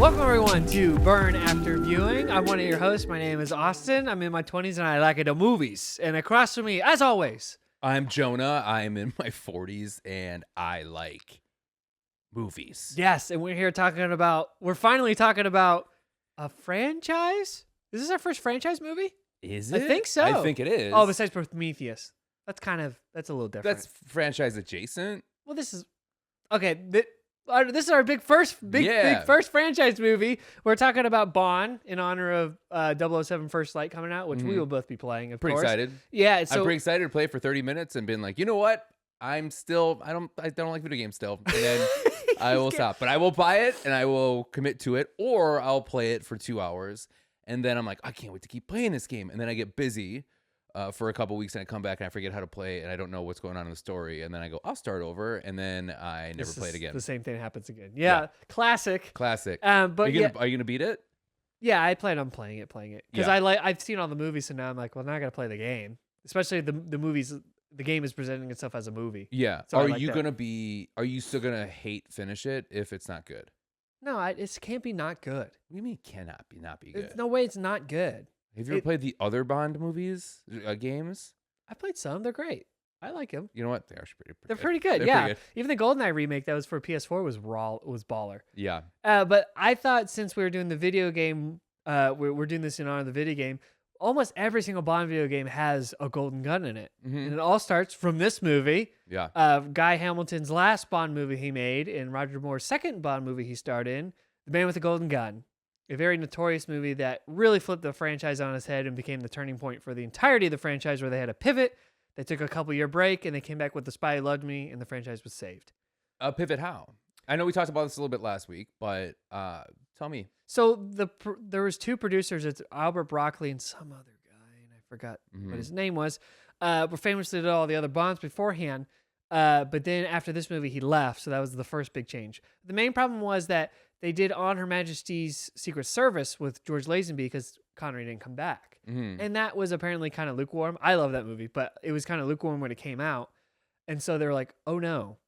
Welcome everyone to Burn After Viewing. I'm one of your hosts. My name is Austin. I'm in my 20s and I like the movies. And across from me, as always, I'm Jonah. I'm in my 40s and I like movies. yes, and we're finally talking about a franchise? Is this our first franchise movie? Is it? I think so. I think it is. Oh, besides Prometheus. That's a little different. That's franchise adjacent. Well, this is okay. This is our big first franchise movie. We're talking about Bond in honor of 007 First Light coming out, which we will both be playing. Of Pretty course. excited. Yeah, so I'm pretty excited to play for 30 minutes and been like, you know what? I don't like video games still, and then I will stop. But I will buy it and I will commit to it, or I'll play it for 2 hours, and then I'm like, I can't wait to keep playing this game, and then I get busy. For a couple weeks and I come back and I forget how to play and I don't know what's going on in the story, and then I go, I'll start over, and then I never play it again. The same thing happens again. Yeah. Classic. But are you gonna beat it? Yeah, I plan on playing it because I've seen all the movies, so now I'm like, well, now I gotta play the game. Especially the movies. The game is presenting itself as a movie. Yeah. So Are you still gonna finish it if it's not good? No, it can't be not good. What do you mean it cannot not be good? There's no way it's not good. Have you ever played the other Bond movies, games? I played some. They're great. I like them. You know what? They're actually They're pretty good. They're yeah. pretty good. Even the Goldeneye remake that was for PS4 was baller. Yeah. But I thought since we were doing the video game, we're doing this in honor of the video game. Almost every single Bond video game has a golden gun in it, and it all starts from this movie. Yeah. Guy Hamilton's last Bond movie he made, and Roger Moore's second Bond movie he starred in, The Man with the Golden Gun. A very notorious movie that really flipped the franchise on its head and became the turning point for the entirety of the franchise, where they had a pivot. They took a couple-year break, and they came back with The Spy Who Loved Me, and the franchise was saved. A pivot how? I know we talked about this a little bit last week, but tell me. So there was two producers. It's Albert Broccoli and some other guy, and I forgot what his name was. Were famously did all the other Bonds beforehand. But then after this movie, he left, so that was the first big change. The main problem was that they did On Her Majesty's Secret Service with George Lazenby because Connery didn't come back. And that was apparently kind of lukewarm. I love that movie, but it was kind of lukewarm when it came out. And so they were like, oh no,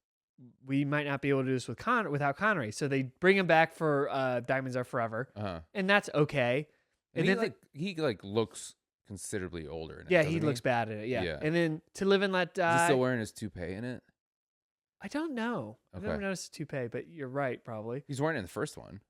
we might not be able to do this without Connery. So they bring him back for Diamonds Are Forever. And that's okay. And then he looks considerably older in it. Yeah, he looks bad in it. Yeah. And then To Live and Let Die. Is he still wearing his toupee in it? I don't know. Okay. I've never noticed a toupee, but you're right, probably. He's wearing it in the first one.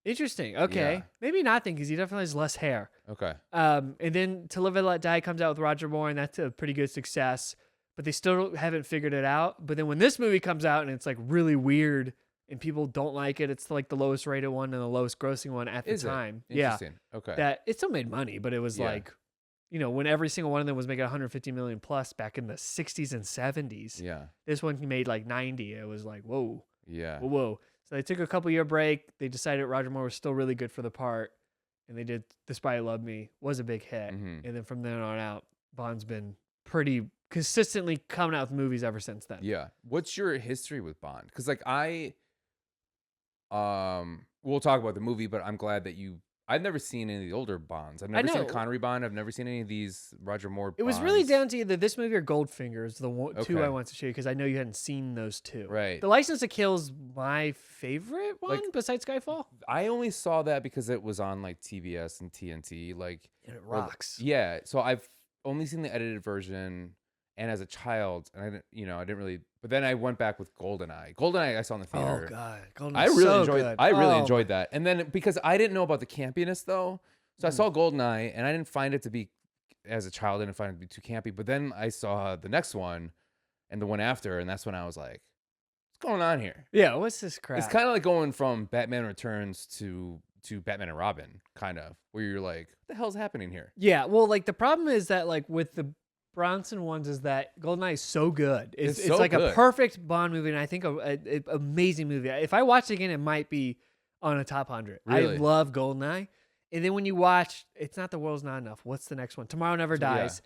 Interesting. Okay. Yeah. Maybe not then, because he definitely has less hair. Okay. And then To Live and Let Die comes out with Roger Moore, and that's a pretty good success. But they still haven't figured it out. But then when this movie comes out and it's like really weird and people don't like it, it's like the lowest rated one and the lowest grossing one at the time. Interesting. Yeah. Okay. That it still made money, but it was like, when every single one of them was making 150 million plus back in the 60s and 70s. Yeah. This one made like 90. It was like, whoa. Yeah. Whoa. So they took a couple-year break. They decided Roger Moore was still really good for the part, and they did The Spy Who Loved Me, was a big hit. And then from then on out, Bond's been pretty consistently coming out with movies ever since then. Yeah. What's your history with Bond? Because we'll talk about the movie, but I'm glad that I've never seen any of the older Bonds. I've never seen a Connery Bond. I've never seen any of these Roger Moore Bonds. It was really down to either this movie or Goldfinger is the two I want to show you, because I know you hadn't seen those two. Right. The License to Kill is my favorite one besides Skyfall. I only saw that because it was on like TBS and TNT. And it rocks. Yeah. So I've only seen the edited version, and as a child, and I didn't really. But then I went back with Goldeneye. Goldeneye I saw in the theater. Oh god, Goldeneye. I really enjoyed that. And then because I didn't know about the campiness though, so I saw Goldeneye and I didn't find it to be, as a child, I didn't find it to be too campy. But then I saw the next one, and the one after, and that's when I was like, "What's going on here?" Yeah, what's this crap? It's kind of like going from Batman Returns to Batman and Robin, kind of, where you're like, "What the hell's happening here?" Yeah, well, like the problem is that like with the Bronson ones is that Goldeneye is so good. It's so like good. a perfect Bond movie, and I think an amazing movie. If I watch it again, it might be on a top 100. Really? I love Goldeneye. And then when you watch, it's not The World's Not Enough. What's the next one? Tomorrow Never Dies.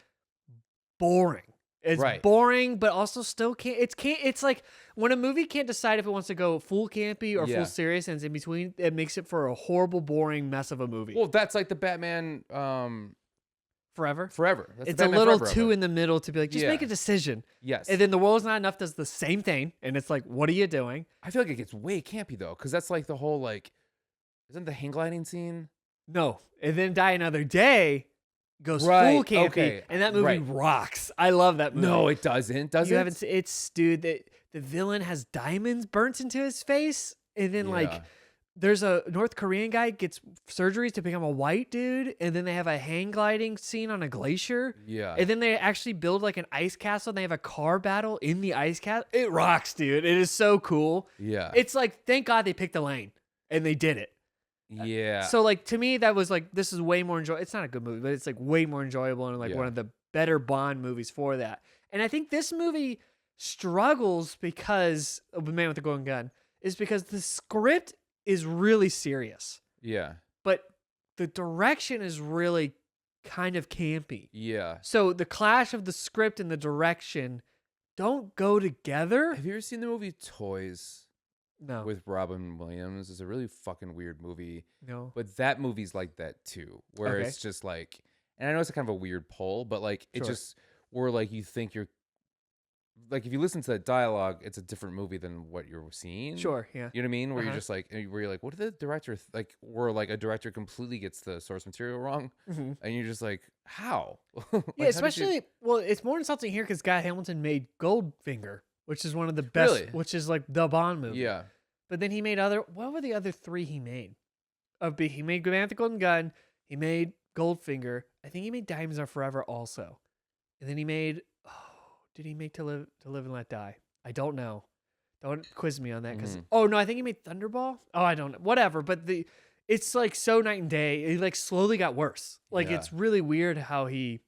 Boring. It's boring, but also still can't. It's like when a movie can't decide if it wants to go full campy or full serious, and it's in between. It makes it for a horrible, boring mess of a movie. Well, that's like the Batman. Forever. That's it's a little too in the middle to be like, just make a decision. Yes. And then The World's Not Enough does the same thing, and it's like, what are you doing? I feel like it gets way campy though, because that's like the whole like Isn't the hang gliding scene? No, and then Die Another Day goes full Right, campy, okay, and that movie right. rocks. I love that movie. No, it doesn't. Does You it? haven't. It's dude. The villain has diamonds burnt into his face, and then like Yeah. there's a North Korean guy gets surgeries to become a white dude, and then they have a hang gliding scene on a glacier. Yeah. And then they actually build like an ice castle, and they have a car battle in the ice castle. It rocks, dude. It is so cool. Yeah. It's like, thank God they picked a lane, and they did it. Yeah. So like to me, that was like, this is way more enjoyable. It's not a good movie, but it's like way more enjoyable and like Yeah. one of the better Bond movies for that. And I think this movie struggles because of The Man with the Golden Gun is because the script is really serious, Yeah. but the direction is really kind of campy. Yeah. So the clash of the script and the direction don't go together. Have you ever seen the movie Toys No, with Robin Williams? It's a really fucking weird movie. no. But that movie's like that too, where Okay. it's just like, and I know it's kind of a weird pull, but like it Sure. just where like you think you're like if you listen to that dialogue, it's a different movie than what you're seeing. Sure, yeah. You know what I mean? Where Uh-huh. you're just like, where you're like, what did the director like? Where like a director completely gets the source material wrong, Mhm. and you're just like, how? Like, Yeah, how did you- especially well, it's more insulting here because Guy Hamilton made Goldfinger, which is one of the best, Really? which is like the Bond movie. yeah, But then he made other. What were the other three he made? He made Man with the Golden Gun. He made Goldfinger. I think he made Diamonds Are Forever also, and then he made. Oh, did he make To Live and Let Die? I don't know. Don't quiz me on that because. Mhm. Oh no, I think he made Thunderball. Oh, I don't know. Whatever. But it's like so night and day. It like slowly got worse. Like Yeah. it's really weird how he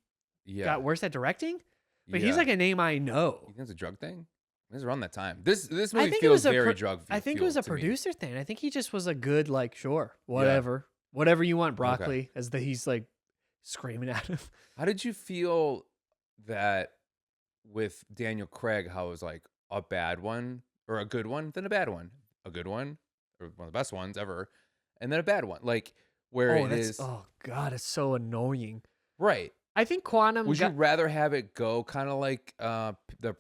yeah. got worse at directing. But he's Yeah. like a name I know. You think it's a drug thing? It was around that time. This I movie think it feels was a very pro- drug. I think it was a fueled to me. producer thing. I think he just was a good like, sure, whatever you want, broccoli. As he's like screaming at him. How did you feel that with Daniel Craig? How it was like a bad one or a good one, then a bad one, a good one or one of the best ones ever, and then a bad one. Like where it is Oh god, it's so annoying. right. I think Quantum. Would you rather have it go kind of like the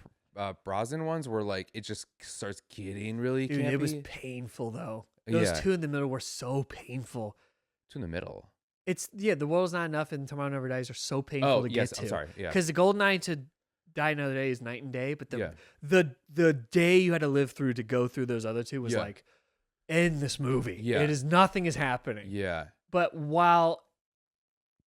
Brosnan ones, where like it just starts getting really Dude, campy? it was painful though. Those Yeah. two in the middle were so painful. Two in the middle. It's The World's Not Enough and Tomorrow Never Dies are so painful Oh to yes, get to. I'm sorry. Yeah, Because the Goldeneye to Die Another Day is night and day, but yeah, the day you had to live through to go through those other two was Yeah. like, end this movie. Yeah. It is nothing is happening. yeah, But while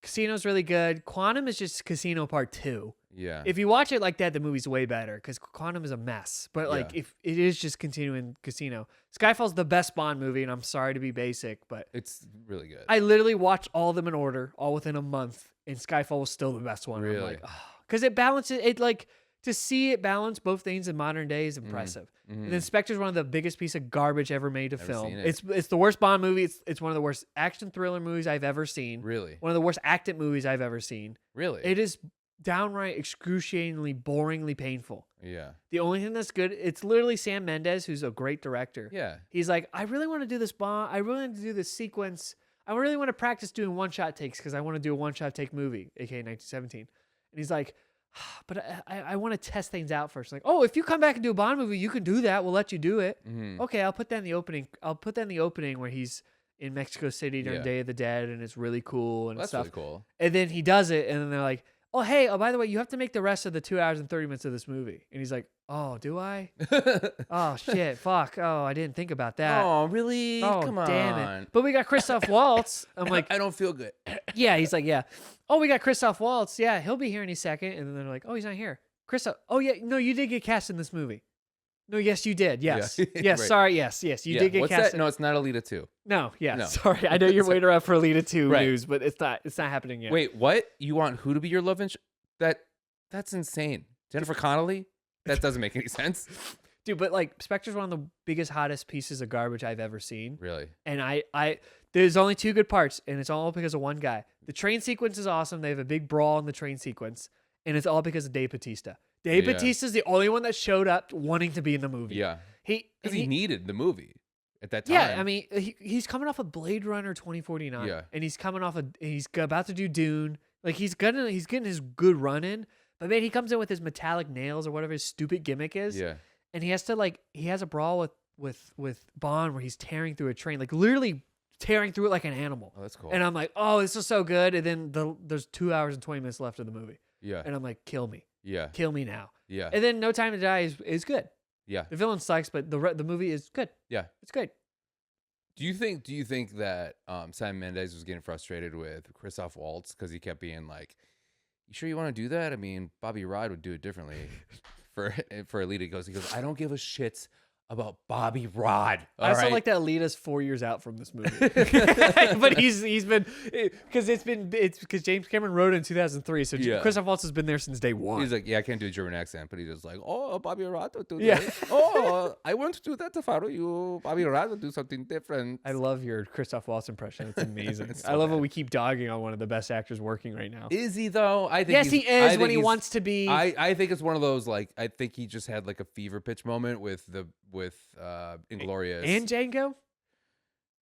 Casino's really good, Quantum is just Casino Part 2. yeah. If you watch it like that, the movie's way better because Quantum is a mess. But like, Yeah. if it is just continuing Casino, Skyfall's the best Bond movie, and I'm sorry to be basic, but It's really good. I literally watched all of them in order, all within a month, and Skyfall was still the best one. I'm Really? like, because it balances it. Like to see it balance both things in modern day is impressive. Mhm. And then Spectre's one of the biggest piece of garbage ever made to Never film. seen it. It's the worst Bond movie. It's one of the worst action thriller movies I've ever seen. Really, One of the worst acted movies I've ever seen. really. It is downright excruciatingly, boringly painful. Yeah, The only thing that's good, it's literally Sam Mendes, who's a great director. yeah, He's like, I really want to do this Bond. I really want to do this sequence. I really want to practice doing one-shot takes because I want to do a one-shot take movie, aka 1917. And he's like, but I want to test things out first. Like, oh, if you come back and do a Bond movie, you can do that. We'll let you do it. Mhm. Okay, I'll put that in the opening. I'll put that in the opening where he's in Mexico City during Yeah. Day of the Dead, and it's really cool and Well, that's stuff. really cool. And then he does it, and then they're like, oh, hey, by the way, you have to make the rest of the 2 hours and 30 minutes of this movie. And he's like, oh, do I? Oh, shit, fuck. Oh, I didn't think about that. Oh, really? Oh, Come on. damn it. But we got Christoph Waltz. I'm like, I don't feel good. yeah. He's like, yeah. Oh, we got Christoph Waltz. Yeah, he'll be here any second. And then they're like, oh, he's not here. Christoph. Oh, yeah. No, you did get cast in this movie. No, yes, you did. Yes. Yeah. Yes. Right. Sorry. Yes. Yes. You did get What's cast. that? No, it's not Alita 2. No. Yeah. No. Sorry. I know you're waiting around for Alita 2 Right. news, but it's not happening yet. Wait, what? You want who to be your love interest? That's insane. Jennifer Connelly? That doesn't make any sense. Dude, but like Spectre's one of the biggest, hottest pieces of garbage I've ever seen. Really? And there's only two good parts, and it's all because of one guy. The train sequence is awesome. They have a big brawl in the train sequence, and it's all because of Dave Bautista. Dave Yeah. Bautista's the only one that showed up wanting to be in the movie. Yeah. He Because he needed the movie at that time. yeah, I mean, he's coming off of Blade Runner 2049. Yeah. And he's coming off he's about to do Dune. Like he's getting his good run in. But man, he comes in with his metallic nails or whatever his stupid gimmick is. Yeah. And he has to he has a brawl with Bond where he's tearing through a train, like literally tearing through it like an animal. Oh, that's cool. And I'm like, oh, this is so good. And then there's 2 hours and 20 minutes left of the movie. Yeah. And I'm like, kill me. Yeah. Kill me now. Yeah. And then No Time to Die is good. Yeah. The villain sucks, but the movie is good. Yeah. It's good. Do you think that Sam Mendes was getting frustrated with Christoph Waltz because he kept being like, "You sure you want to do that? I mean, Bobby Rod would do it differently." For Alita, he goes, I don't give a shit about Bobby Rod. I also like that Alita's 4 years out from this movie, but he's been because James Cameron wrote it in 2003, so Christoph Waltz has been there since day one. He's like, I can't do a German accent, but he's just like, oh, Bobby Rod would do Yeah. that. Oh, I want to do that to follow you. Bobby Rod would do something different. I love your Christoph Waltz impression. It's amazing. It's so I love bad. when we keep dogging on one of the best actors working right now. Is he though? I think Yes, he is when he wants to be. I think it's one of those like I think he just had like a fever pitch moment with Inglourious and Django.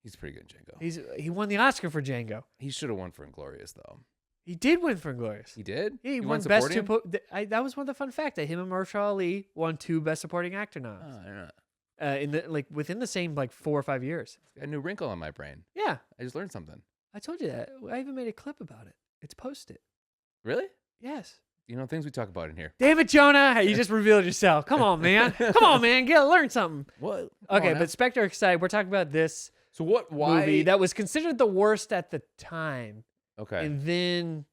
He's pretty good in Django. He won the Oscar for Django. He should have won for Inglourious though. He did win for Inglourious. He did. Yeah, he won best that was one of the fun facts that him and Mahershala Ali won 2 Best Supporting Actor noms. Oh, I don't know. Within the same 4 or 5 years. Got a new wrinkle on my brain. Yeah, I just learned something. I told you that. I even made a clip about it. It's posted. Really? Yes. You know, things we talk about in here. Damn it, Jonah! You just revealed yourself. Come on, man. Come on, man. Learn something. What? Okay, but Spectre aside, we're talking about this so why movie that was considered the worst at the time. Okay. And then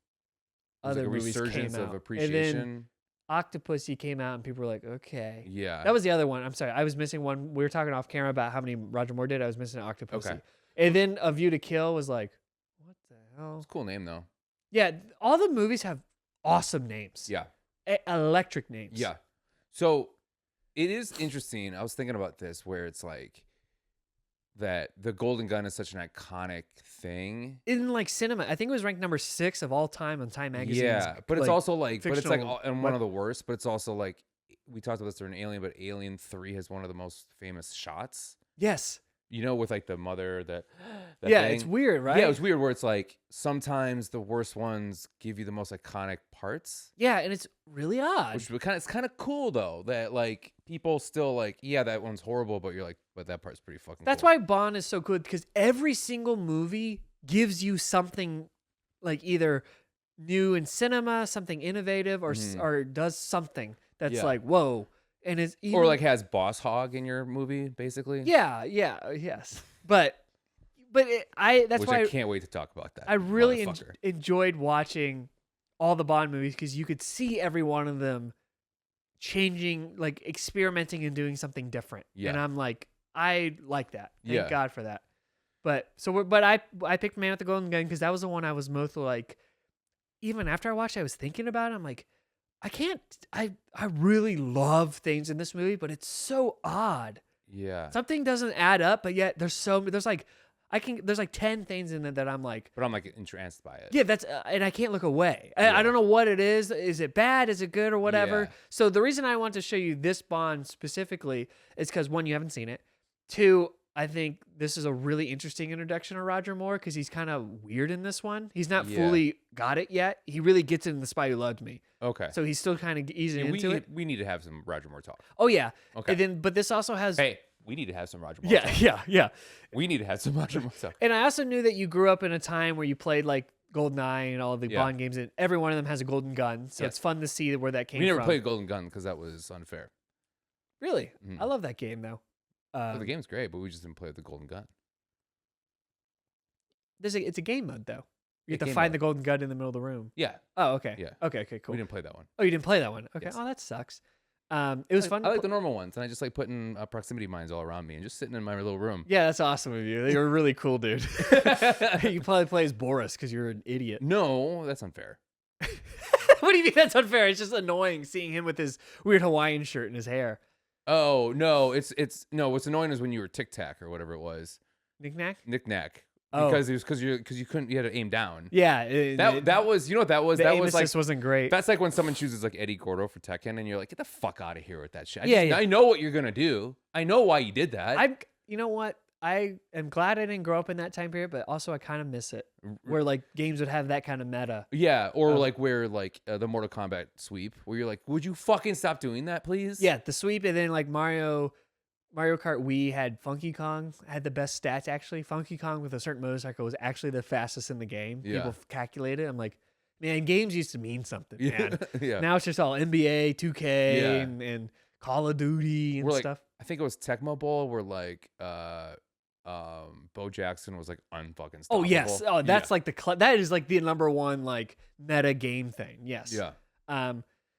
It was other like a movies resurgence came out. of appreciation. And then Octopussy came out, and people were like, okay. Yeah. That was the other one. I'm sorry. I was missing one. We were talking off camera about how many Roger Moore did. I was missing Octopussy. Okay. And then A View to Kill was like, what the hell? It's a cool name though. Yeah, all the movies have awesome names. Yeah. Electric names. Yeah. So it is interesting. I was thinking about this where it's like that the Golden Gun is such an iconic thing. In cinema, I think it was ranked number 6 of all time on Time Magazine's. Yeah, but it's also but it's fictional- and one of the worst, but it's also like, we talked about this during Alien, but Alien 3 has one of the most famous shots. Yes. You know, with like the mother, that yeah, thing. it's weird, right? Yeah, it was weird where it's like sometimes the worst ones give you the most iconic parts. Yeah, and it's really odd. It's kind of cool though that like people still like, yeah, that one's horrible, but you're like, but that part's pretty fucking That's cool. why Bond is so good, because every single movie gives you something like either new in cinema, something innovative, or does something that's like, whoa. And it's even, or like has Boss Hog in your movie, basically. Yes. But that's Which why I can't wait to talk about that. I really motherfucker. enjoyed watching all the Bond movies, because you could see every one of them changing, like experimenting and doing something different. Yeah. And I'm like, I like that. Thank Yeah. God for that. But I picked Man with the Golden Gun because that was the one I was most like, even after I watched it, I was thinking about it. I'm like, I really love things in this movie, but it's so odd. Yeah. Something doesn't add up, but yet there's like 10 things in it that I'm like, But I'm like entranced by it. yeah, that's and I can't look away. I don't know what it is. Is it bad? Is it good or whatever? Yeah. So the reason I want to show you this Bond specifically is because 1, you haven't seen it. 2, I think this is a really interesting introduction to Roger Moore, because he's kind of weird in this one. He's not fully got it yet. He really gets it in The Spy Who Loved Me. Okay. So he's still kind of easing into it. We need to have some Roger Moore talk. Oh yeah. Okay. And then, but this also has. Hey, we need to have some Roger Moore talk. Yeah. We need to have some Roger Moore talk. And I also knew that you grew up in a time where you played like Goldeneye and all of the Bond games, and every one of them has a golden gun. So it's fun to see where that came from. We never played Golden Gun because that was unfair. Really? I love that game though. Well, the game's great, but we just didn't play with the Golden Gun. It's a game mode though. You have to game find mode. the golden gun in the middle of the room. Yeah. Oh, okay. Yeah. Okay, cool. We didn't play that one. Oh, you didn't play that one. Okay. Yes. Oh, that sucks. It was fun. I like the normal ones, and I just like putting proximity mines all around me and just sitting in my little room. Yeah, that's awesome of you. You're really cool, dude. You probably play as Boris because you're an idiot. No, that's unfair. What do you mean that's unfair? It's just annoying seeing him with his weird Hawaiian shirt and his hair. Oh no, it's no. What's annoying is when you were Tic Tac or whatever it was. Knick-knack? Knick-knack. Oh. Because you couldn't, you had to aim down. Yeah. That was, you know what that was? The That aim was like, assist wasn't great. that's like when someone chooses like Eddie Gordo for Tekken and you're like, get the fuck out of here with that shit. Yeah. I know what you're going to do. I know why you did that. You know what? I am glad I didn't grow up in that time period, but also I kind of miss it, where like games would have that kind of meta. Yeah, or like where like the Mortal Kombat sweep, where you're like, would you fucking stop doing that, please? Yeah, the sweep, and then like Mario Mario Kart Wii had Funky Kong, had the best stats actually. Funky Kong with a certain motorcycle was actually the fastest in the game. Yeah. People calculated. I'm like, man, games used to mean something, Yeah. man. Yeah. Now it's just all NBA, 2K, Yeah. and Call of Duty and We're like, stuff. I think it was Tecmo Bowl where like Bo Jackson was like unfucking stoppable. Oh yes. Oh, that's like that is like the number one like meta game thing. Yes. Yeah.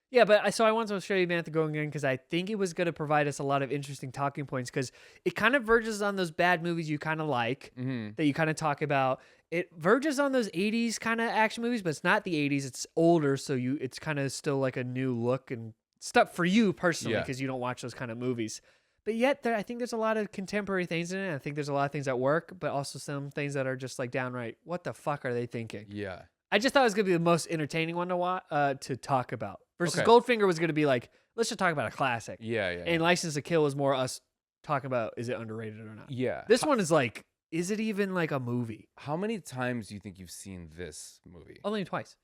Yeah, but I wanted to show you Man at the Golden Gun because I think it was going to provide us a lot of interesting talking points because it kind of verges on those bad movies you kind of like that you kind of talk about. It verges on those 80s kind of action movies, but it's not the 80s. It's older, so it's kind of still like a new look and stuff for you personally because you don't watch those kind of movies. But yet, I think there's a lot of contemporary things in it. I think there's a lot of things that work, but also some things that are just like downright, what the fuck are they thinking? Yeah. I just thought it was going to be the most entertaining one to talk about. Versus Okay. Goldfinger was going to be like, let's just talk about a classic. Yeah. Yeah. And License to Kill was more us talking about, is it underrated or not? Yeah. This one is like, is it even like a movie? How many times do you think you've seen this movie? Only twice.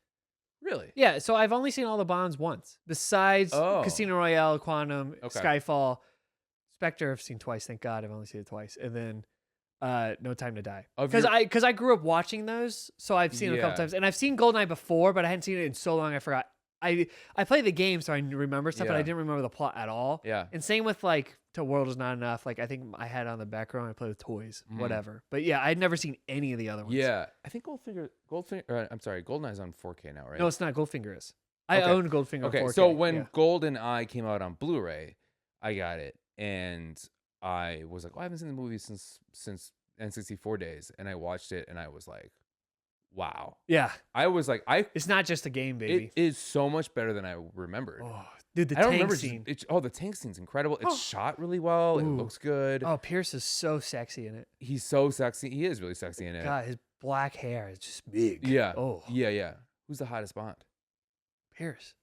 Really? Yeah, so I've only seen all the Bonds once. Besides Casino Royale, Quantum, Skyfall, Spectre I've seen twice, thank God. I've only seen it twice. And then No Time to Die. Because I grew up watching those, so I've seen it a couple times. And I've seen Goldeneye before, but I hadn't seen it in so long I forgot. I played the game, so I remember stuff, but I didn't remember the plot at all. Yeah. And same with like To World Is Not Enough. Like I think I had on the background, I played with toys, whatever. But yeah, I'd never seen any of the other ones. Yeah. I think Goldeneye's on 4K now, right? No, it's not. Goldfinger is. I own Goldfinger. Okay, 4K. so when Goldeneye came out on Blu-ray, I got it, and I was like, "Oh, I haven't seen the movie since N64 days," and I watched it, and I was like, "Wow!" Yeah, I was like, It's not just a game, baby. It is so much better than I remembered. Oh, dude, the I don't tank remember scene. the tank scene's incredible. It's shot really well. It looks good. Oh, Pierce is so sexy in it. He's so sexy. He is really sexy in it. God, his black hair is just big. Yeah. Oh, Yeah. Who's the hottest Bond? Pierce.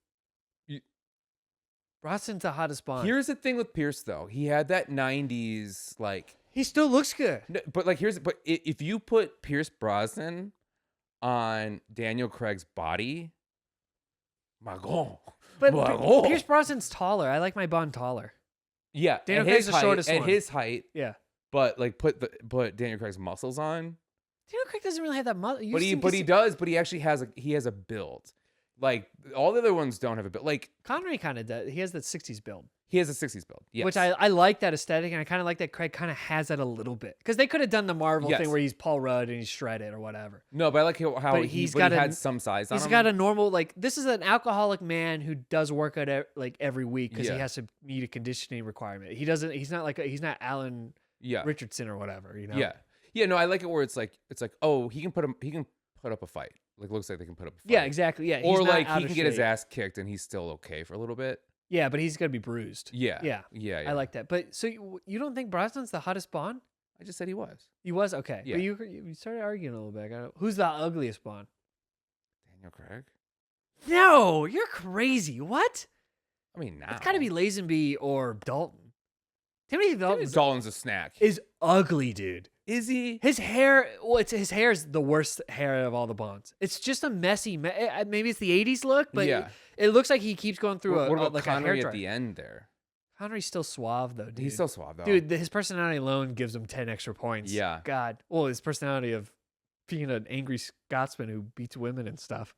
Brosnan's the hottest Bond. Here's the thing with Pierce, though. He had that 90s, like... He still looks good. But, like, if you put Pierce Brosnan on Daniel Craig's body, my God. But Pierce Brosnan's taller. I like my Bond taller. Yeah. Daniel Craig's the shortest one. At his height. Yeah. But, like, put Daniel Craig's muscles on. Daniel Craig doesn't really have that muscle. But he does. But he actually has a build. Like, all the other ones don't have a build. Like, Connery kind of does. He has that 60s build. He has a 60s build. Yes. Which I like that aesthetic, and I kind of like that Craig kind of has that a little bit. Because they could have done the Marvel thing where he's Paul Rudd and he's shredded or whatever. No, but I like how he had some size on him. He's got a normal, like, this is an alcoholic man who does work out like every week because he has to meet a conditioning requirement. He's not Alan Richardson or whatever, you know? Yeah. Yeah, no, I like it where it's like, oh, he can put up a fight. Like, looks like they can put up a fight. Yeah, exactly. Yeah. Or like he can get his ass kicked and he's still okay for a little bit. Yeah, but he's gonna be bruised. Yeah. I like that. But so you don't think Brosnan's the hottest Bond? I just said he was. He was? Okay. Yeah. But you started arguing a little bit. Who's the ugliest Bond? Daniel Craig. No, you're crazy. What? I mean, now it's got to be Lazenby or Dalton. Timothy Dalton's a snack. Is ugly, dude. Is he? His hair, his hair is the worst hair of all the Bonds. It's just a messy, maybe it's the 80s look, but it looks like he keeps going through what about like Connery a hair dryer at the end there? Connery's still suave, though, dude. He's still suave, though. Dude, his personality alone gives him 10 extra points. Yeah. God. Well, his personality of being an angry Scotsman who beats women and stuff.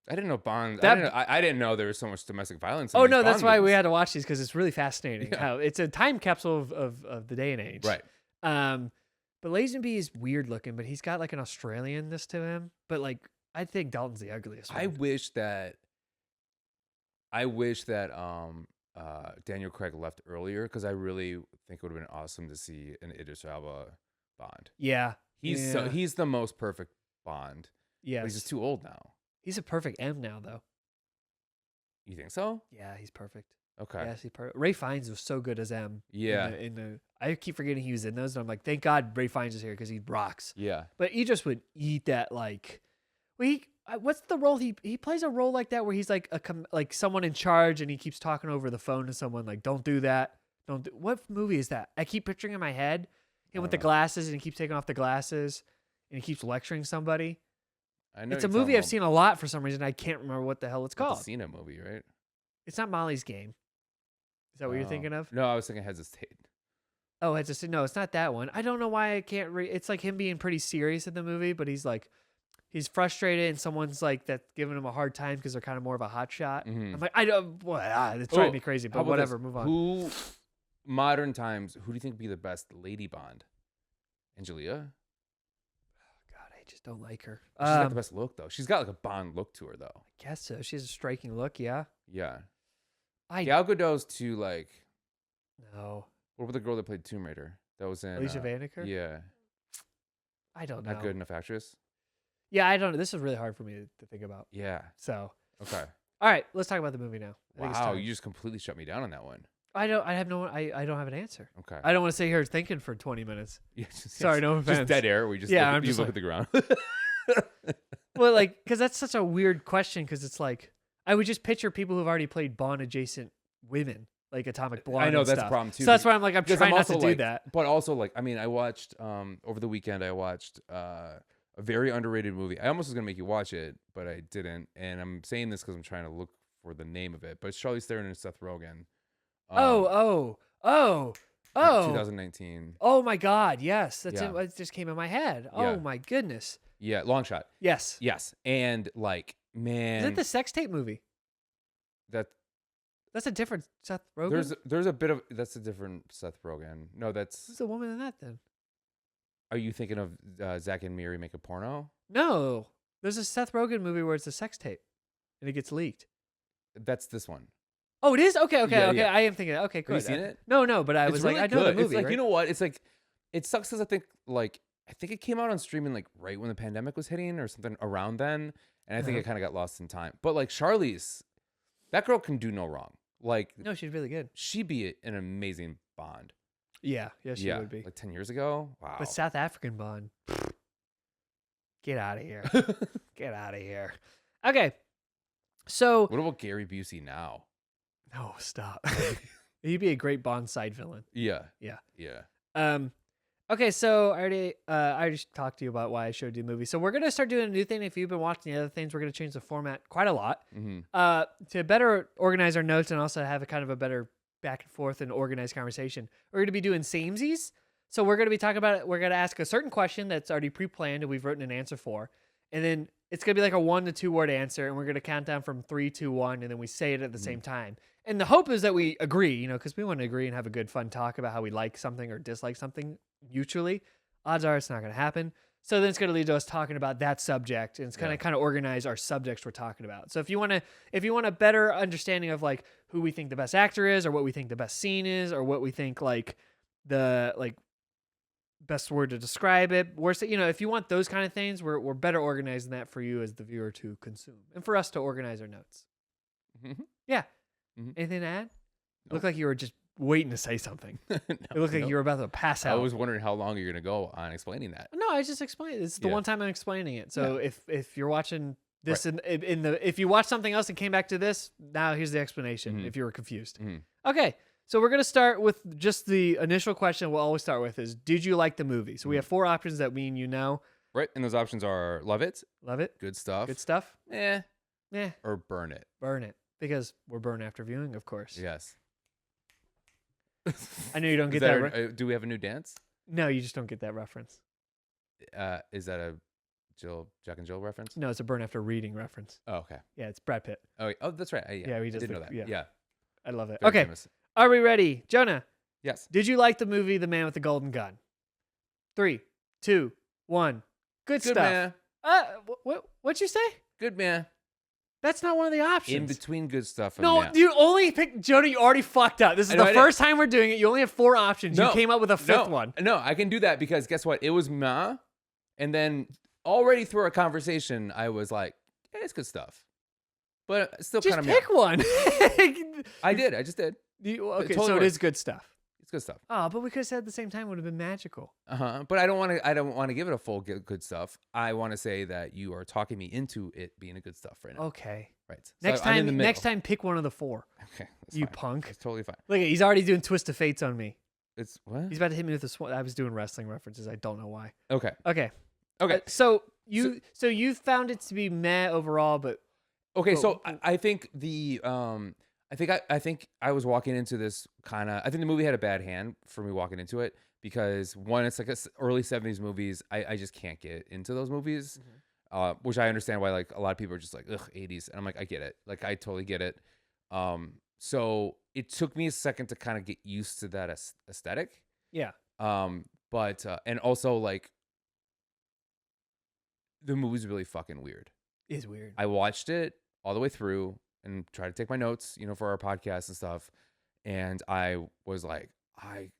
I didn't know Bond. I didn't know there was so much domestic violence. Oh, no, that's why we had to watch these because it's really fascinating. How it's a time capsule of the day and age. Right. But Lazenby is weird looking, but he's got like an Australianness to him. But like, I think Dalton's the ugliest one. I wish that Daniel Craig left earlier because I really think it would have been awesome to see an Idris Elba Bond. Yeah. He's the most perfect Bond. Yeah. He's just too old now. He's a perfect M now, though. You think so? Yeah, he's perfect. Okay. Yes, he's perfect. Ray Fiennes was so good as M. Yeah. I keep forgetting he was in those, and I'm like, thank God Ray Fiennes is here because he rocks. Yeah. But he just would eat that like. What's the role he plays a role like that where he's like like someone in charge and he keeps talking over the phone to someone like, don't do that. What movie is that? I keep picturing in my head him with the glasses and he keeps taking off the glasses and he keeps lecturing somebody. I know it's a movie I've seen a lot for some reason. I can't remember what the hell it's called. I've seen a movie, right? It's not Molly's Game. Is that what you're thinking of? No, I was thinking Heads of State. Oh, no, it's not that one. I don't know why I can't read. It's like him being pretty serious in the movie, but he's frustrated and someone's like that's giving him a hard time because they're kind of more of a hot shot. Mhm. I'm like, I don't, it's driving me crazy, How but about whatever, this? move on. Who, modern times, who do you think would be the best lady Bond? Angelia? God, I just don't like her. She's got the best look, though. She's got like a Bond look to her, though. I guess so. She has a striking look, yeah. Yeah. I Gal Gadot's too, like, no. what about the girl that played Tomb Raider? That was in Alicia Vikander? Yeah. I don't know. Not good enough actress? Yeah, I don't know. This is really hard for me to think about. Yeah. So, Okay. all right, let's talk about the movie now. I think it's Wow, time. you just completely shut me down on that one. I don't have an answer. Okay. I don't want to sit here thinking for 20 minutes. Yeah, Sorry, no offense. Just dead air. We just Yeah, look, I'm you just look like- at the ground. Well, like, because that's such a weird question. Because it's like I would just picture people who've already played Bond adjacent women, like Atomic Blonde. I know and that's stuff. a problem too. So that's why I'm like, I'm because trying not also to do like, that. But also, like, I mean, I watched over the weekend. I watched a very underrated movie. I almost was gonna make you watch it, but I didn't. And I'm saying this because I'm trying to look for the name of it. But it's Charlize Theron and Seth Rogen. 2019. Oh my God! Yes, that's Yeah. it. It just came in my head. Yeah. Oh my goodness! Yeah, Long Shot. Yes. Yes, and like, man, Is it the sex tape movie? that That's a different Seth Rogen. there's a bit of that's a different Seth Rogen. No, that's. Who's the woman in that then? Are you thinking of Zack and Miri make a porno? No, there's a Seth Rogen movie where it's a sex tape, and it gets leaked. That's this one. Oh, it is. Okay. Yeah, yeah. I am thinking. Okay, good. Have you seen it? No, but I It's was really like, I know good. the movie. It's like, right? you know what? It's like, it sucks because I think it came out on streaming like right when the pandemic was hitting or something around then, and I think it kind of got lost in time. But like Charlize, that girl can do no wrong. Like, No, she's really good. she'd be an amazing Bond. Yeah, she would be. Like 10 years ago. Wow. But South African Bond, get out of here. Get out of here. Okay, so What about Gary Busey now? no, stop. He'd be a great Bond side villain. Yeah. Yeah. Yeah. Okay, so I already talked to you about why I showed you the movie. So we're gonna start doing a new thing. If you've been watching the other things, we're gonna change the format quite a lot to better organize our notes and also have a kind of a better back and forth and organized conversation. We're gonna be doing samesies. So we're gonna be talking about it. We're gonna ask a certain question that's already pre-planned and we've written an answer for, and then it's gonna be like a 1 to 2 word answer, and we're gonna count down from 3, 2, 1, and then we say it at the same time. And the hope is that we agree, because we want to agree and have a good fun talk about how we like something or dislike something mutually. Odds are it's not going to happen. So then it's going to lead to us talking about that subject, and it's going to kind of organize our subjects we're talking about. So if you want a better understanding of like who we think the best actor is, or what we think the best scene is, or what we think like the best word to describe it, if you want those kind of things, we're better organized than that for you as the viewer to consume, and for us to organize our notes. Mm-hmm. Yeah. Mm-hmm. Anything to add? Nope. Looked like you were just waiting to say something. It looked like nope. you were about to pass I out. was wondering how long you're going to go on explaining that. No, I just explained. This is the Yeah. one time I'm explaining it. So if you're watching this if you watch something else and came back to this, now here's the explanation. Mhm. If you were confused. Mhm. Okay. So we're gonna start with just the initial question. We'll always start with is, did you like the movie? So we have 4 options that me and you know. Right. And those options are love it, Love it. good stuff, Good stuff. eh, Yeah. or burn it. Burn it. Because we're burn after viewing, of course. Yes. I know you don't Is get that. that do we have a new dance? No, you just don't get that reference. Is that a Jack and Jill reference? No, it's a burn after reading reference. Oh, okay. Yeah, it's Brad Pitt. Oh, that's right. Yeah, we I just did know looked- that. yeah. Yeah. I love it. Very Okay. famous. Are we ready? Jonah, Yes. did you like the movie The Man with the Golden Gun? 3, 2, 1. Good Good stuff. man. What'd you say? Good man. That's not one of the options. In between good stuff. And No, man. you only picked Jonah. You already fucked up. This is I know, the I did. first time we're doing it. You only have 4 options. You came up with a 5th one. No, I can do that because guess what? It was ma, and then already through our conversation, I was like, yeah, it's good stuff. But it's still Just kind of pick one. I did. I just did. Okay, totally so it works. is good stuff. It's good stuff. Oh, but we could have said at the same time it would have been magical. But I don't want to give it a full good stuff. I want to say that you are talking me into it being a good stuff right now. Okay. Right. So Next I'm in the time, middle. pick one of the 4. Okay. That's You fine. punk. It's totally fine. Look, he's already doing Twist of Fates on me. It's what? He's about to hit me with a I was doing wrestling references. I don't know why. Okay. Okay. Okay. So you found it to be meh overall, but Okay, Well, so I think the I think I was walking into this kind of. I think the movie had a bad hand for me walking into it because one, it's like early 70s movies. I just can't get into those movies, which I understand why like a lot of people are just like ugh 80s, and I'm like I get it, like I totally get it. So it took me a second to kind of get used to that aesthetic. Yeah. But and also like the movie's really fucking weird. It's weird. I watched it all the way through and tried to take my notes, for our podcast and stuff. And I was like, I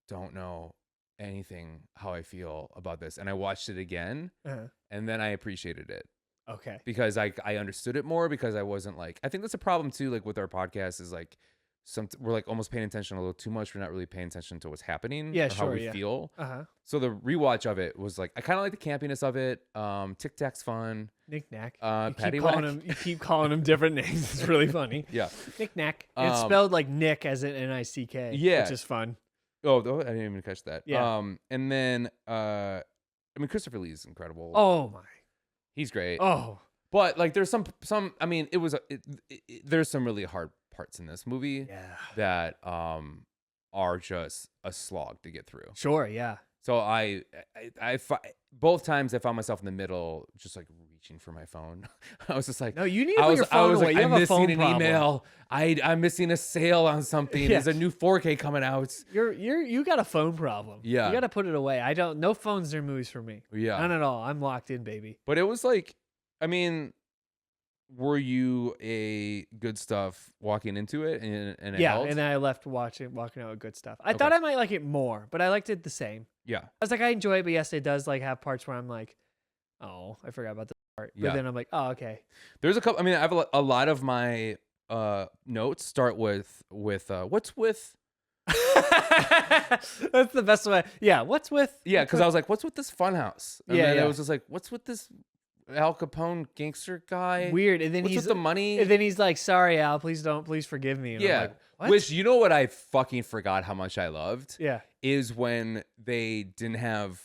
don't know anything how I feel about this. And I watched it again, and then I appreciated it. Okay. Because I understood it more, because I wasn't like, I think that's a problem too, like with our podcast is like, we're like almost paying attention a little too much. We're not really paying attention to what's happening, or how we feel. So the rewatch of it was like, I kind of like the campiness of it. Tic Tac's fun. Knick Knack. You keep calling him different names. It's really funny. Yeah. Knick Knack. It's spelled like Nick as in N-I-C-K. Yeah. Which is fun. Oh, I didn't even catch that. Yeah. And then, Christopher Lee is incredible. Oh my. He's great. Oh. But like, there's some, there's some really hard parts in this movie that are just a slog to get through. Sure, yeah. So both times I found myself in the middle, just like reaching for my phone. I was just like, no, you need to put your phone away. Like, I'm missing an email. I'm missing a sale on something. Yeah. There's a new 4K coming out. You got a phone problem. Yeah, you got to put it away. No phones or movies for me. Yeah, none at all. I'm locked in, baby. But it was like, were you a Good Stuff walking into it? And yeah, and then I left walking out with Good Stuff. I thought I might like it more, but I liked it the same. Yeah. I was like, I enjoy it, but yes, it does like have parts where I'm like, oh, I forgot about this part. But then I'm like, oh, okay. There's a couple. I have a lot of my notes start with what's with. That's the best way. Yeah, what's with? Yeah, because I was like, what's with this funhouse? And then it was just like, what's with this Al Capone gangster guy? Weird. And then what's with the money? And then he's like, sorry, Al, please forgive me. And I'm like, what? Which, you know what I fucking forgot how much I loved? Yeah. Is when they didn't have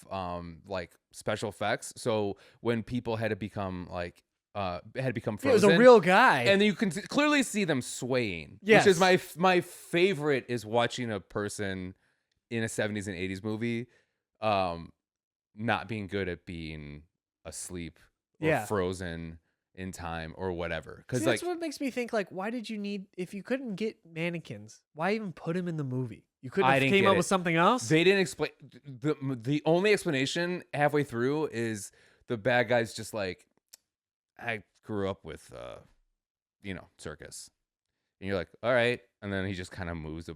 like special effects. So when people had become frozen. It was a real guy. And you can clearly see them swaying. Yes. Which is my favorite, is watching a person in a 70s and 80s movie not being good at being asleep or frozen in time or whatever. Because that's what makes me think, like, why did you need, if you couldn't get mannequins, why even put him in the movie? You couldn't have came up with something else? They didn't explain. The only explanation halfway through is the bad guy's just like, I grew up with circus. And you're like, all right. And then he just kind of moves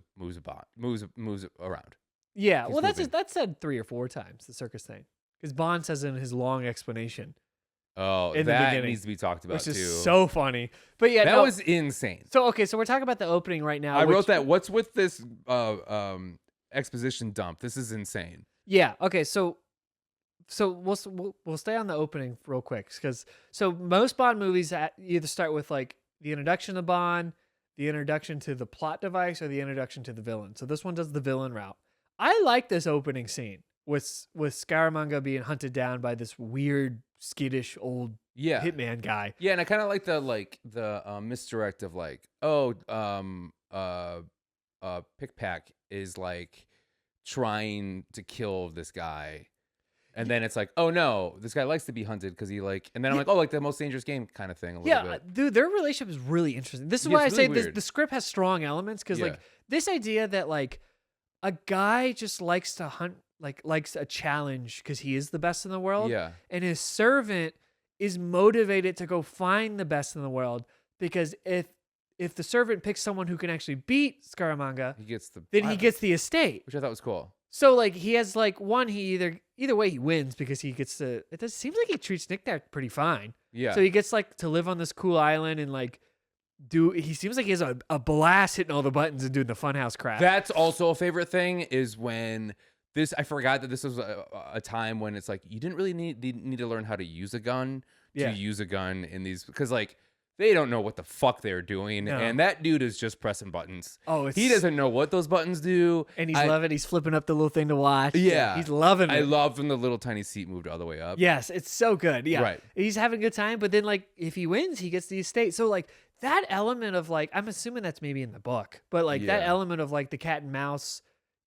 around. Yeah. That's said 3 or 4 times, the circus thing. Because Bond says in his long explanation. Oh, that needs to be talked about, which is so funny. But yeah, that was insane. So so we're talking about the opening right now. I wrote that. What's with this exposition dump? This is insane. Yeah. Okay. So we'll stay on the opening real quick, because most Bond movies either start with like the introduction to Bond, the introduction to the plot device, or the introduction to the villain. So this one does the villain route. I like this opening scene with Scaramanga being hunted down by this weird, skittish old hitman guy. Yeah, and I kind of like the misdirect of like, Pickpack is like trying to kill this guy. And then it's like, oh no, this guy likes to be hunted because he like, and then I'm like, oh, like the most dangerous game kind of thing. A little bit. Dude, their relationship is really interesting. This is why I say the script has strong elements, because like this idea that like a guy just likes to hunt, like likes a challenge because he is the best in the world. Yeah. And his servant is motivated to go find the best in the world, because if the servant picks someone who can actually beat Scaramanga, he gets the estate, which I thought was cool. So like he has like either way he wins, because he gets to. It seems like he treats Nick Nack pretty fine. Yeah. So he gets like to live on this cool island and like he seems like he has a blast hitting all the buttons and doing the funhouse crap. That's also a favorite thing, is when I forgot that this was a time when it's like you didn't really need to learn how to use a gun to use a gun in these, because like they don't know what the fuck they're doing. No. And that dude is just pressing buttons. Oh, He doesn't know what those buttons do. And he's loving. He's flipping up the little thing to watch. Yeah. He's loving it. I love when the little tiny seat moved all the way up. Yes, it's so good. Yeah. Right. He's having a good time, but then like if he wins, he gets the estate. So like that element of like, I'm assuming that's maybe in the book, but like that Yeah. element of like the cat and mouse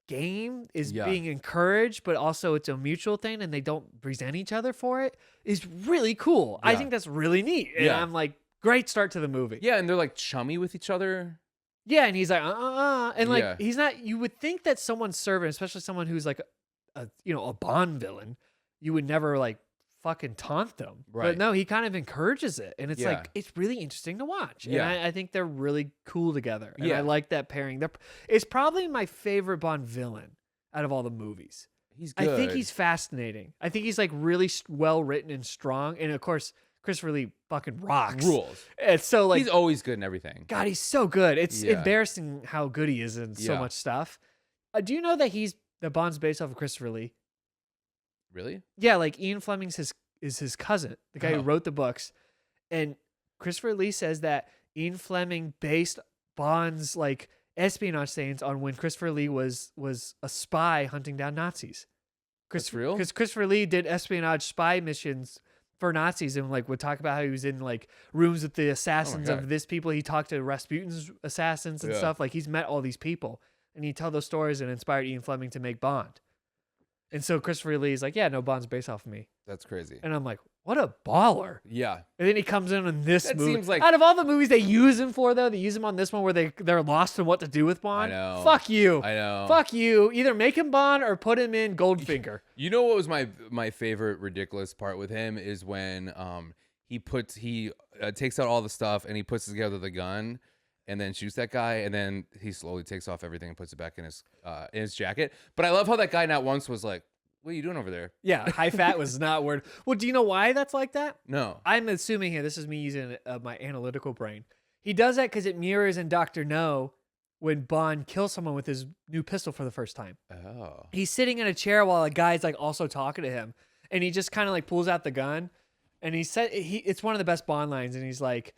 game is Yeah. being encouraged, but also it's a mutual thing and they don't resent each other for it is really cool. I Yeah. think that's really neat. And Yeah. I'm like, great start to the movie. Yeah, and they're like chummy with each other. Yeah, and he's like, and like Yeah. he's not. You would think that someone's servant, especially someone who's like a Bond villain, you would never like fucking taunt them. Right. But no, he kind of encourages it, and it's Yeah. like it's really interesting to watch. Yeah. And I think they're really cool together. And Yeah. I like that pairing. It's probably my favorite Bond villain out of all the movies. He's good. I think he's fascinating. I think he's like really well written and strong, and of course Christopher Lee fucking rocks. rules. And so like He's always good in everything. God, he's so good. It's Yeah. embarrassing how good he is in so Yeah. much stuff. Do you know that the Bond's based off of Christopher Lee? Really? Yeah, like Ian Fleming's is his cousin, the guy who Oh. wrote the books. And Christopher Lee says that Ian Fleming based Bond's like espionage scenes on when Christopher Lee was a spy hunting down Nazis. That's real? Because Christopher Lee did espionage spy missions for Nazis and like would talk about how he was in like rooms with the assassins God. of this people. He talked to Rasputin's assassins and Yeah. stuff. Like he's met all these people and he'd tell those stories and inspired Ian Fleming to make Bond. And so Christopher Lee's like, yeah, no, Bond's based off of me. That's crazy. And I'm like, what a baller. Yeah. And then he comes in this That movie. seems like- Out of all the movies they use him for, though, they use him on this one where they're lost in what to do with Bond. I know. Fuck you. I know. Fuck you. Either make him Bond or put him in Goldfinger. You know what was my favorite ridiculous part with him is when he takes out all the stuff and he puts together the gun and then shoots that guy and then he slowly takes off everything and puts it back in his jacket. But I love how that guy not once was like, "What are you doing over there?" Yeah, high fat was not word. Well, do you know why that's like that? No. I'm assuming here, this is me using my analytical brain. He does that because it mirrors in Dr. No when Bond kills someone with his new pistol for the first time. Oh. He's sitting in a chair while a guy's like also talking to him, and he just kind of like pulls out the gun, and he said it's one of the best Bond lines, and he's like,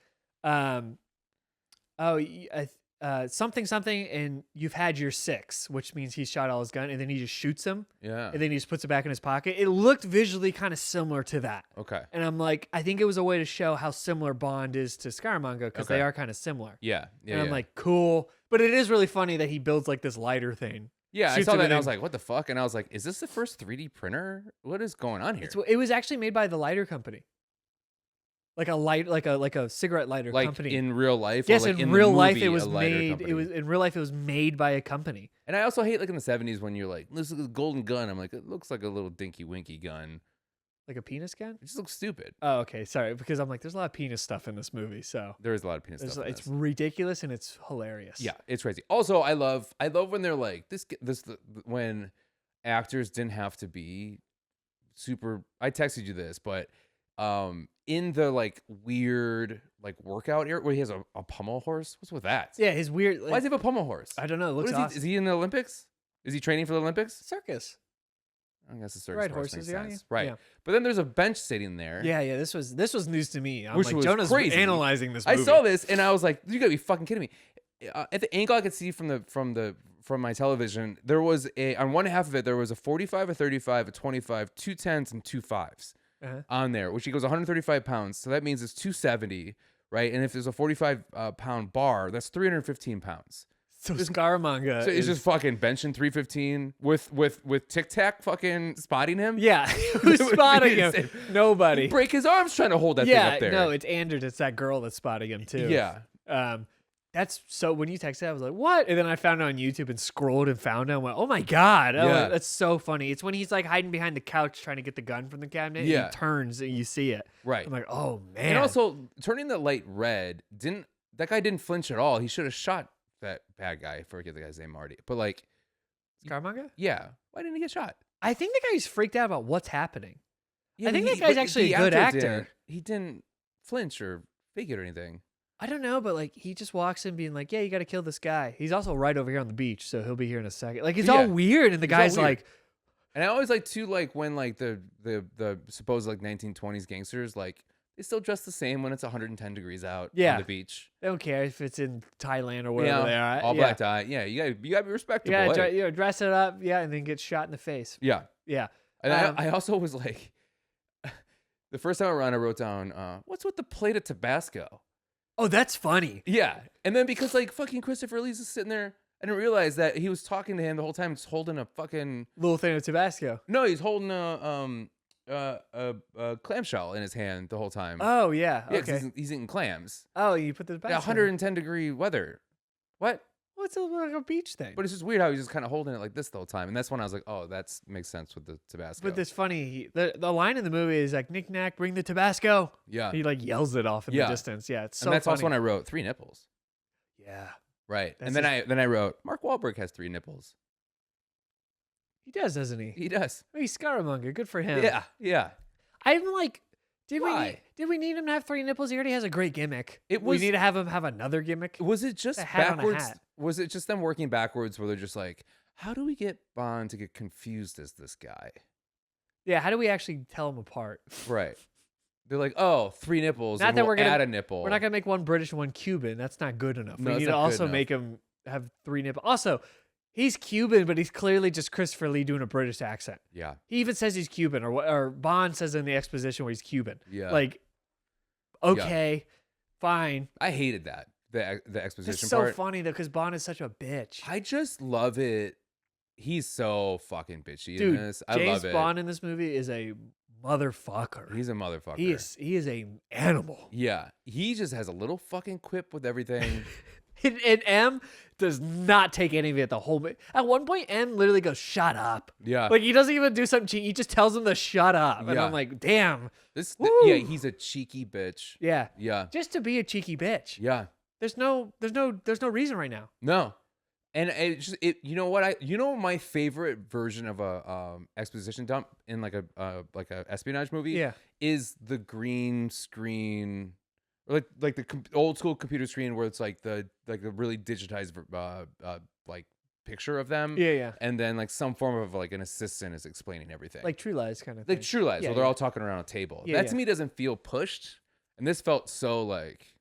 something, and you've had your 6, which means he shot all his gun, and then he just shoots him, Yeah. and then he just puts it back in his pocket. It looked visually kind of similar to that. Okay. And I'm like, I think it was a way to show how similar Bond is to Scaramanga because they Okay. are kind of similar. Yeah. Yeah. And I'm yeah. like, cool. But it is really funny that he builds like this lighter thing. Yeah, I shoots saw him that and and I then- was like, what the fuck? And I was like, is this the first 3D printer? What is going on here? It was actually made by the lighter company. Like a cigarette lighter Like company. in real life? Yes, or like in the real life movie, it was a lighter made. company? It was in real life it was made by a company. And I also hate like in the 70s when you're like, this is a golden gun. I'm like, it looks like a little dinky winky gun. Like a penis gun? It just looks stupid. Oh, okay. Sorry, because I'm like, there's a lot of penis stuff in this movie, so There is a lot of penis stuff. in it's this. ridiculous and it's hilarious. Yeah, it's crazy. Also, I love when they're like when actors didn't have to be super. I texted you this, but in the like weird like workout area where he has a pommel horse. What's with that? Yeah, his weird. Like, Why does he have a pommel horse? I don't know. It What looks is awesome. is he in the Olympics? Is he training for the Olympics? Circus. I guess the circus Ride horse horses, makes yeah, sense. yeah. Right. Yeah. But then there's a bench sitting there. Yeah. This was news to me. I'm Which like, was Jonah's crazy. analyzing this I movie. saw this and I was like, you gotta be fucking kidding me. At the angle I could see from my television, there was on one half of it there was a 45, a 35, a 25, 2 10s, and 2 5s on there, which equals 135 pounds. So that means it's 270, right? And if there's a 45 pound bar, that's 315 pounds. So Scaramanga. So he's is- just fucking benching 315 with Tic Tac fucking spotting him. yeah, who's would be spotting him? insane. Nobody. Break his arms trying to hold that thing Yeah, up there. no, it's Anders. It's that girl that's spotting him too. Yeah. That's so. When you texted, I was like, "What?" And then I found it on YouTube and scrolled and found it. I went, "Oh my god!" I Yeah. went, that's so funny. It's when he's like hiding behind the couch trying to get the gun from the cabinet. And Yeah. he turns and you see it. Right. I'm like, "Oh man!" And also turning the light red that guy didn't flinch at all. He should have shot that bad guy. I forget the guy's name, Marty. But like, Scaramanga. yeah, why didn't he get shot? I think the guy's freaked out about what's happening. Yeah, I think but that guy's but actually the a good actor. He didn't flinch or fake it or anything. I don't know, but like he just walks in being like, "Yeah, you got to kill this guy." He's also right over here on the beach, so he'll be here in a second. Like it's Yeah. all weird, and the It's all guy's weird. like, And I always like to like when like the supposed like 1920s gangsters like They still dress the same when it's 110 degrees out Yeah. on the beach. They don't care if it's in Thailand or wherever they are. All black tie. Yeah, you gotta be respectable. Yeah, dress it up. Yeah, and then get shot in the face. Yeah. Yeah. And I also was like, the first time around, I wrote down, what's with the plate of Tabasco? Oh, that's funny. Yeah. And then because like fucking Christopher Lee's is sitting there, I didn't realize that he was talking to him the whole time, just holding a fucking Little thing of Tabasco. No, he's holding a clamshell in his hand the whole time. Oh yeah. Yeah, 'cause Okay. he's eating clams. Oh, you put the Tabasco. Yeah, 110-degree weather. What? Well, it's like a beach thing. But it's just weird how he's just kind of holding it like this the whole time. And that's when I was like, oh, that makes sense with the Tabasco. But it's funny. The line in the movie is like, "Knick knack, bring the Tabasco." Yeah. He like yells it off in the distance. Yeah, it's so and that's funny. also when I wrote 3 nipples. Yeah, Right. That's And then I wrote, Mark Wahlberg has 3 nipples. he does, doesn't he? He does. Oh, he's Scaramanga. Good for him. Yeah. Yeah. I'm like, Why? did we need him to have 3 nipples? He already has a great gimmick. It we was- need to have him have another gimmick. Was it just A hat on a backwards? hat. Was it just them working backwards where they're just like, how do we get Bond to get confused as this guy? Yeah, how do we actually tell them apart? Right. They're like, oh, 3 nipples. Not and that we'll we're gonna- add a nipple. We're not gonna make one British and one Cuban. That's not good enough. No, we it's need to not good also enough. make him have 3 nipples. Also, he's Cuban, but he's clearly just Christopher Lee doing a British accent. Yeah. He even says he's Cuban, or Bond says in the exposition where he's Cuban. Yeah. Like, okay, fine. I hated that. The It's exposition so part. funny though, because Bond is such a bitch. I just love it. He's so fucking bitchy in Dude, this. I James love it. Bond in this movie is a motherfucker. He's a motherfucker. He is a animal. Yeah. He just has a little fucking quip with everything. And M does not take any of it the whole. At one point, M literally goes, "Shut up." Yeah. Like he doesn't even do something cheeky. He just tells him to shut up, and Yeah. I'm like, "Damn." Yeah, Woo. he's a cheeky bitch. Yeah. Yeah. Just to be a cheeky bitch. Yeah. There's no reason right now. No. And you know what my favorite version of a exposition dump in like a espionage movie Yeah. is the green screen, or like the old school computer screen where it's like the really digitized like picture of them. Yeah. And then like some form of like an assistant is explaining everything. Like True Lies kind of thing. Like True Lies, Yeah, where they're yeah. all talking around a table. Yeah, That to me doesn't feel pushed, and this felt so like.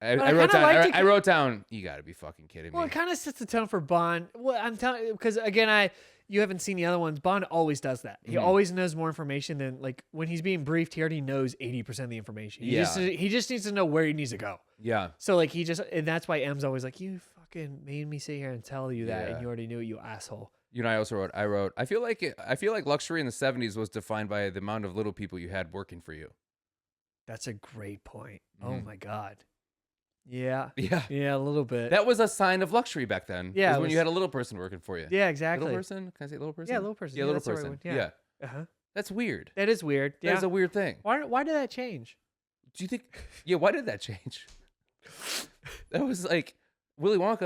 I I wrote kinda down. liked it I wrote down. You got to be fucking kidding me. Well, it kind of sets the tone for Bond. Well, I'm telling because again, you haven't seen the other ones. Bond always does that. He Mhm. always knows more information than like when he's being briefed. He already knows 80% of the information. He just needs to know where he needs to go. Yeah. So like and that's why M's always like, "You fucking made me sit here and tell you that, Yeah. and you already knew it, you asshole." You know, I wrote. I feel like luxury in the 70s was defined by the amount of little people you had working for you. That's a great point. Oh Mhm. my god. Yeah. Yeah. Yeah, a little bit. That was a sign of luxury back then. Yeah, was it when you was- had a little person working for you. yeah, exactly. Little person? Can I say little person? Yeah, little person. Yeah, Yeah, little that's the right person. one. Yeah. Yeah. Uh-huh. That's weird. That is weird. That Yeah. is a weird thing. Why did that change? Do you think? Yeah. Why did that change? That was like Willy Wonka.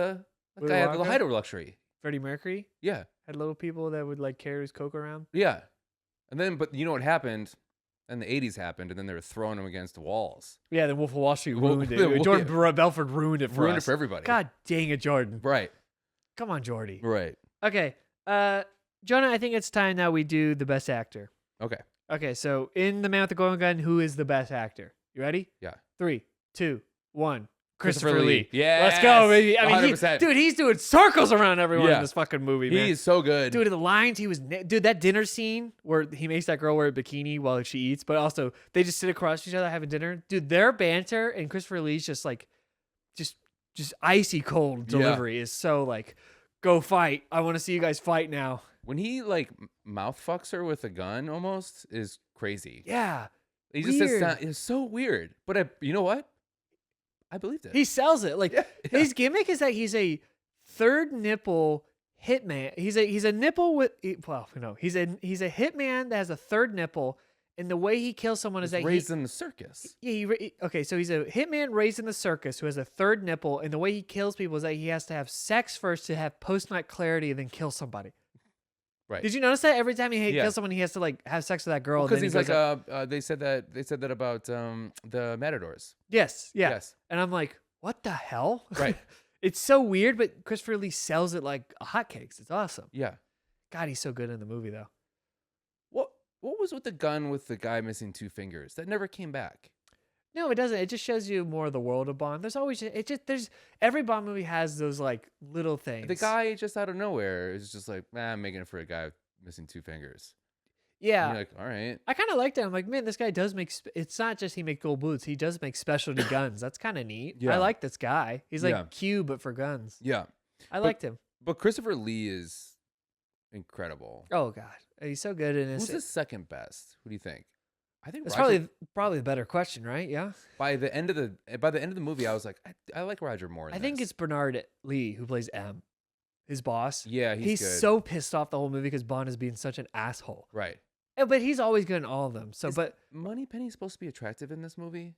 That Willy guy had the Wonka? height of luxury. Freddie Mercury Yeah. had little people that would like carry his coke around. Yeah. And then, but you know what happened? And the 80s happened, and then they were throwing them against the walls. Yeah, the Wolf of Wall Street Well, ruined yeah, it. Jordan Belfort ruined it for Ruined us. it for everybody. God dang it, Jordan. Right. Come on, Jordy. Right. Okay. Jonah, I think it's time now we do the best actor. Okay. Okay, so in The Man with the Golden Gun, who is the best actor? You ready? Yeah. 3, 2, 1. Christopher Christopher Lee. Lee. Yes. Let's go, baby. I mean, 100%. dude, he's doing circles around everyone Yeah. in this fucking movie, man. He is so good. Dude, the lines he was, dude, that dinner scene where he makes that girl wear a bikini while she eats, but also they just sit across each other having dinner. Dude, their banter and Christopher Lee's just like, just icy cold delivery is so like, go fight. I want to see you guys fight now. When he like mouth fucks her with a gun, almost is crazy. Yeah, He just says, weird. it's so weird. But you know what? I believed it. he sells it. Like Yeah. his gimmick is that he's a third nipple hitman. He's a nipple with well, no, he's a hitman that has a third nipple, and the way he kills someone is He's that raised in the circus. Yeah, okay, so he's a hitman raised in the circus who has a third nipple, and the way he kills people is that he has to have sex first to have post-nut clarity and then kill somebody. Right. Did you notice that every time he Yeah. kills someone, he has to like have sex with that girl? Because and then he's he like goes up- they said that about the Matadors. yes, yeah. Yes. And I'm like, what the hell? Right. It's so weird, but Christopher Lee sells it like hotcakes. It's awesome. Yeah. God, he's so good in the movie though. What What was with the gun with the guy missing 2 fingers? That never came back. No, it doesn't. It just shows you more of the world of Bond. There's always there's every Bond movie has those like little things. The guy just out of nowhere is just like, I'm making it for a guy missing 2 fingers. Yeah. And you're like, all right. I kind of liked it. I'm like, man, this guy does make. It's not just he make gold boots. He does make specialty guns. That's kind of neat. Yeah. I like this guy. He's like Yeah. Q, but for guns. Yeah. I liked him. But Christopher Lee is incredible. Oh God, he's so good in Who's this. the second best? Who do you think? I think It's Roger, probably the better question, right? Yeah. by the end of the movie, I was like, I like Roger Moore. In I think this. it's Bernard Lee who plays M, his boss. Yeah, he's good. so pissed off the whole movie because Bond is being such an asshole. Right. But he's always good in all of them. So, Is but Moneypenny supposed to be attractive in this movie?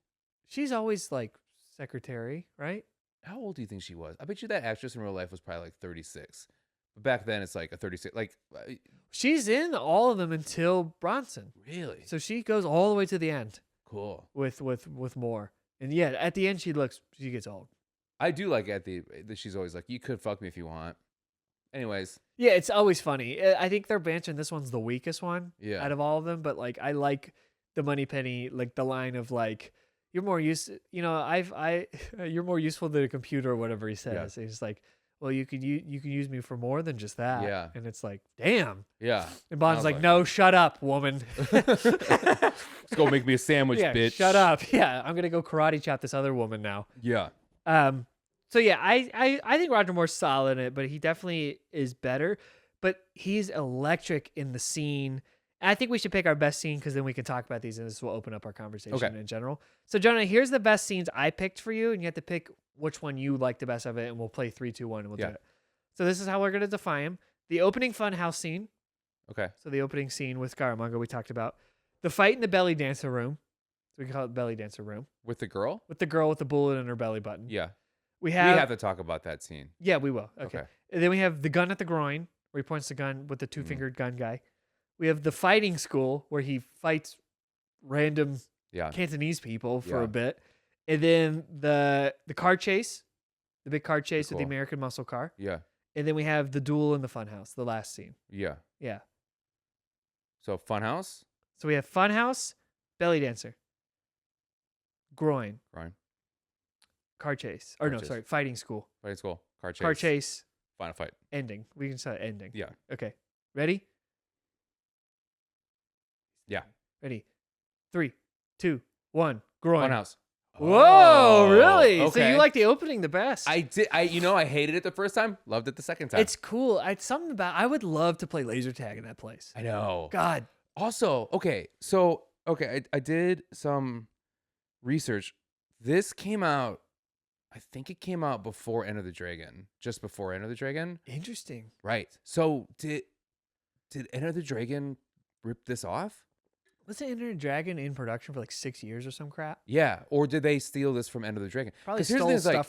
she's always like secretary, right? How old do you think she was? I bet you that actress in real life was probably like 36. But back then, it's like a 36. Like, She's in all of them until Bronson. really? So she goes all the way to the end Cool. with more. And yeah, at the end she gets old. I do like at the she's always like, you could fuck me if you want. Anyways, Yeah, it's always funny. I think their banter in this one's the weakest one yeah. out of all of them. But like, I like the Moneypenny, like the line of like, "You're more you're more useful than a computer," or whatever he says. Yeah. He's like, "Well, you can use me for more than just that." Yeah. And it's like, damn. Yeah. And Bond's was like, like- "No, shut up, woman." Let's go make me a sandwich, Yeah, bitch. shut up. Yeah, I'm gonna go karate chop this other woman now. Yeah. So yeah, I think Roger Moore's solid in it, but he definitely is better. But he's electric in the scene. And I think we should pick our best scene because then we can talk about these and this will open up our conversation in general. So Jonah, here's the best scenes I picked for you, and you have to pick which one you like the best of it, and we'll play 3, 2, 1, and we'll do it. So this is how we're gonna define them. The opening funhouse scene. Okay. So the opening scene with Scaramanga we talked about. The fight in the belly dancer room. So we can call it the belly dancer room. With the girl? With the girl with the bullet in her belly button. Yeah. We We have have to talk about that scene. Yeah, we will. Okay. Okay. And then we have the gun at the groin, where he points the gun with the 2-fingered gun guy. We have the fighting school, where he fights random Yeah. Cantonese people for Yeah. a bit. And then the car chase, the big car chase with the Cool. American muscle car. Yeah. And then we have the duel in the funhouse, the last scene. Yeah. Yeah. So Funhouse? So we have funhouse, belly dancer, groin, Ryan. car chase. Car Or no, chase. sorry, fighting school. Fighting school. Car chase. Car chase, Final fight. ending. We can start ending. Yeah. Okay. Ready? Yeah. Ready? 3, 2, 1. Groin. Funhouse. Whoa, really? So Okay. you like the opening the best? I did. I hated it the first time. Loved it the second time. It's cool. It's something about. I would love to play laser tag in that place. I know. God. Also, okay. So, I did some research. This came out. I think it came out before Enter the Dragon. Just before Enter the Dragon. Interesting. Right. So did Enter the Dragon rip this off? Wasn't Enter the Dragon in production for like 6 years or some crap? Yeah. Or did they steal this from Enter the Dragon? Probably 'Cause here's the stole thing, it's like, stuff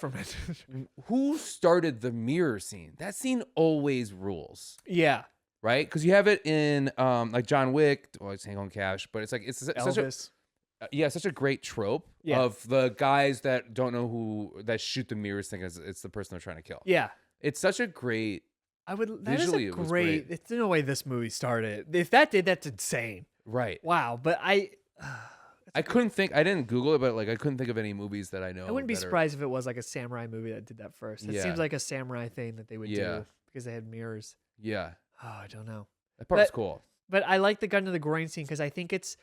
from it. Who started the mirror scene? That scene always rules, Yeah. right? Because you have it in like John Wick. Well, it's Hang on Cash, but it's like it's such a Elvis. such a great trope Yeah. of the guys that don't know that shoot the mirrors thinking it's the person they're trying to kill. Yeah. It's such a great. That is Visually, a it was great. great. It's no way this movie started. If that did, that's insane. Right. Wow. But I couldn't think. I didn't Google it, but like I couldn't think of any movies that I know. I wouldn't be that are- surprised if it was like a samurai movie that did that first. It Yeah. seems like a samurai thing that they would Yeah. do because they had mirrors. Yeah, Oh, I don't know. that part was But- cool. But I like the gun to the groin scene because I think it's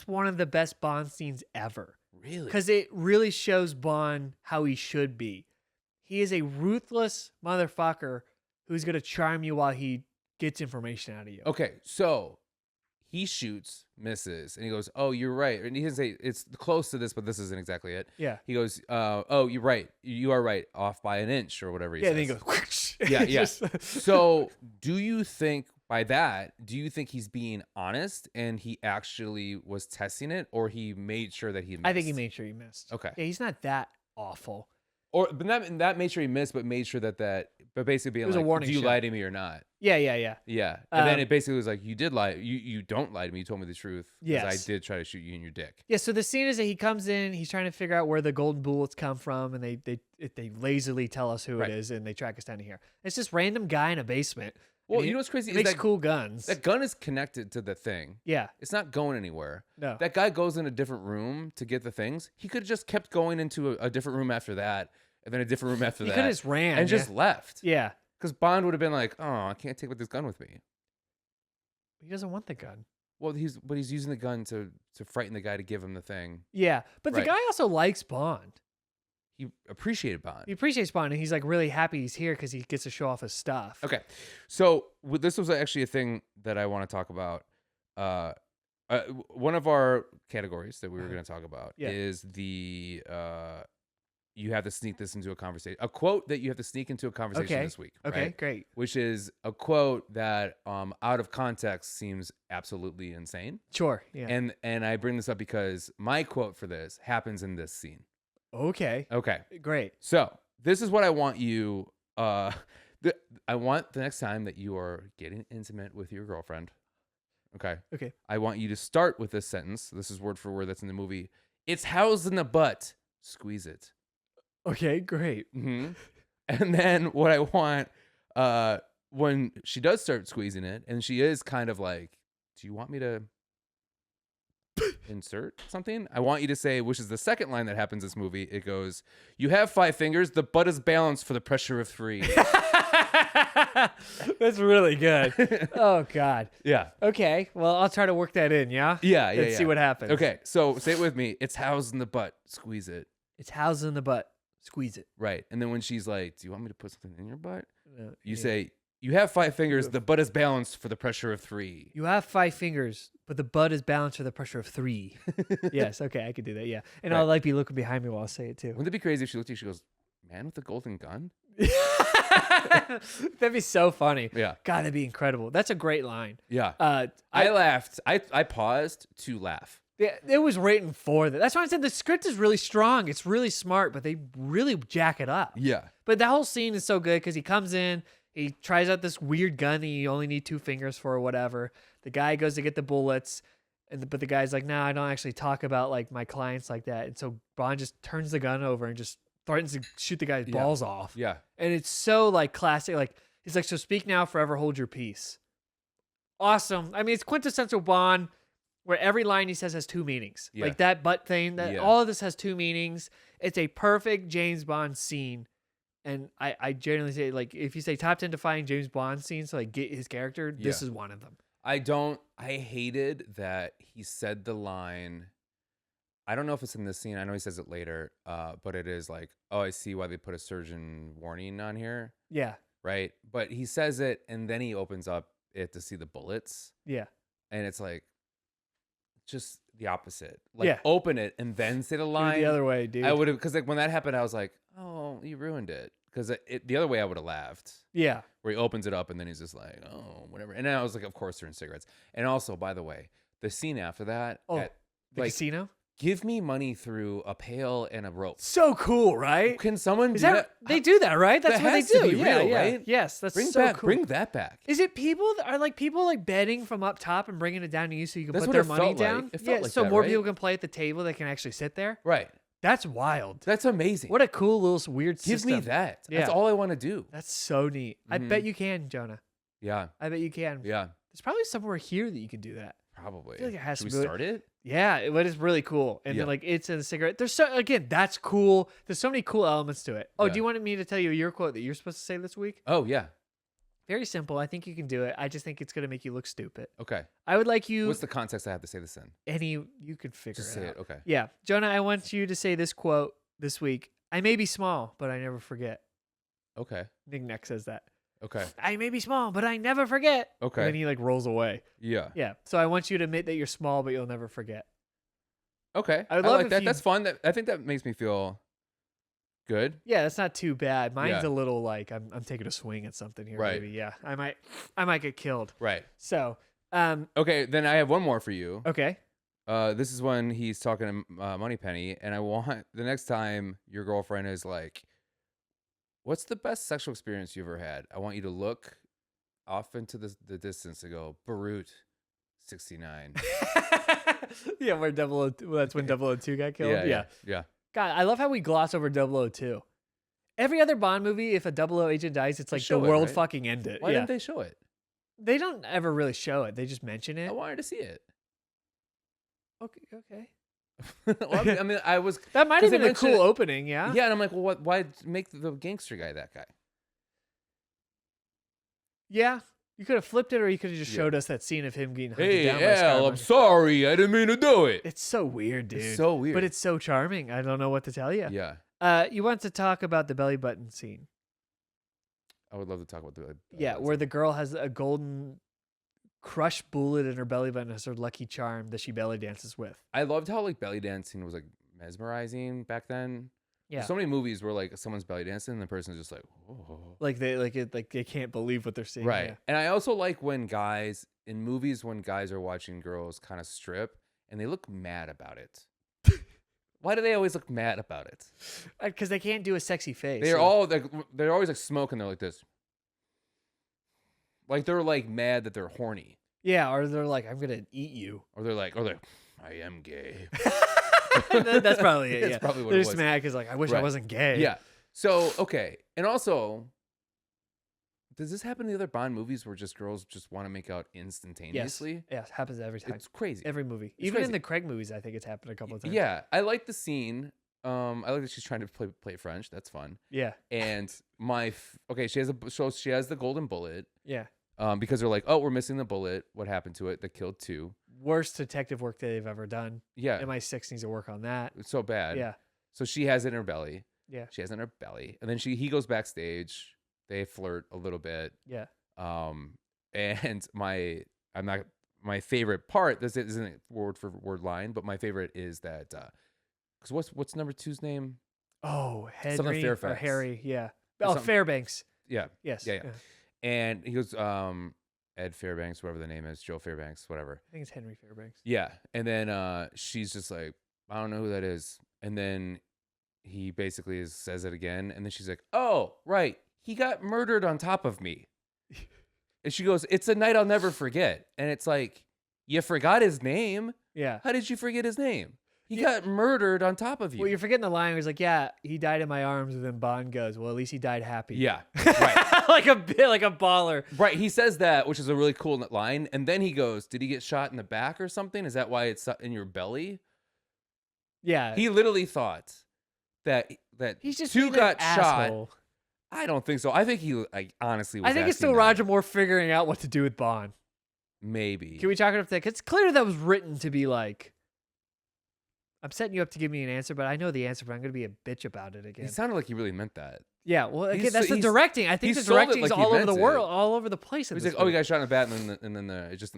one of the best Bond scenes ever. Really? Because it really shows Bond how he should be. He is a ruthless motherfucker who's gonna charm you while he gets information out of you. Okay, so he shoots, misses, and he goes, "Oh, you're right." And he doesn't say it's close to this, but this isn't exactly it. Yeah. He goes, "Oh, you're right. You are right. Off by an inch or whatever." He Yeah, says. and then he goes. Yeah, yeah. Just- So, do you think he's being honest and he actually was testing it, or he made sure that he missed? I think he made sure he missed. Okay. Yeah, he's not that awful. But that made sure he missed, but made sure but basically being It was a like, warning do you shot. lie to me or not? Yeah. Yeah. And then Um, it basically was like, you did lie. You don't lie to me. You told me the truth. Because I Yes. did try to shoot you in your dick. Yeah, so the scene is that he comes in, he's trying to figure out where the golden bullets come from, and they lazily tell us who Right. it is, and they track us down to here. It's this random guy in a basement. Well, you know what's crazy? He makes cool guns. That gun is connected to the thing. Yeah. It's not going anywhere. No. That guy goes in a different room to get the things. He could have just kept going into a different room after that, and then a different room after that. He could have just ran. And just left. Yeah. Because Bond would have been like, oh, I can't take with this gun with me. He doesn't want the gun. Well, he's using the gun to frighten the guy to give him the thing. Yeah. But the Right. guy also likes Bond. He appreciated Bond. He appreciates Bond, and he's like really happy he's here because he gets to show off his stuff. Okay. So this was actually a thing that I want to talk about. One of our categories that we were going to talk about is the you have to sneak this into a conversation. A quote that you have to sneak into a conversation this week. Okay, right? great. Which is a quote that out of context seems absolutely insane. Sure. Yeah. And I bring this up because my quote for this happens in this scene. Okay. Okay. Great. So this is what I want you. I want the next time that you are getting intimate with your girlfriend. Okay. Okay. I want you to start with this sentence. This is word for word that's in the movie. It's housed in the butt. Squeeze it. Okay. Great. Mm-hmm. And then what I want, when she does start squeezing it, and she is kind of like, "Do you want me to insert something?" I want you to say, which is the second line that happens in this movie. It goes, "You have 5 fingers. The butt is balanced for the pressure of 3." That's really good. Oh God. Yeah. Okay. Well, I'll try to work that in. Yeah. Yeah. Let's see what happens. Okay. So say it with me. It's housed in the butt. Squeeze it. It's housed in the butt. Squeeze it. Right. And then when she's like, "Do you want me to put something in your butt?" No, You say, "You have 5 fingers. The butt is balanced for the pressure of 3." You have 5 fingers, but the butt is balanced for the pressure of 3. Yes. Okay. I could do that. Yeah. And Right. I'll like be looking behind me while I say it too. Wouldn't it be crazy if she looked at you? She goes, "Man with a golden gun." That'd be so funny. Yeah. God, that'd be incredible. That's a great line. Yeah. I I laughed. I paused to laugh. It was written for that. That's why I said the script is really strong. It's really smart, but they really jack it up. Yeah. But the whole scene is so good because he comes in, he tries out this weird gun that you only need 2 fingers for or whatever. The guy goes to get the bullets, but the guy's like, "No, I don't actually talk about like my clients like that." And so Bond just turns the gun over and just threatens to shoot the guy's balls off. Yeah. And it's so like classic. Like he's like, "So speak now, forever hold your peace." Awesome. I mean, it's quintessential Bond, where every line he says has 2 meanings. Yeah. Like that butt thing. That all of this has 2 meanings. It's a perfect James Bond scene. And I generally say, like, if you say top 10 defining James Bond scenes to like get his character, this is one of them. I hated that he said the line. I don't know if it's in this scene. I know he says it later. But it is like, "Oh, I see why they put a surgeon warning on here." Yeah. Right. But he says it and then he opens up it to see the bullets. Yeah. And it's like just the opposite. Like open it and then say the line. The other way, dude. I would have, because like when that happened, I was like, "Oh, you ruined it." Because the other way I would have laughed. Yeah. Where he opens it up and then he's just like, "Oh, whatever." And then I was like, of course they're in cigarettes. And also, by the way, the scene after that, The casino? give me money through a pail and a rope. So cool, right? Can someone do Is that? They do that, right? That's That what they has to do. be Yeah, real, yeah. right? Yes, that's Bring so cool. Bring that back. Is it people that are like people like betting from up top and bringing it down to you so you can That's put what their it money felt like. down? It felt like so that, more right? people can play at the table that can actually sit there. Right. That's wild. That's amazing. What a cool little weird Give system. me that. Yeah. That's all I want to do. That's so neat. I bet you can, Jonah. Yeah. I bet you can. Yeah. There's probably somewhere here that you can do that. Probably. I feel like it has Should to we be- start it? Yeah, it is really cool. And then like it's in a cigarette. There's so again, that's cool. There's so many cool elements to it. Oh, Yeah. do you want me to tell you your quote that you're supposed to say this week? Oh, yeah. Very simple. I think you can do it. I just think it's gonna make you look stupid. Okay. I would like you What's the context I have to say this in? you could figure Just it say out. it. Okay. Yeah. Jonah, I want you to say this quote this week. "I may be small, but I never forget." Okay. Nick Neck says that. Okay. "I may be small, but I never forget." Okay. And then he like rolls away. Yeah. Yeah. So I want you to admit that you're small, but you'll never forget. Okay. I would love like if that. you- That's fun. I think that makes me feel good. Yeah, that's not too bad. Mine's Yeah. a little like I'm taking a swing at something here. Right. Maybe. Yeah. I might get killed. Right. So, Okay. Then I have one more for you. okay. This is when he's talking to Moneypenny, and I want the next time your girlfriend is like, "What's the best sexual experience you ever had?" I want you to look off into the distance and go, "Barut, 69." Yeah, where that's when 002 got killed. Yeah. God, I love how we gloss over 002. Every other Bond movie, if a 00 agent dies, it's like the show it, world right? fucking ended. Why yeah. didn't they show it? They don't ever really show it. They just mention it. I wanted to see it. Okay. Well, I mean, I was That might 'cause have they been a cool mentioned it- opening, yeah? Yeah, and I'm like, well, why make the gangster guy that guy? Yeah. You could have flipped it, or you could have just Yeah. showed us that scene of him getting hunted Hey, down by Al, I'm Skyfall. sorry. I didn't mean to do it. It's so weird, dude. It's so weird. But it's so charming. I don't know what to tell you. Yeah. You want to talk about the belly button scene? I would love to talk about the Yeah, where the girl has a golden crushed bullet in her belly button as her lucky charm that she belly dances with. I loved how like belly dancing was like mesmerizing back then. Yeah. There's so many movies where like someone's belly dancing and the person's just like, oh. Like they can't believe what they're seeing. Right. Yeah. And I also like when guys in movies when guys are watching girls kind of strip and they look mad about it. Why do they always look mad about it? Because they can't do a sexy face. They're all like they're always like smoking. They're like this. Like they're like mad that they're horny. Yeah, or they're like, I'm gonna eat you. Or they're like, I am gay. That's probably it. That's Yeah. probably what They're it just was. mad because like I wish I Right. wasn't gay. Yeah. So okay, and also, does this happen in the other Bond movies where just girls just want to make out instantaneously? Yes, happens every time. It's crazy. Every movie. It's Even in crazy. the Craig movies, I think it's happened a couple of times. Yeah, I like the scene. I like that she's trying to play French. That's fun. Yeah. And she has the golden bullet. Yeah. Because they're like, oh, we're missing the bullet. What happened to it? That killed 2. Worst detective work that they've ever done. Yeah, MI6 needs to work on that. it's so bad. Yeah. So she has it in her belly. Yeah. She has it in her belly, and then he goes backstage. They flirt a little bit. Yeah. And my favorite part. This isn't a word for word line, but my favorite is that because what's number 2's name? Oh, Something Henry or Fairfax. Harry. Yeah. Or Oh, something. Fairbanks. Yeah, Yes. Yeah. And he goes Ed Fairbanks, whatever the name is, Joe Fairbanks, whatever. I think it's Henry Fairbanks. Yeah, and then she's just like, I don't know who that is, and then he basically says it again, and then she's like, oh right, he got murdered on top of me. And she goes, it's a night I'll never forget. And it's like, you forgot his name? Yeah. How did you forget his name? He got murdered on top of you. Well, you're forgetting the line where he's like, yeah, he died in my arms, and then Bond goes, well, at least he died happy. Yeah, right. like a baller. Right, he says that, which is a really cool line. And then he goes, did he get shot in the back or something? Is that why it's in your belly? Yeah. He literally thought that He's just 2 being an got shot. asshole. I don't think so. I think he honestly was I think it's asking still that. Roger Moore figuring out what to do with Bond. Maybe. Can we talk about that? 'Cause it's clear that was written to be like, I'm setting you up to give me an answer, but I know the answer, but I'm going to be a bitch about it again. He sounded like he really meant that. Yeah, well, again, He's- that's the he's- directing. I think he the sold it directing is like he all over meant the it. world, all over the place. In He's this like, oh, you movie. got shot in the bat, and then it just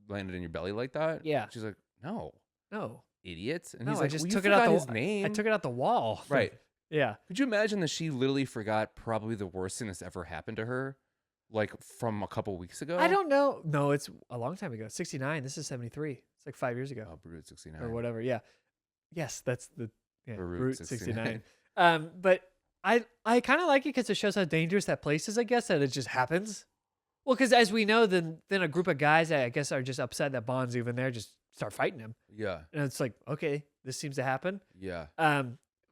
landed in your belly like that. Yeah. She's like, no, No, idiot. And no, he's I like, just well, took you it out forgot the his name. I took it out the wall. Right. Yeah. Could you imagine that she literally forgot probably the worst thing that's ever happened to her, like from a couple weeks ago? I don't know. No, it's a long time ago. 69. This is 73. It's like 5 years ago Oh, Brute 69. or whatever. Yeah. Yes, that's the Route Route 69. 69. But I kind of like it because it shows how dangerous that place is. I guess that it just happens. Well, because as we know, then a group of guys that I guess are just upset that Bond's even there just start fighting him, Yeah. and it's like, okay, this seems to happen. Yeah.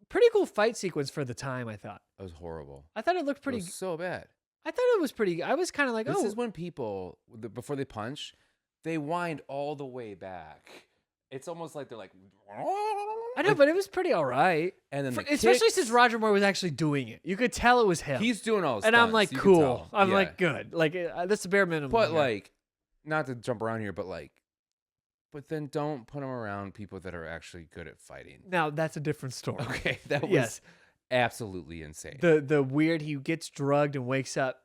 Pretty cool fight sequence for the time. I thought. That was horrible. I thought it looked It pretty. was so bad. I thought it was pretty. I was kind of like, This oh, is when people, before they punch, they wind all the way back. It's almost like they're like, I know, but it was pretty all right. and then the Especially kicks, since Roger Moore was actually doing it, you could tell it was him. he's doing all his and I'm stunts, like, you can cool. tell. I'm Yeah. like, good. Like that's the bare minimum. But here. like, not to jump around here, but then don't put them around people that are actually good at fighting. now that's a different story. Okay, that was Yes. absolutely insane. The weird he gets drugged and wakes up.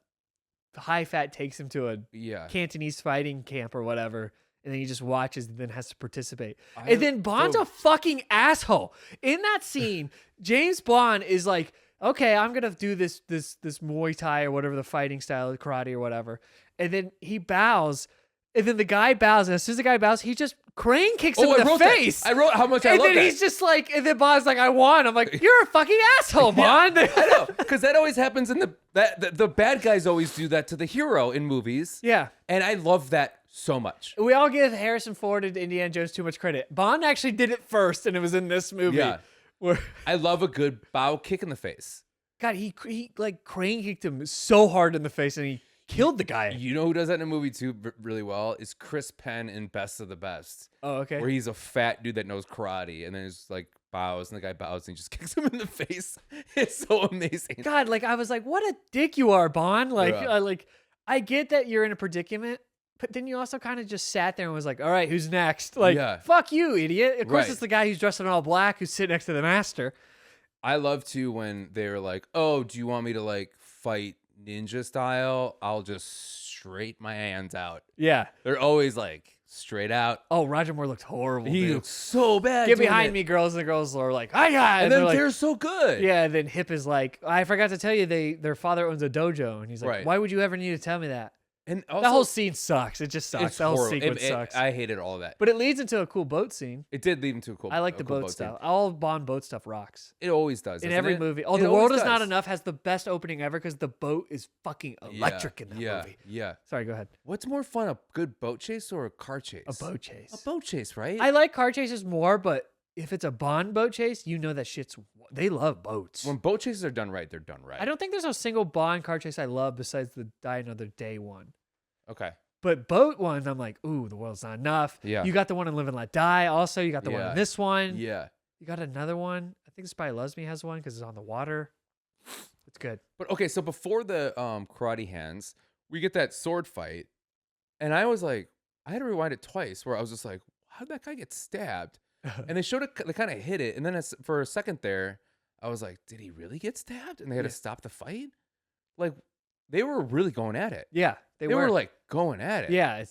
High Fat takes him to a Yeah, Cantonese fighting camp or whatever, and then he just watches and then has to participate. I- And then Bond's so- a fucking asshole. In that scene, James Bond is like, okay, I'm gonna do this Muay Thai or whatever the fighting style, karate or whatever. And then he bows, and then the guy bows, and as soon as the guy bows, he just crane kicks him I in the wrote face. that. I wrote how much I and love then that. he's just like, and then Bond's like, I won. I'm like, you're a fucking asshole, Bond. I know, because that always happens in the bad guys always do that to the hero in movies. Yeah. And I love that so much. We all give Harrison Ford and Indiana Jones too much credit. Bond actually did it first, and it was in this movie. Yeah. Where I love a good bow kick in the face. God, he like crane kicked him so hard in the face, and he killed the guy. You know who does that in a movie too really well is Chris Penn in Best of the Best. Oh, okay. Where he's a fat dude that knows karate, and then he's like bows, and the guy bows and he just kicks him in the face. It's so amazing. God, like I was like, what a dick you are, Bond. Like, Yeah. like I get that you're in a predicament, but then you also kind of just sat there and was like, all right, who's next? Like, Yeah. fuck you, idiot. Of course, Right. it's the guy who's dressed in all black who's sitting next to the master. I love to when they're like, "Oh, do you want me to like fight ninja style? I'll just straight my hands out." Yeah. They're always like straight out. Oh, Roger Moore looked horrible. He dude. looks so bad. Get doing behind it. me, girls, and the girls are like, hi, guys. And then like, they're so good. yeah. And then Hip is like, I forgot to tell you, their father owns a dojo, and he's like, Right. why would you ever need to tell me that? And also, That whole scene sucks. It just sucks. it's That whole horrible. sequence sucks. I hated all of that. But it leads into a cool boat scene. It did lead into a cool. I like a the cool boat scene. stuff. All Bond boat stuff rocks. It always does In doesn't every it? movie. Oh, It The World always Is Not does. Enough has the best opening ever because the boat is fucking electric in that movie. Yeah. Sorry, go ahead. What's more fun, a good boat chase or a car chase? A boat chase. A boat chase, right? I like car chases more, but if it's a Bond boat chase, you know that shit's. They love boats. When boat chases are done right, they're done right. I don't think there's a single Bond car chase I love besides the Die Another Day one. Okay. But boat ones, I'm like, ooh, The World's Not Enough. Yeah. You got the one in Live and Let Die. Also, you got the one Yeah. in this one. Yeah. You got another one. I think Spy Loves Me has one because it's on the water. It's good. But okay, so before the karate hands, we get that sword fight, and I was like, I had to rewind it twice, where I was just like, how did that guy get stabbed? And they showed it, they kind of hit it, and then for a second there, I was like, did he really get stabbed? And they had to stop the fight. Like, they were really going at it. Yeah, They were like going at it. yeah,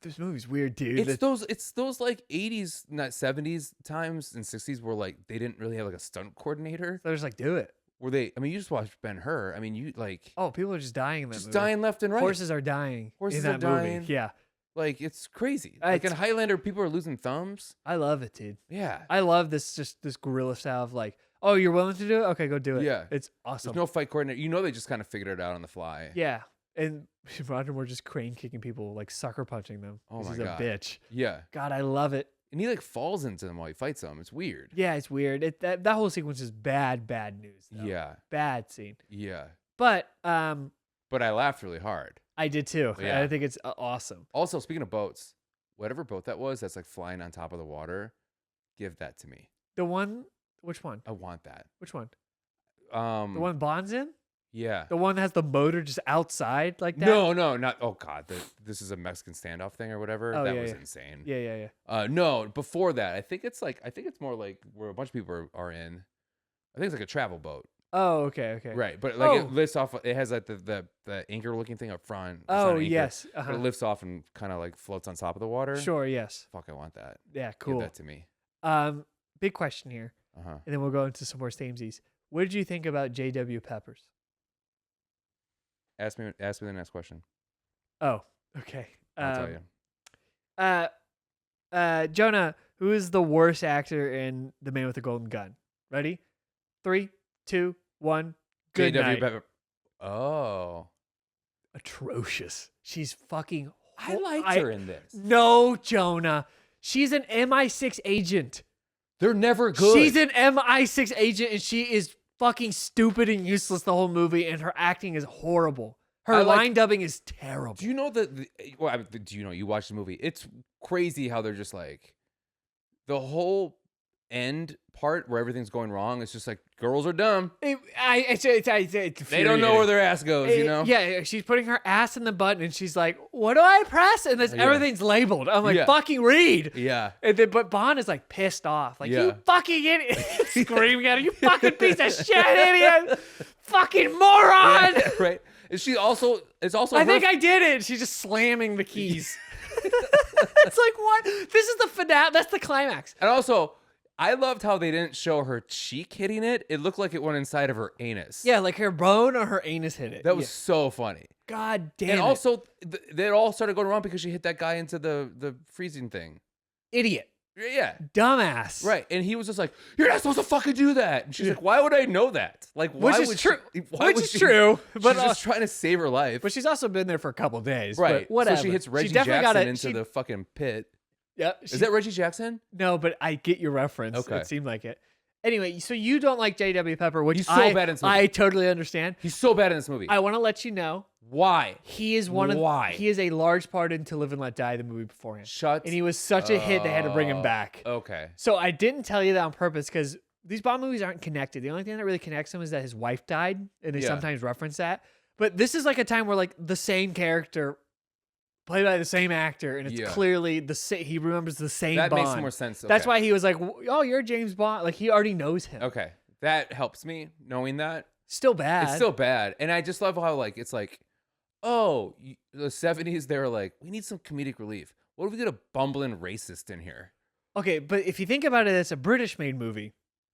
this movie's weird, dude. It's those like 80s, not 70s times and 60s where like they didn't really have like a stunt coordinator. They're just like, do it. Where they, I mean, you just watch Ben-Hur. I mean, you like Oh, people are just dying in that just movie. dying left and right. Horses are dying. Horses in are that movie. dying. Yeah, Like it's crazy. Like in Highlander, people are losing thumbs. I love it, dude. Yeah. I love this guerrilla style of like, oh, you're willing to do it? Okay, go do it. Yeah. It's awesome. There's no fight coordinator. You know, they just kind of figured it out on the fly. Yeah, and Roger Moore just crane kicking people, like sucker punching them. Oh 'cause my he's God. a bitch. Yeah. God, I love it. And he like falls into them while he fights them. It's weird. Yeah, it's weird. That whole sequence is bad news. Though. Yeah. Bad scene. Yeah. But But I laughed really hard. I did too. Yeah. I think it's awesome. Also, speaking of boats, whatever boat that was that's like flying on top of the water, give that to me. The one, which one? I want that. Which one? The one Bond's in? Yeah. The one that has the motor just outside like that? No, not. Oh God, this is a Mexican standoff thing or whatever. Oh, that yeah, was yeah. insane. Yeah. No, before that, I think it's more like where a bunch of people are in. I think it's like a travel boat. Oh, okay. Right, but like Oh. it lifts off. It has like the anchor looking thing up front. It's not Oh, an anchor, yes. but it lifts off and kind of like floats on top of the water. Sure, yes. Fuck, I want that. Yeah, Give cool. that to me. Big question here, Uh-huh. and then we'll go into some more samesies. What did you think about J.W. Peppers? Ask me the next question. Oh, okay. I'll tell you. Jonah, who is the worst actor in The Man with the Golden Gun? Ready? 3, 2, 1. Good J.W. night. Pepper. Oh, Atrocious. She's fucking. I liked her in this. No, Jonah. She's an MI6 agent. They're never good. She's an MI6 agent, and she is fucking stupid and useless the whole movie, and her acting is horrible. Her line dubbing is terrible. Do you know do you know you watch the movie? It's crazy how they're just like the whole end part where everything's going wrong. It's just like girls are dumb. It's They don't know where their ass goes. You know? Yeah, she's putting her ass in the button, and she's like, "What do I press?" And this everything's labeled. I'm like, Yeah. "Fucking read." Yeah. And then, but Bond is like pissed off, like, Yeah. "You fucking idiot!" Screaming at her, "You fucking piece of shit, idiot! Fucking moron!" Yeah, right. Is she also? It's also. I think I did it. She's just slamming the keys. It's like, what? This is the finale. That's the climax. And also, I loved how they didn't show her cheek hitting it. It looked like it went inside of her anus. Yeah, like her bone or her anus hit it. That was so funny. God damn And it. also, they all started going wrong because she hit that guy into the freezing thing. Idiot. Yeah. Dumbass. Right. And he was just like, "You're not supposed to fucking do that." And she's like, "Why would I know that?" Like, why Which is would true. She, why Which would is she, true. But She's just trying to save her life. But she's also been there for a couple days. Right. But whatever. So she hits Reggie definitely Jackson got into the fucking pit. Yeah. Is that Reggie Jackson? No, but I get your reference. Okay. It seemed like it. Anyway, so you don't like J.W. Pepper, which He's so bad in this movie. I totally understand. He's so bad in this movie. I want to let you know Why? he is he is a large part in To Live and Let Die, the movie beforehand. And he was such a hit they had to bring him back. Okay. So I didn't tell you that on purpose because these Bond movies aren't connected. The only thing that really connects them is that his wife died, and they sometimes reference that. But this is like a time where like the same character played by the same actor, and it's clearly he remembers the same That Bond. makes more sense. Okay. That's why he was like, "Oh, you're James Bond." Like he already knows him. Okay, that helps me knowing that. Still bad. It's still bad, and I just love how like it's like, oh, the 70s. They were like, we need some comedic relief. What if we get a bumbling racist in here? Okay, but if you think about it, it's a British-made movie.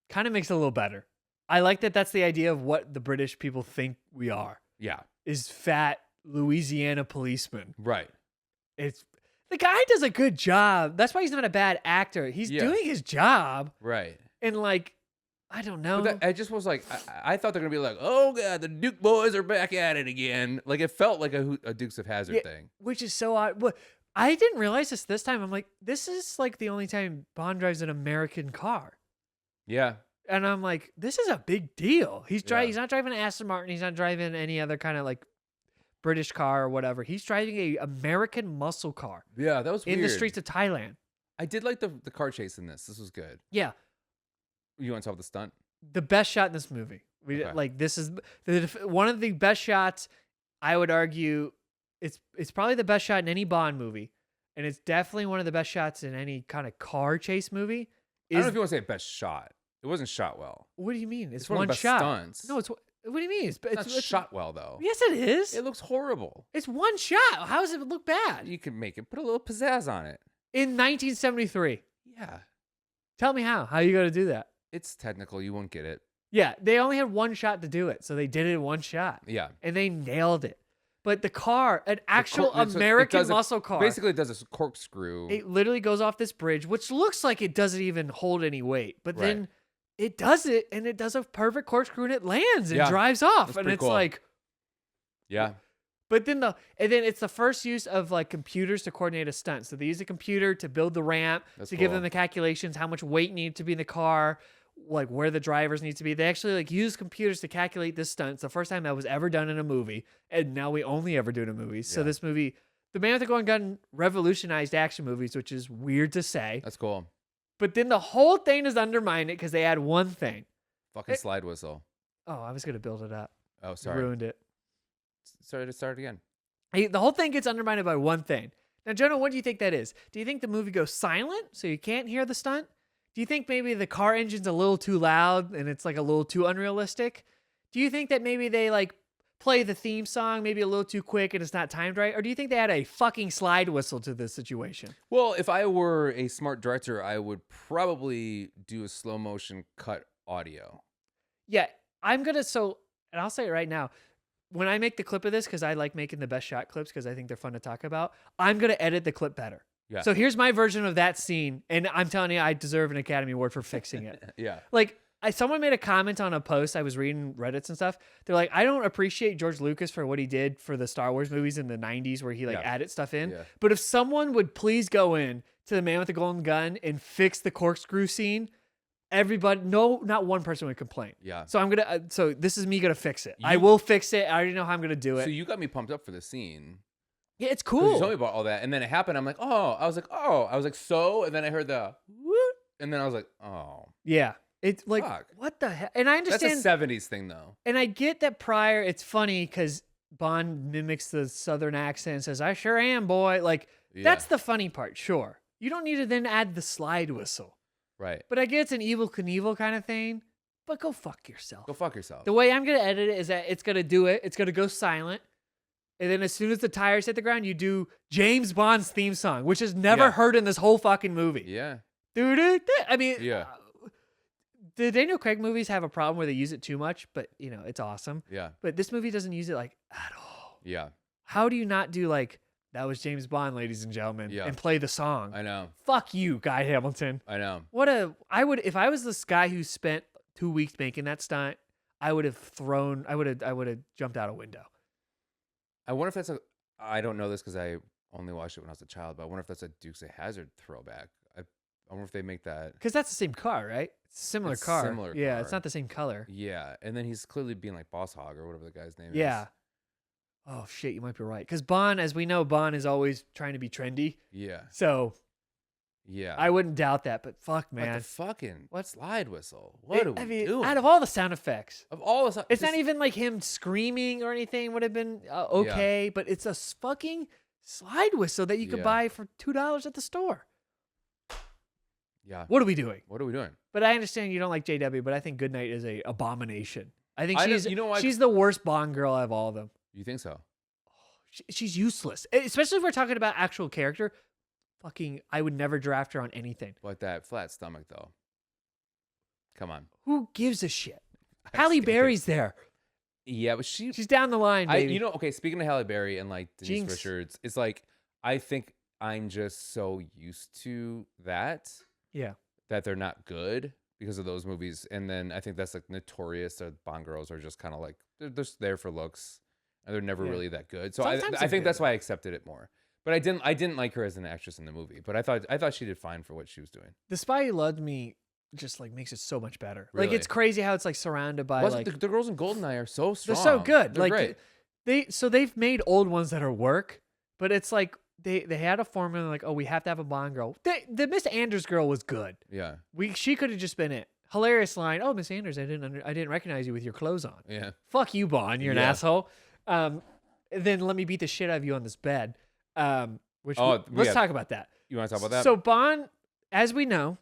Kind of makes it a little better. I like that. That's the idea of what the British people think we are. Yeah, is fat Louisiana policemen. Right. It's the guy does a good job. That's why he's not a bad actor. He's doing his job. Right. And like, I don't know. But I just was like, I thought they're gonna be like, oh god, the Duke boys are back at it again. Like it felt like a Dukes of Hazzard thing, which is so odd. But I didn't realize this time. I'm like, this is like the only time Bond drives an American car. Yeah. And I'm like, this is a big deal. He's not driving an Aston Martin. He's not driving any other kind of like British car or whatever. He's driving a American muscle car. Yeah, that was weird. In the streets of Thailand. I did like the car chase in this. This was good. Yeah. You want to talk about the stunt? The best shot in this movie. Like this is one of the best shots. I would argue it's probably the best shot in any Bond movie, and it's definitely one of the best shots in any kind of car chase movie. I don't know if you want to say best shot. It wasn't shot well. What do you mean? It's one one of the best shot. Stunts. No, it's what do you mean? It's shot well though. Yes, it is. It looks horrible. It's one shot. How does it look bad? You can make it. Put a little pizzazz on it. In 1973. Yeah. Tell me how. How are you going to do that? It's technical. You won't get it. Yeah, they only had one shot to do it, so they did it in one shot. Yeah. And they nailed it. But the car, an actual American muscle car. Basically, it does a corkscrew. It literally goes off this bridge, which looks like it doesn't even hold any weight. But then it does it, and it does a perfect corkscrew, and it lands and drives off. And it's cool. Like... Yeah. But then it's the first use of like computers to coordinate a stunt. So they use a computer to build the ramp, give them the calculations, how much weight needed to be in the car, like where the drivers need to be. They actually like use computers to calculate this stunt. It's the first time that was ever done in a movie, and now we only ever do it in movies. So this movie, The Man with the Golden Gun, revolutionized action movies, which is weird to say. That's cool. But then the whole thing is undermined because they add one thing. Fucking slide whistle. Oh, I was gonna build it up. Oh, sorry. Ruined it. Sorry to start again. The whole thing gets undermined by one thing. Now, Jonah, what do you think that is? Do you think the movie goes silent so you can't hear the stunt? Do you think maybe the car engine's a little too loud and it's like a little too unrealistic? Do you think that maybe they like play the theme song maybe a little too quick and it's not timed right? Or do you think they add a fucking slide whistle to this situation? Well, if I were a smart director, I would probably do a slow motion cut audio. Yeah, and I'll say it right now. When I make the clip of this, because I like making the best shot clips because I think they're fun to talk about, I'm going to edit the clip better. Yeah. So here's my version of that scene, and I'm telling you, I deserve an Academy Award for fixing it. Yeah. Like, someone made a comment on a post. I was reading Reddits and stuff. They're like, I don't appreciate George Lucas for what he did for the Star Wars movies in the 90s where he added stuff in. Yeah. But if someone would please go in to The Man with the Golden Gun and fix the corkscrew scene, not one person would complain. Yeah. So so this is me gonna fix it. I will fix it. I already know how I'm gonna do it. So you got me pumped up for the scene. Yeah, it's cool. You told me about all that, and then it happened. I'm like, oh, I was like, so, and then I heard the whoop, and then I was like, oh. Yeah. It's like, fuck. What the heck? And I understand. That's a 70s thing, though. And I get that prior, it's funny because Bond mimics the Southern accent and says, I sure am, boy. Like, that's the funny part, sure. You don't need to then add the slide whistle. Right. But I get it's an Evel Knievel kind of thing, but go fuck yourself. Go fuck yourself. The way I'm going to edit it is that it's going to do it. It's going to go silent. And then as soon as the tires hit the ground, you do James Bond's theme song, which is never heard in this whole fucking movie. Yeah. I mean, yeah. The Daniel Craig movies have a problem where they use it too much, but it's awesome. Yeah. But this movie doesn't use it like at all. Yeah. How do you not do like, that was James Bond, ladies and gentlemen, and play the song? I know. Fuck you, Guy Hamilton. I know. If I was this guy who spent 2 weeks making that stunt, I would have jumped out a window. I wonder if I don't know this because I only watched it when I was a child, but I wonder if that's a Dukes of Hazzard throwback. I wonder if they make that. Because that's the same car, right? It's a similar It's car. similar Yeah, car. it's not the same color. Yeah, and then he's clearly being like Boss Hog or whatever the guy's name Yeah. is. Oh shit, you might be right. Because Bond, as we know, Bond is always trying to be trendy. Yeah. So Yeah. I wouldn't doubt that. But fuck, Like man. the fucking slide whistle. What are we doing? Out of all the sound effects, Of all the it's not even like him screaming or anything. Would have been okay, but it's a fucking slide whistle that you could buy for $2 at the store. Yeah. What are we doing? What are we doing? But I understand you don't like JW, but I think Goodnight is a abomination. I think I she's the worst Bond girl out of all of them. You think so? She's useless, especially if we're talking about actual character. Fucking, I would never draft her on anything. But that flat stomach though. Come on. Who gives a shit? Halle Berry's there. Yeah, but she's down the line, baby. Okay, speaking of Halle Berry and like Denise Jinx. Richards, it's like I think I'm just so used to that Yeah. that they're not good because of those movies. And then I think that's like notorious that Bond girls are just kind of like they're just there for looks and they're never really that good. So Sometimes I they're think good. that's why I accepted it more. But I didn't like her as an actress in the movie. But I thought she did fine for what she was doing. The Spy Who Loved Me just like makes it so much better. Like Really? it's crazy how it's like surrounded by Wasn't like the girls in Goldeneye are so strong. they're so good. They're Like great. they've made old ones that are work, but it's like they had a formula like, oh, we have to have a Bond girl. The Miss Anders girl was good. Yeah. She could have just been it. Hilarious line. Oh, Miss Anders, I didn't recognize you with your clothes on. Yeah. Fuck you, Bond. You're an Yeah. asshole. Then let me beat the shit out of you on this bed. Let's yeah. talk about that. You want to talk about that? So Bond, as we know,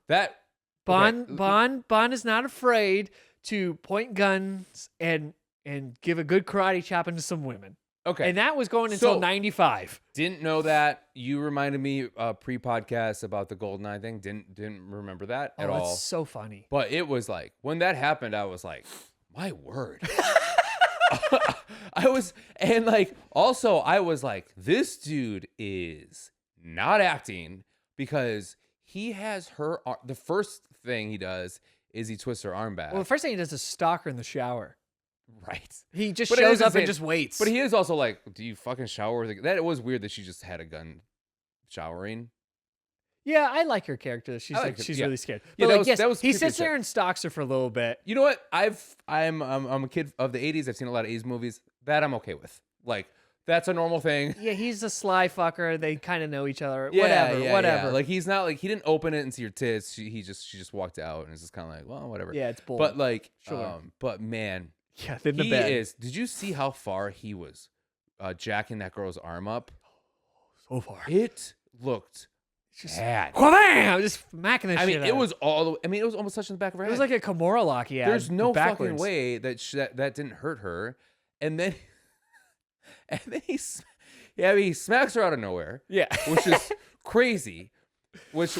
Bond is not afraid to point guns and give a good karate chop into some women. Okay. And that was going until So- 95. Didn't know that. You reminded me pre-podcast about the Goldeneye thing. Didn't remember that at all. It's so funny. But it was like when that happened, I was like, my word. I was like, this dude is not acting because he has her. The first thing he does is he twists her arm back. Well, the first thing he does is stalk her in the shower. Right. He just But it shows is up insane. and just waits. But he is also like, do you fucking shower? That it was weird that she just had a gun showering. Yeah, I like her character. She's I like her, she's yeah. really scared. Yeah, But that was he creepy sits as there shit. and stalks her for a little bit. You know what? I'm a kid of the 80s. I've seen a lot of 80s movies. That I'm okay with. Like, that's a normal thing. Yeah, he's a sly fucker. They kind of know each other. Yeah, whatever. Yeah. Like, he's not like, he didn't open it and see your tits. She just walked out and it's just kind of like, well, whatever. Yeah, it's bold. But like, Sure. but man, Yeah, in the bed. did you see how far he was jacking that girl's arm up? So far. It looked Just bad. wham! Just smacking the I shit mean, out it of was all the, I mean, it was almost touching the back of her it head. was like a Kimura lock he had. There's no backwards. fucking way that that didn't hurt her. And then he smacks her out of nowhere. Yeah. Which is crazy. Which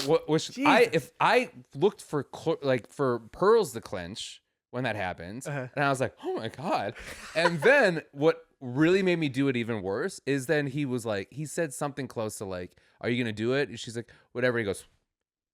if I looked for for pearls to clench when that happens, and I was like, oh my god. And then what really made me do it even worse is then he said something close to like, are you gonna do it? And she's like, whatever. He goes,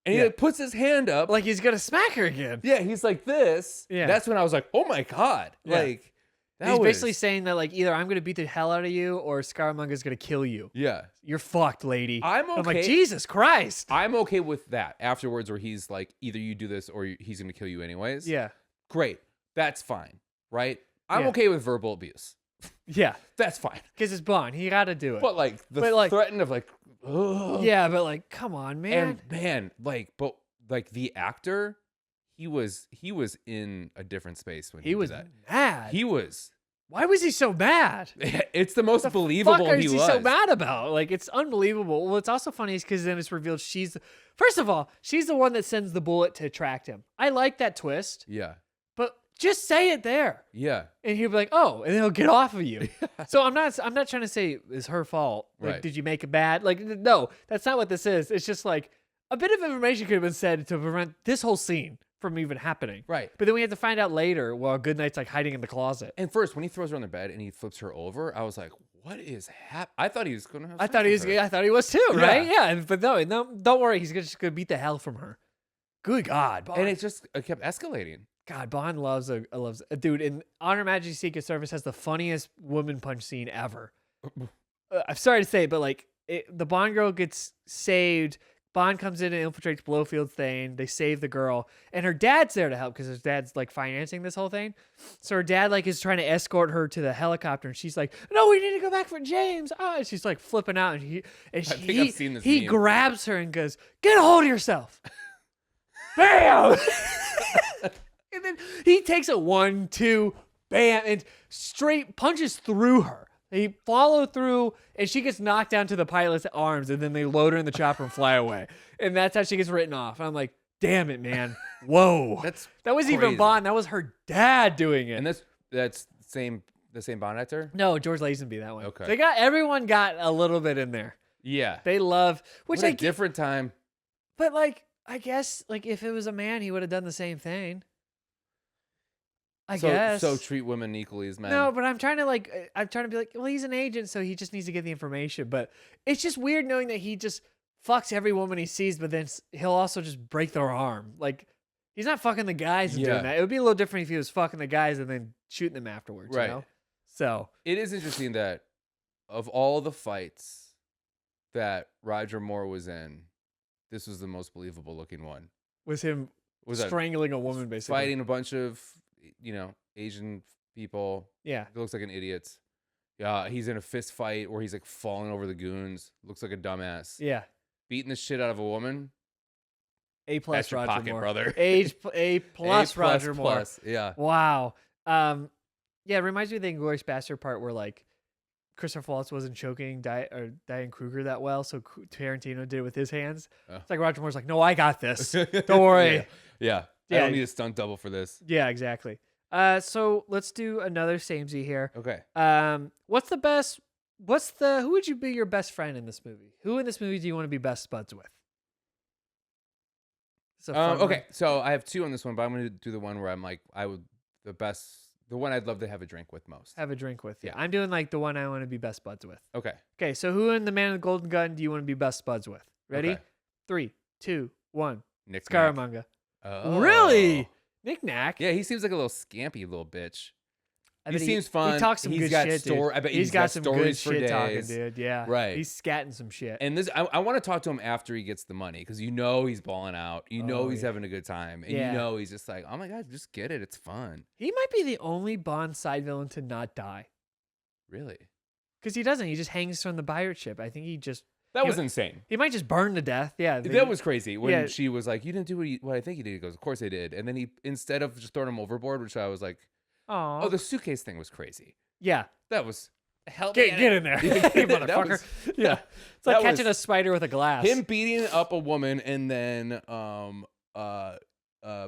and he like, puts his hand up Like he's gonna smack her again. yeah, he's like this. Yeah. That's when I was like, oh my god. Yeah. Like He's basically saying that like either I'm gonna beat the hell out of you or Scaramouche's gonna kill you. yeah. You're fucked, lady. I'm I'm like, okay. Jesus Christ. I'm okay with that afterwards where he's like, either you do this or he's going to kill you anyways. Yeah. Great. That's fine. Right? I'm Yeah. okay with verbal abuse. Yeah. That's fine. Because it's Bond. He gotta do it. But like the But, like- threaten of like, ugh. yeah, but like, come on, man. And man, like the actor, he was in a different space when he he did was that. mad. He was. Why was he so mad? It's the most Fuck believable is he he was. so mad about? Like, it's unbelievable. Well, it's also funny because then it's revealed first of all, she's the one that sends the bullet to attract him. I like that twist, Yeah. but just say it there. Yeah. And he'll be like, oh, and then he'll get off of you. So I'm not trying to say it's her fault. Like, Right. did you make it bad? Like, no, that's not what this is. It's just like a bit of information could have been said to prevent this whole scene from even happening. Right. But then we have to find out later while Goodnight's like hiding in the closet. And first, when he throws her on the bed and he flips her over, I was like, "What is happening?" I thought he was going to have. I sex thought he with was. her. I thought he was too. Yeah. Right? Yeah. But no, don't worry. He's just gonna beat the hell from her. Good God, Bond. And it just kept escalating. God, Bond loves a dude. And Honor Majesty's Secret Service has the funniest woman punch scene ever. I'm sorry to say, but like the Bond girl gets saved. Bond comes in and infiltrates Blofield's thing. They save the girl, and her dad's there to help because his dad's like financing this whole thing. So her dad like is trying to escort her to the helicopter, and she's like, "No, we need to go back for James." And she's like flipping out, and he I've seen this he meme. grabs her and goes, "Get a hold of yourself!" Bam! And then he takes a 1-2, bam, and straight punches through her. They follow through, and she gets knocked down to the pilot's arms, and then they load her in the chopper and fly away. And that's how she gets written off. And I'm like, damn it, man. Whoa. That was even crazy. Bond. That was her dad doing it. And that's the same Bond actor? No, George Lazenby, that one. Okay. Everyone got a little bit in there. Yeah. They love, which What a different time. But like, I guess like if it was a man, he would have done the same thing. I guess. So treat women equally as men. No, but I'm trying to be like, well, he's an agent, so he just needs to get the information. But it's just weird knowing that he just fucks every woman he sees, but then he'll also just break their arm. Like, he's not fucking the guys and doing that. It would be a little different if he was fucking the guys and then shooting them afterwards, right. You know? So it is interesting that of all the fights that Roger Moore was in, this was the most believable looking one. Was him strangling a woman, basically. Fighting a bunch of, Asian people. Yeah. He looks like an idiot. Yeah, he's in a fist fight where he's like falling over the goons. Looks like a dumbass. Yeah. Beating the shit out of a woman. A+ That's your Roger pocket, Moore. brother. A+ Roger Moore. Yeah. Wow. Yeah, it reminds me of the Inglourious Bastard part where like Christopher Waltz wasn't choking Diane Kruger that well, so Tarantino did it with his hands. It's like Roger Moore's like, no, I got this. Don't worry. Yeah. I don't need a stunt double for this. Yeah, exactly. So let's do another samey here. Okay. Who would you be your best friend in this movie? Who in this movie do you want to be best buds with? Okay, so I have two on this one, but I'm going to do the one where I'm like, the one I'd love to have a drink with most. Have a drink with, yeah. I'm doing like the one I want to be best buds with. Okay. Okay, so who in The Man with the Golden Gun do you want to be best buds with? Ready? Okay. 3, 2, 1. Nick Scaramanga. Oh. Really? Nick Nack? Yeah, he seems like a little scampy little bitch. He seems fun. He talks some good shit, dude. I bet he's got some good for shit days. talking, dude. Yeah. Right. He's scatting some shit. And this, I want to talk to him after he gets the money because he's balling out. He's having a good time. And he's just like, oh my God, just get it. It's fun. He might be the only Bond side villain to not die. Really? Because he doesn't. He just hangs from the pirate ship. I think he just... That was insane. He might just burn to death. Yeah. That was crazy when she was like, you didn't do what I think you did. He goes, of course I did. And then he, instead of just throwing him overboard, which I was like, oh, the suitcase thing was crazy. Yeah. That was... Get in there, you motherfucker. Yeah. It's like catching a spider with a glass. Him beating up a woman and then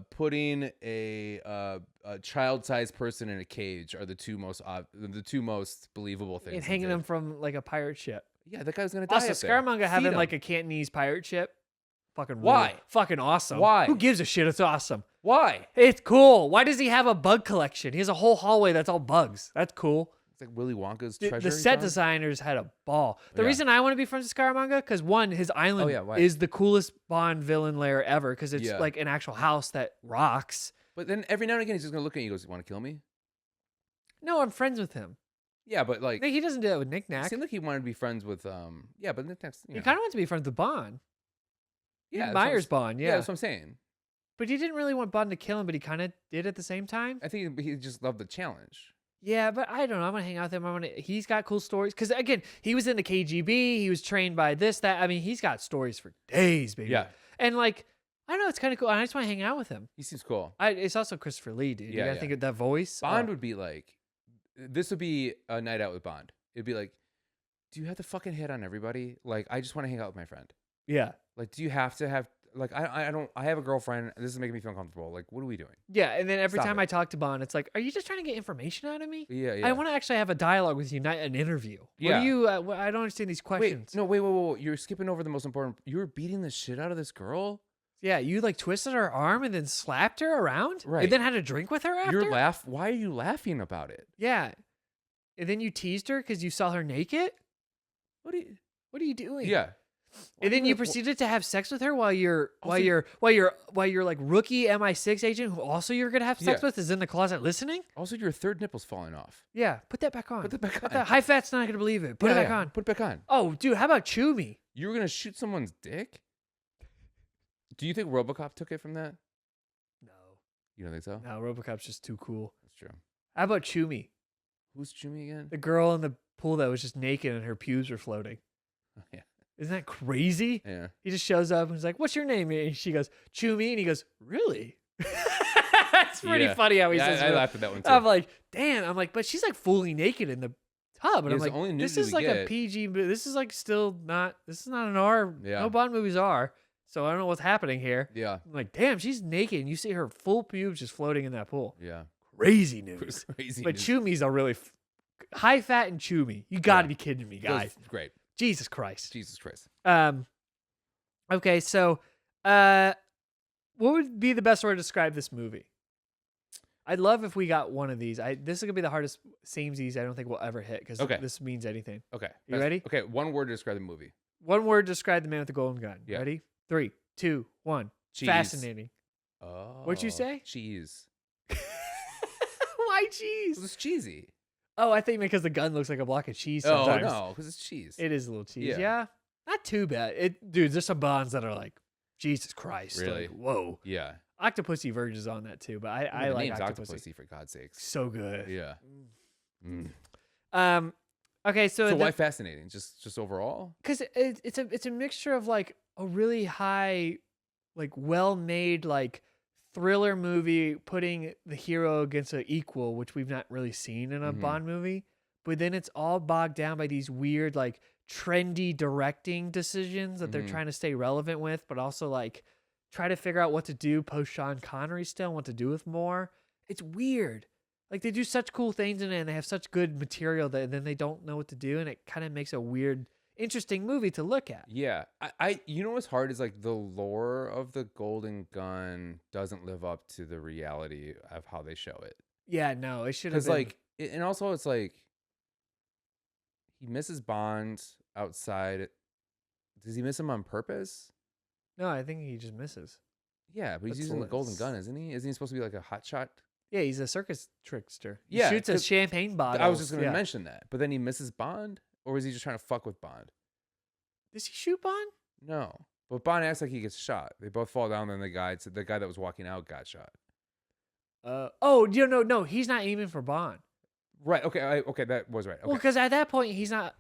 putting a child-sized person in a cage are the two most believable things. And hanging him from like a pirate ship. Yeah, that guy was gonna die. Also, Scaramanga having like a Cantonese pirate ship. Fucking why? Fucking awesome. Why? Who gives a shit? It's awesome. Why? It's cool. Why does he have a bug collection? He has a whole hallway that's all bugs. That's cool. It's like Willy Wonka's treasure. The set designers had a ball. The reason I want to be friends with Scaramanga, because one, his island is the coolest Bond villain lair ever, because it's like an actual house that rocks. But then every now and again, he's just gonna look at you and he goes, "You want to kill me?" No, I'm friends with him. Yeah, but like he doesn't do that with Nick Nack. It seemed like he wanted to be friends with but Nick Nack's, he kind of wants to be friends with Bond. Yeah, he admires Bond. Yeah, that's what I'm saying. But he didn't really want Bond to kill him, but he kind of did at the same time. I think he just loved the challenge. Yeah, but I don't know. I'm gonna hang out with him. He's got cool stories. Because again, he was in the KGB. He was trained by this, that. I mean, he's got stories for days, baby. Yeah. And like, I don't know. It's kind of cool. I just want to hang out with him. He seems cool. It's also Christopher Lee, dude. Yeah, you gotta think of that voice. Bond would be like, this would be a night out with Bond. It'd be like, do you have to fucking hit on everybody? Like, I just want to hang out with my friend. Yeah. Like, do you have to have? Like, I don't. I have a girlfriend. This is making me feel uncomfortable. Like, what are we doing? Yeah, and then every time I talk to Bond, it's like, are you just trying to get information out of me? Yeah. I want to actually have a dialogue with you, not an interview. Yeah. What do you? I don't understand these questions. Wait. You're skipping over the most important. You were beating the shit out of this girl. Yeah, you like twisted her arm and then slapped her around, right? And then had a drink with her after. Why are you laughing about it? Yeah, and then you teased her because you saw her naked. What are you doing? Yeah. And then you proceeded to have sex with her while your like rookie MI6 agent, who also you're gonna have sex with, is in the closet listening. Also, your third nipple's falling off. Yeah, put that back on. Put that back on. That high fat's not gonna believe it. Put it back on. Put it back on. Oh, dude, how about chew me? You were gonna shoot someone's dick? Do you think RoboCop took it from that? No. You don't think so? No, RoboCop's just too cool. That's true. How about Chumi? Who's Jimmy again? The girl in the pool that was just naked and her pubes were floating. Oh, yeah. Isn't that crazy? Yeah. He just shows up and he's like, "What's your name?" And she goes, "Chumi," and he goes, "Really?" It's pretty funny how he says. I laughed at that one too. I'm like, damn. I'm like, but she's like fully naked in the tub, and I'm like, only this nudity is we like a get. PG. This is like still not. This is not an R. Yeah. No Bond movies are. So I don't know what's happening here. Yeah. I'm like, damn, she's naked, and you see her full pubes just floating in that pool. Yeah. Crazy news. Crazy. But news. Chumi's a really high fat and Chumi. You got to be kidding me, That was guys. great. Jesus Christ. Jesus Christ. Okay, so what would be the best way to describe this movie? I'd love if we got one of these. This is gonna be the hardest samesies I don't think we'll ever hit because this means anything. Okay. You ready? Okay. One word to describe the movie. One word to describe the man with the golden gun. Yeah. Ready? 3, 2, 1. Cheese. Fascinating. Oh. What'd you say? Cheese. Why cheese? It's cheesy. Oh, I think because the gun looks like a block of cheese Oh sometimes. no, because it's cheese. It is a little cheese. Yeah. Yeah. Not too bad. Dude, there's some Bonds that are like, Jesus Christ. Really? Like, whoa. Yeah. Octopussy verges on that too, but I the like name's Octopussy. for God's sakes. So good. Yeah. Mm. Okay, so why fascinating? Just overall? because it's a mixture of like a really high, like well-made like thriller movie putting the hero against an equal, which we've not really seen in a Bond movie. But then it's all bogged down by these weird like trendy directing decisions that they're trying to stay relevant with, but also like try to figure out what to do post Sean Connery still and what to do with more. It's weird. Like they do such cool things in it and they have such good material that then they don't know what to do, and it kind of makes a weird, interesting movie to look at. Yeah. I you know what's hard is like the lore of the Golden Gun doesn't live up to the reality of how they show it. Yeah, no, it should have Because been. like, and also it's like he misses Bond outside. Does he miss him on purpose? No, I think he just misses. Yeah, but he's That's using the Golden less. Gun, isn't he? Isn't he supposed to be like a hot shot? Yeah, he's a circus trickster. He Yeah, shoots a 'cause champagne bottle. I was just going to mention that. But then he misses Bond? Or is he just trying to fuck with Bond? Does he shoot Bond? No. But Bond acts like he gets shot. They both fall down, then the guy that was walking out got shot. No, he's not aiming for Bond. Right. Okay. Okay. That was right. Okay. Well, because at that point he's not.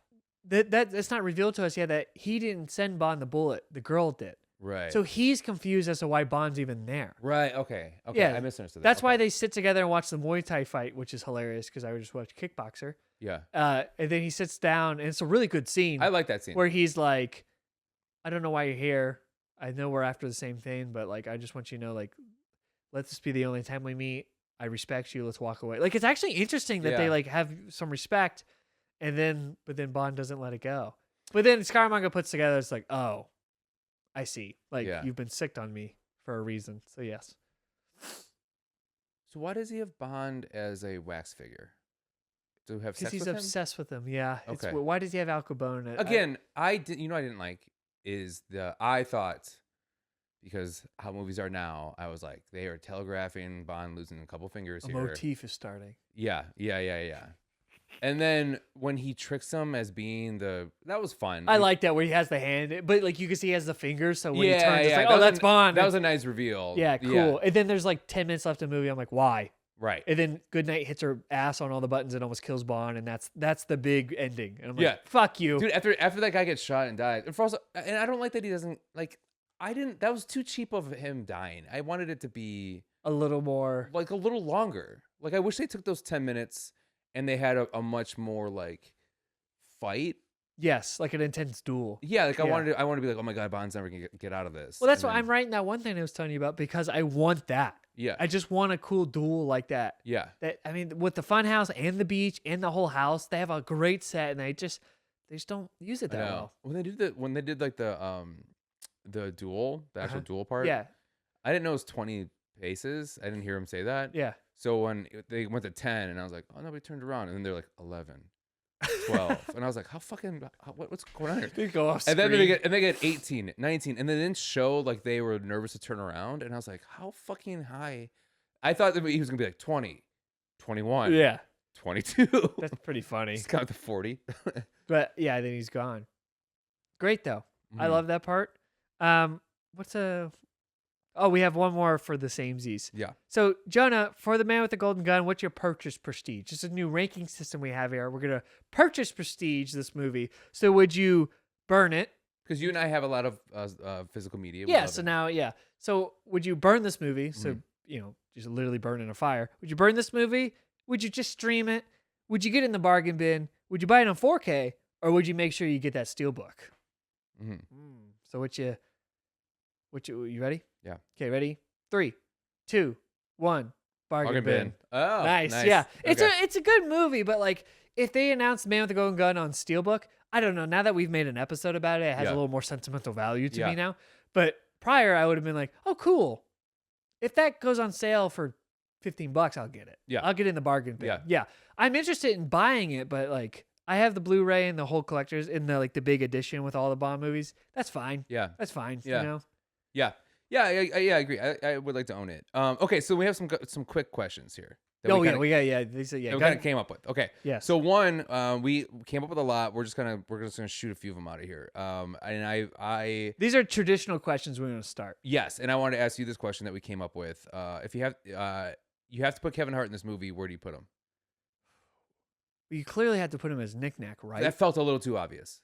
It's not revealed to us yet that he didn't send Bond the bullet. The girl did. Right. So he's confused as to why Bond's even there. Right. Okay. Okay. Yeah, I misunderstood. That's okay. why they sit together and watch the Muay Thai fight, which is hilarious because I would just watch Kickboxer. Yeah. And then he sits down, and it's a really good scene. I like that scene. Where he's like, I don't know why you're here. I know we're after the same thing, but like, I just want you to know, like, let this be the only time we meet. I respect you. Let's walk away. Like, it's actually interesting that they like have some respect, but then Bond doesn't let it go. But then Scaramanga puts together, it's like, oh, I see. Like, you've been sicked on me for a reason. So yes. So why does he have Bond as a wax figure? To have sex Because he's with obsessed with him. Yeah. Okay. Why does he have Al Capone? Again, I didn't like is I thought, because how movies are now, I was like, they are telegraphing Bond losing a couple fingers A here. motif is starting. Yeah. And then when he tricks him as being that was fun. I like that where he has the hand, but like you can see he has the fingers. So when he Yeah, turns, it's yeah, like, that oh, was that's Bond. That was a nice reveal. Yeah, cool. And then there's like 10 minutes left of the movie. I'm like, why? Right. And then Goodnight hits her ass on all the buttons and almost kills Bond, and that's the big ending. And I'm like, Yeah. fuck you. Dude, after that guy gets shot and dies, and I don't like that he doesn't like. That was too cheap of him dying. I wanted it to be A little more. like a little longer. Like I wish they took those 10 minutes and they had a much more like fight. Yes, like an intense duel. Yeah, like I wanted to be like, oh my god, Bond's never gonna get out of this. Well, that's why I'm writing that one thing I was telling you about because I want that. Yeah. I just want a cool duel like that. Yeah. That I mean, with the fun house and the beach and the whole house, they have a great set, and they just don't use it that well. When they did like the duel, the actual duel part. Yeah. I didn't know it was 20 paces. I didn't hear him say that. Yeah. So when they went to 10, and I was like, oh, nobody turned around, and then they're like 11, 12, and I was like, what's going on here? They go off And then screen. they get 18, 19, and they didn't show like they were nervous to turn around, and I was like, how fucking high? I thought that he was gonna be like 20, 21, Yeah. 22. That's pretty funny. He's got the 40. But yeah, then he's gone. Great though. I Mhm. love that part. What's a Oh, we have one more for the samesies. Yeah. So, Jonah, for the man with the golden gun, what's your purchase prestige? It's a new ranking system we have here. We're going to purchase prestige this movie. So, would you burn it? Because you and I have a lot of physical media. We Yeah. love So it. now, yeah. So, would you burn this movie? So, just literally burn in a fire. Would you burn this movie? Would you just stream it? Would you get it in the bargain bin? Would you buy it on 4K? Or would you make sure you get that steelbook? So, you ready? Yeah. Okay, ready? 3, 2, 1. Bargain bin. Oh, Nice. Yeah. It's a good movie, but like if they announced Man with the Golden Gun on Steelbook, I don't know. Now that we've made an episode about it, it has a little more sentimental value to me now. But prior, I would have been like, oh, cool. If that goes on sale for $15, I'll get it. Yeah. I'll get it in the bargain bin. Yeah. Yeah. I'm interested in buying it, but like I have the Blu-ray and the whole collectors in the big edition with all the Bond movies. That's fine. Yeah. That's fine. Yeah. You know? Yeah. Yeah, I agree. I would like to own it. Okay, so we have some quick questions here. These are, We kind of came up with. Okay. Yes. So one, we came up with a lot. We're just gonna shoot a few of them out of here. And these are traditional questions we're gonna start. yes, and I wanted to ask you this question that we came up with. If you have to put Kevin Hart in this movie, where do you put him? You clearly had to put him as Knick-Knack, right? That felt a little too obvious.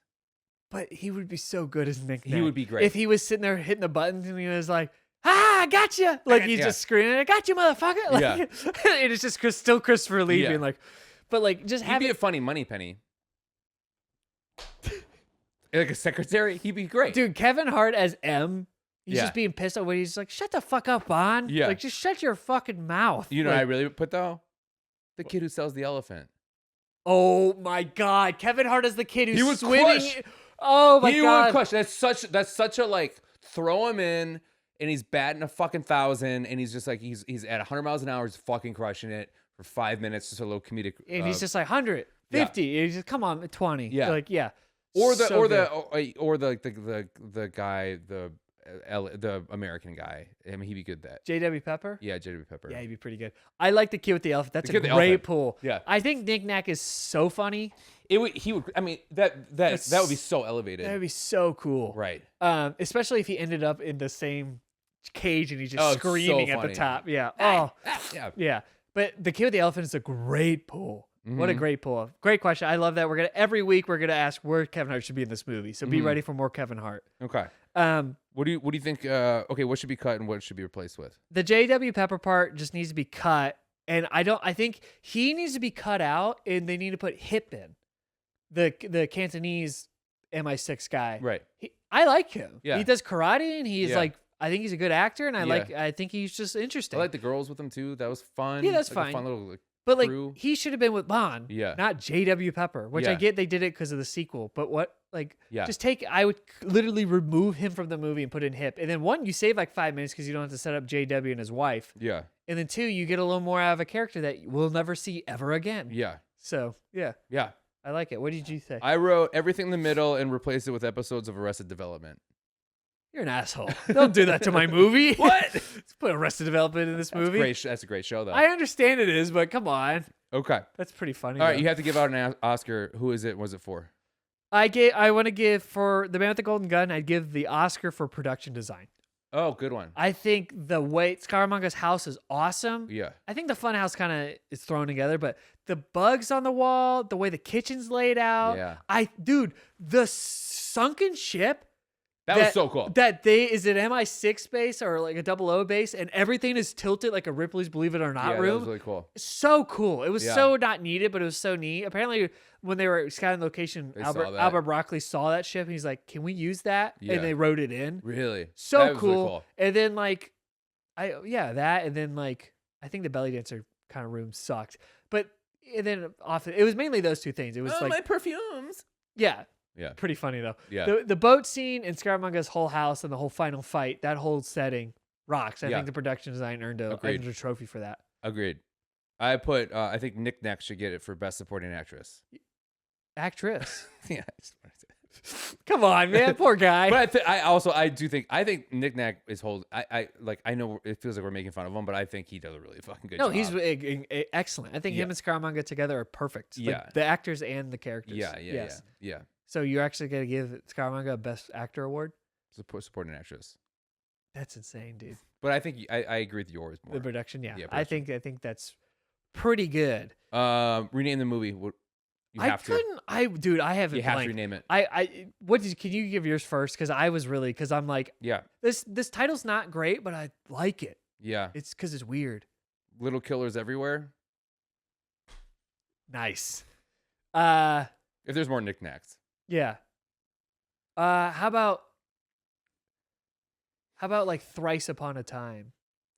But he would be so good as Knick-Knack. He would be great if he was sitting there hitting the buttons and he was like, I got you. Like he's just screaming, I got you, motherfucker. Like, Yeah. And it's just still Christopher Lee Yeah. being like, but like just He'd be a funny money penny. Like a secretary, he'd be great. Dude, Kevin Hart as M, he's Yeah. just being pissed off when he's like, shut the fuck up, Bond. Yeah. Like just shut your fucking mouth. You know like, what I really would put though? The kid who sells the elephant. oh my God. Kevin Hart as the kid who's He would swimming. crush. Oh my He God. would crush. That's such a like throw him in and he's batting a fucking 1,000 and he's just like he's at 100 miles an hour, he's fucking crushing it for 5 minutes, just a little comedic. And he's just like 100, 50. And he's just, come on, 20. Yeah. Like, yeah. or the So good. the guy the American guy. I mean, he'd be good at that. J.W. Pepper? Yeah, J.W. Pepper. Yeah, he'd be pretty good. I like the kid with the elephant. That's The a kid with the great elephant. pull. Yeah. I think Knick-Knack is so funny. He would. I mean, that would be so elevated. That would be so cool. Right. Especially if he ended up in the same cage and he's just it's so screaming at the funny. top. Yeah. Yeah. Yeah. But the kid with the elephant is a great pull. What a Mhm. great pull. Great question. I love that. Every week we're gonna ask where Kevin Hart should be in this movie. So be Mhm. ready for more Kevin Hart. Okay. Um, What do you think? Okay, what should be cut and what should be replaced with? the J.W. Pepper part just needs to be cut, and I think he needs to be cut out, and they need to put Hip in, the Cantonese MI6 guy. Right. I like him. Yeah. He does karate, and he's Yeah. like, I think he's a good actor, and Yeah. I think he's just interesting. I like the girls with him too. That was fun. Yeah, that's like a fine. fun little. Like, but like, crew. he should have been with Bond, Yeah. not J.W. Pepper. Which I Yeah. get they did it because of the sequel, but what like, Yeah. just I would literally remove him from the movie and put in Hip, and then one, you save like 5 minutes because you don't have to set up J.W. and his wife. Yeah. And then 2, you get a little more out of a character that we'll never see ever again. Yeah. So, yeah, Yeah. I like it. What did you say? I wrote everything in the middle and replaced it with episodes of Arrested Development. You're an asshole. Don't do that to my movie. What? Let's put Arrested Development in this movie. That's a great show though. I understand it is, but come on. Okay. That's pretty funny. All right, though. you have to give out an Oscar. Who is it? Was it for? I want to give for The Man with the Golden Gun, I'd give the Oscar for production design. Oh, good one. I think the way Scaramanga's house is awesome. Yeah. I think the funhouse kind of is thrown together, but the bugs on the wall, the way the kitchen's laid out. Yeah. Dude, the sunken ship. That was so cool. Is it MI6 base or like a 00 base, and everything is tilted like a Ripley's Believe It or Not Yeah, room. that was really cool. So cool. It was Yeah. so not needed, but it was so neat. Apparently, when they were scouting the location, They saw that. Albert Broccoli saw that ship and he's like, "Can we use that?" Yeah. And they wrote it in. Really? So That was cool. really cool. And then like, that, and then like, I think the belly dancer kind of room sucked, but and then it was mainly those two things. It was like my perfumes. yeah. Yeah. Pretty funny though. Yeah. The boat scene in Scaramanga's whole house and the whole final fight, that whole setting rocks. I Yeah. think the production design earned a trophy for that. Agreed. I think Knick-Knack should get it for best supporting actress. Actress. Yeah. Come on, man. Poor guy. But I think Knick-Knack is I know it feels like we're making fun of him, but I think he does a really fucking good no, job. he's excellent. I think him and Scaramanga together are perfect. Like, Yeah. the actors and the characters. Yeah. So you're actually going to give Scaramanga a Best Actor award? Supporting actress. That's insane, dude. But I think I agree with yours more. The production, yeah. Yeah, I think that's pretty good. Rename the movie. You have to. Dude, I haven't. You have to rename it. Can you give yours first? Because I'm like, Yeah. This title's not great, but I like it. Yeah. It's because it's weird. Little Killers Everywhere. Nice. If there's more knickknacks. Yeah. How about like Thrice Upon a Time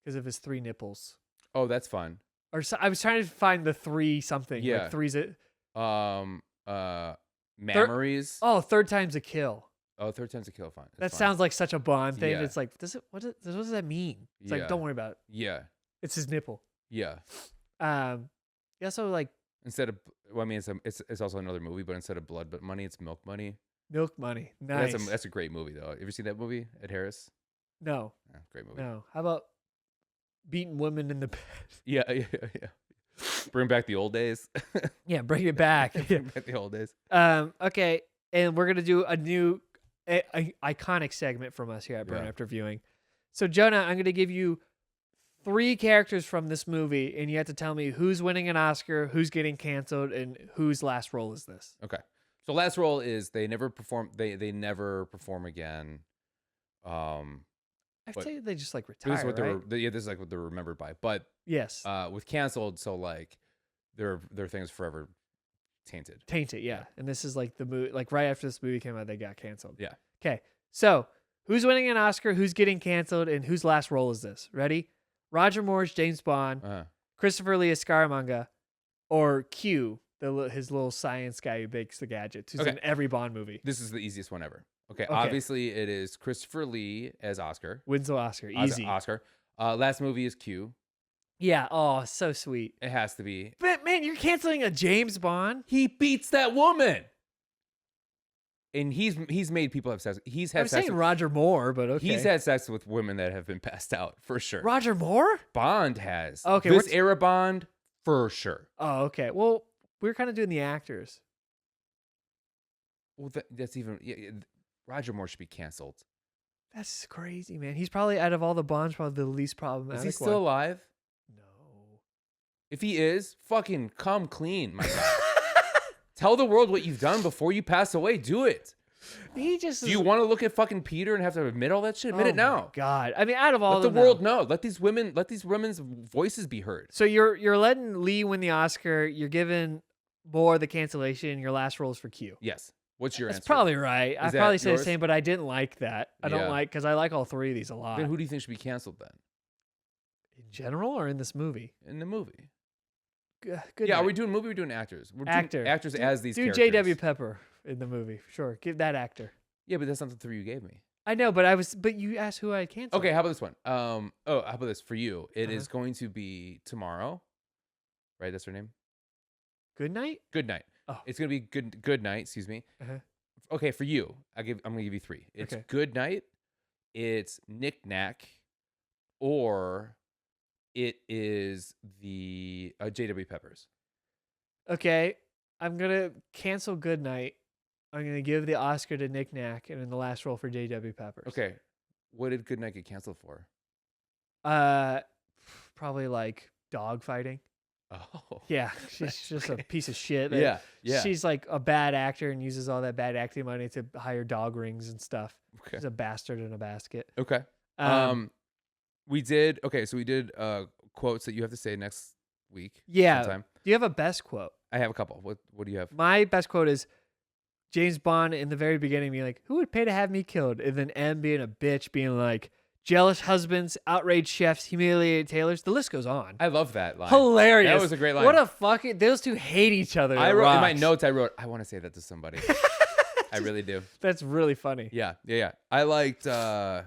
because of his 3 nipples? Oh, that's fun. Or so, I was trying to find the 3 something. Yeah. Like three's it. Memories. Third time's a kill. Oh, third time's a kill. Fine. That sounds like such a Bond thing. Yeah. It's like, what does that mean? It's like, don't worry about it. Yeah. It's his nipple. Yeah. Yeah. So like instead of, well, I mean, it's also another movie, but instead of Blood But Money, it's Milk Money. Milk Money. Nice. That's a great movie though. Have you seen that movie? Ed Harris. No. Yeah, great movie. No. How about Beating Women in the Bed? Yeah. Bring back the old days. Yeah, bring it back. Bring back the old days. Okay, and we're gonna do a new iconic segment from us here at Burn After Viewing. So Jonah, I'm gonna give you 3 characters from this movie, and you have to tell me who's winning an Oscar, who's getting canceled, and whose last role is this. Okay. So last role is they never perform. They never perform again. I'd say they just like retire. This is what right? this is like what they're remembered by. But yes, with canceled, so like their things forever tainted. Tainted, yeah. And this is like the movie. Like right after this movie came out, they got canceled. Yeah. Okay. So who's winning an Oscar? Who's getting canceled? And whose last role is this? Ready? Roger Moore's James Bond, Christopher Lee as Scaramanga, or Q, his little science guy who bakes the gadgets, who's in every Bond movie. This is the easiest one ever. Okay. Obviously, it is Christopher Lee as Oscar. Wins the Oscar. Easy. Oscar. Last movie is Q. Yeah. Oh, so sweet. It has to be. But man, you're canceling a James Bond? He beats that woman. And he's made people have sex. He's had I'm sex saying with, Roger Moore, but okay. He's had sex with women that have been passed out for sure. Roger Moore? Bond has. Okay. This era Bond for sure. Oh, okay. Well, we're kind of doing the actors. Well, that's even. Yeah, Roger Moore should be canceled. That's crazy, man. He's probably out of all the Bonds, probably the least problematic. Is he still alive? No. If he is, fucking come clean, my guy. Tell the world what you've done before you pass away. Do it. He just. Do you want to look at fucking Peter and have to admit all that shit? Admit it now. God, I mean, out of all let the world know. Let these women's voices be heard. So you're letting Lee win the Oscar. You're giving Moore the cancellation. Your last role is for Q. Yes. What's your answer? That's probably right. I probably say the same, but I didn't like that. I don't like because I like all 3 of these a lot. Then who do you think should be canceled then? In general, or in this movie? In the movie. Good. Yeah, are we doing movie? Or doing actors? We're doing actors as these characters. Do J.W. Pepper in the movie. Sure. Give that actor. Yeah, but that's not the 3 you gave me. I know, but you asked who I canceled. Okay, how about this one? How about this for you? It is going to be Tomorrow. Right, that's her name? Good Night? Good Night. Oh. It's going to be Good Night, excuse me. Okay, for you, I'm going to give you 3. It's Good Night, it's Knick Knack, or it is the J.W. Peppers. Okay, I'm going to cancel Good Night. I'm going to give the Oscar to Knick Knack, and in the last role for J.W. Peppers. Okay, what did Good Night get canceled for? Probably like dog fighting. Oh. Yeah, she's just a piece of shit. Yeah. She's like a bad actor and uses all that bad acting money to hire dog rings and stuff. Okay. She's a bastard in a basket. Okay. We did quotes that you have to say next week. Yeah. Sometime. Do you have a best quote? I have a couple. What do you have? My best quote is James Bond in the very beginning being like, "Who would pay to have me killed?" And then M being a bitch, being like, "Jealous husbands, outraged chefs, humiliated tailors." The list goes on. I love that line. Hilarious. That was a great line. What a fucking... Those two hate each other. I wrote in my notes, I want to say that to somebody. I really do. That's really funny. Yeah. I liked, I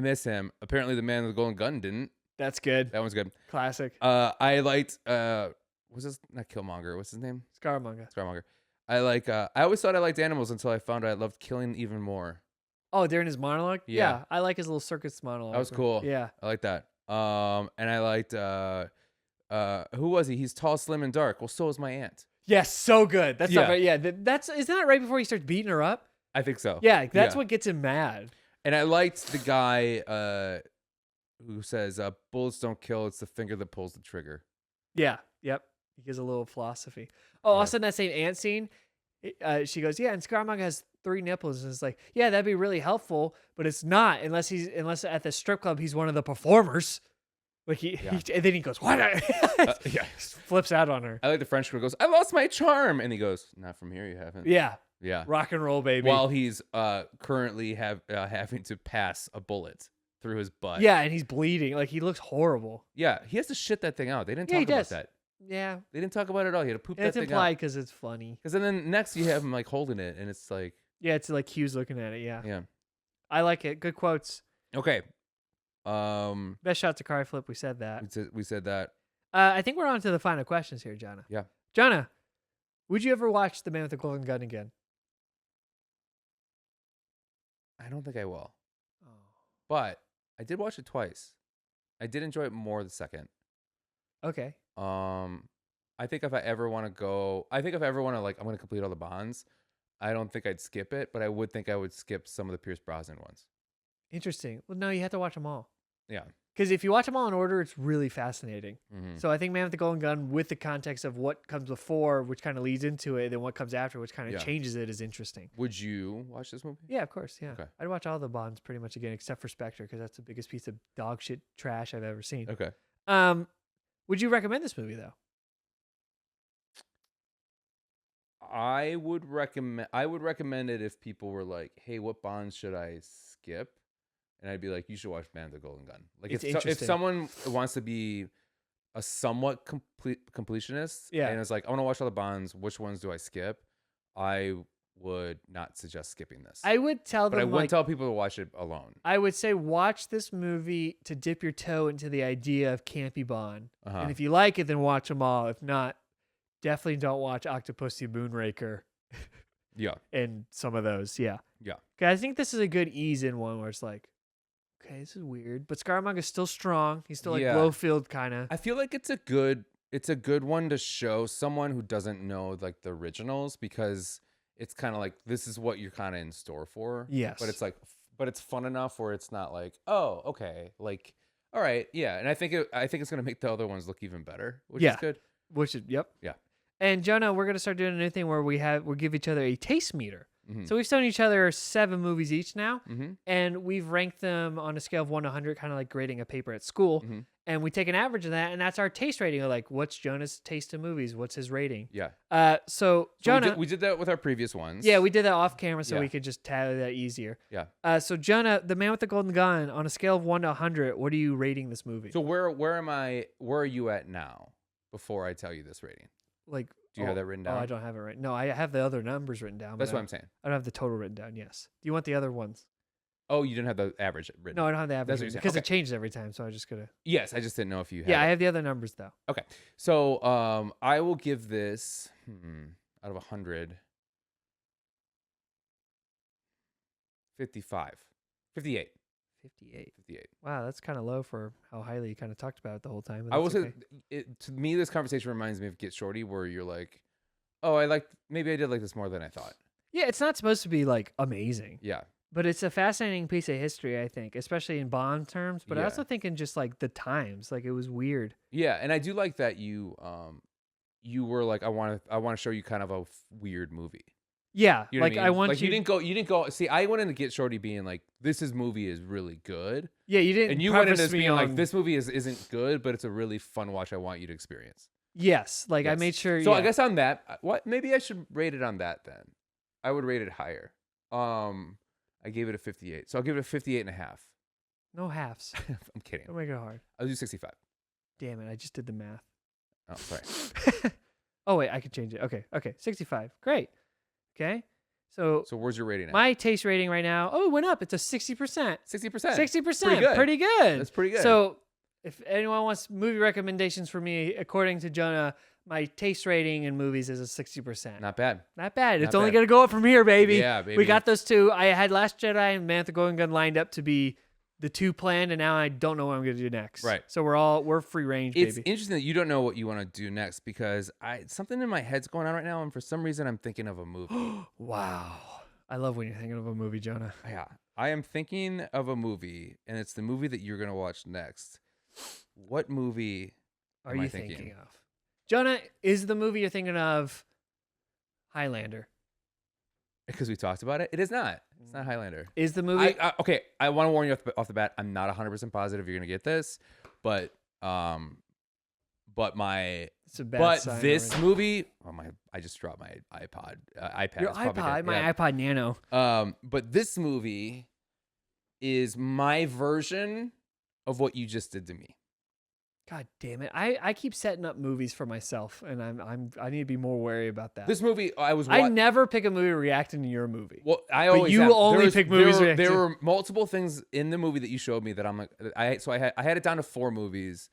miss him. Apparently the man with the golden gun didn't. That's good. That one's good. Classic. I liked, what's his, not Killmonger, what's his name? Scaramanga. I always thought I liked animals until I found out I loved killing even more. Oh, during his monologue? Yeah. I like his little circus monologue. That was cool. Yeah. I like that. And I liked, who was he? He's tall, slim, and dark. Well, so is my aunt. Yes, so good. That's not right. Yeah, isn't that right before he starts beating her up? I think so. Yeah, that's what gets him mad. And I liked the guy who says, bullets don't kill, it's the finger that pulls the trigger. Yeah. Yep. He gives a little philosophy. Oh, also in that same ant scene, she goes, yeah, and Scaramanga has 3 nipples. And it's like, yeah, that'd be really helpful, but it's not unless at the strip club he's one of the performers. Like and then he goes, what? Yeah. Flips out on her. I like the French girl goes, I lost my charm. And he goes, not from here, you haven't. Yeah. Yeah. Rock and roll, baby. While he's currently having to pass a bullet through his butt. Yeah, and he's bleeding. Like, he looks horrible. Yeah, he has to shit that thing out. They didn't talk about that. Yeah. They didn't talk about it at all. He had to poop that thing out. It's implied because it's funny. Because then next you have him like holding it, and it's like... Yeah, it's like Hughes looking at it, yeah. Yeah. I like it. Good quotes. Okay. Best shot to car flip, we said that. We said that. I think we're on to the final questions here, Jonah. Yeah. Jonah, would you ever watch The Man with the Golden Gun again? I don't think I will. Oh. But I did watch it twice. I did enjoy it more the second. Okay. I think if I ever want to like, I'm going to complete all the Bonds, I don't think I'd skip it, but I would think I would skip some of the Pierce Brosnan ones. Interesting. Well, no, you have to watch them all. Yeah. Because if you watch them all in order, it's really fascinating. Mm-hmm. So I think Man with the Golden Gun, with the context of what comes before, which kind of leads into it, and then what comes after, which kind of changes it, is interesting. Would you watch this movie? Yeah, of course. Yeah. Okay. I'd watch all the Bonds pretty much again, except for Spectre, because that's the biggest piece of dog shit trash I've ever seen. Okay. Would you recommend this movie, though? I would recommend it if people were like, "Hey, what Bonds should I skip?" And I'd be like, "You should watch Man of the Golden Gun." Like, if someone wants to be a somewhat completionist, and it's like, "I want to watch all the Bonds. Which ones do I skip?" I would not suggest skipping this. I would tell them, but I wouldn't tell people to watch it alone. I would say watch this movie to dip your toe into the idea of campy Bond, and if you like it, then watch them all. If not, definitely don't watch Octopussy Moonraker. Yeah. And some of those, yeah. Yeah. I think this is a good ease-in one where it's like, okay, this is weird, but Scaramanga is still strong. He's still like Blowfield kind of. I feel like it's a good one to show someone who doesn't know like the originals, because it's kind of like, this is what you're kind of in store for. Yes. But it's like, it's fun enough where it's not like, oh, okay, like, all right, yeah. And I think it's gonna make the other ones look even better, which is good. Yeah. And Jonah, we're gonna start doing a new thing where we give each other a taste meter. Mm-hmm. So we've shown each other 7 movies each now, and we've ranked them on a scale of 1 to 100, kind of like grading a paper at school. And we take an average of that, and that's our taste rating. Of like, what's Jonah's taste in movies? What's his rating? Yeah. So Jonah, we did that with our previous ones. Yeah, we did that off camera so we could just tally that easier. Yeah. So Jonah, The Man with the Golden Gun, on a scale of 1 to 100, what are you rating this movie? So where are you at now? Before I tell you this rating, like, do you have that written down? Oh, I don't have it right. No, I have the other numbers written down. That's what I'm saying. I don't have the total written down. Yes. Do you want the other ones? Oh, you didn't have the average written. No, I don't have the average because it changes every time. So I just gotta. Yes, I just didn't know if you had. Yeah, I have the other numbers though. Okay, so I will give this out of 100, 55, 58. 58. Wow, that's kind of low for how highly you kind of talked about it the whole time. I will say, to me, this conversation reminds me of Get Shorty, where you're like, oh, maybe I did like this more than I thought. Yeah, it's not supposed to be like amazing. Yeah. But it's a fascinating piece of history, I think, especially in Bond terms. But I also think in just like the times, like it was weird. Yeah, and I do like that you were like, I want to show you kind of a weird movie. Yeah, you know like I want like you didn't go. See, I went into Get Shorty being like, this movie is really good. Yeah, you didn't. And you went into this being like, this movie isn't good, but it's a really fun watch. I want you to experience. Yes, like I made sure. So I guess on that, maybe I should rate it on that then. I would rate it higher. I gave it a 58, so I'll give it a 58 and a half. No halves. I'm kidding. Don't make it hard. I'll do 65. Damn it! I just did the math. Oh, sorry. Oh wait, I could change it. Okay, 65. Great. Okay, so where's your rating at? My taste rating right now, it went up. It's a 60%. 60%. 60%. Pretty good. That's pretty good. So if anyone wants movie recommendations for me, according to Jonah, my taste rating in movies is a 60%. Not bad. It's only going to go up from here, baby. Yeah, baby. We got those 2. I had Last Jedi and Man with the Golden Gun lined up to be the 2 planned, and now I don't know what I'm going to do next. Right. So we're free range, baby. It's interesting that you don't know what you want to do next, because something in my head's going on right now, and for some reason I'm thinking of a movie. Wow. I love when you're thinking of a movie, Jonah. Yeah. I am thinking of a movie, and it's the movie that you're gonna watch next. What movie Are am I you thinking? thinking of? Jonah, is the movie you're thinking of Highlander? Because we talked about it. It is not. It's not Highlander. Is the movie? Okay. I want to warn you off the bat. I'm not 100% positive you're gonna get this, but It's a bad sign this already. movie. Oh my! I just dropped my iPad. iPad. Your It's probably iPod, dead. my Yeah. iPod Nano. But this movie is my version of what you just did to me. God damn it! I keep setting up movies for myself, and I need to be more wary about that. This movie, I never pick a movie reacting to your movie. Well, I But always you am. only pick movies There reacting- were multiple things in the movie that you showed me that I'm like, I had it down to 4 movies,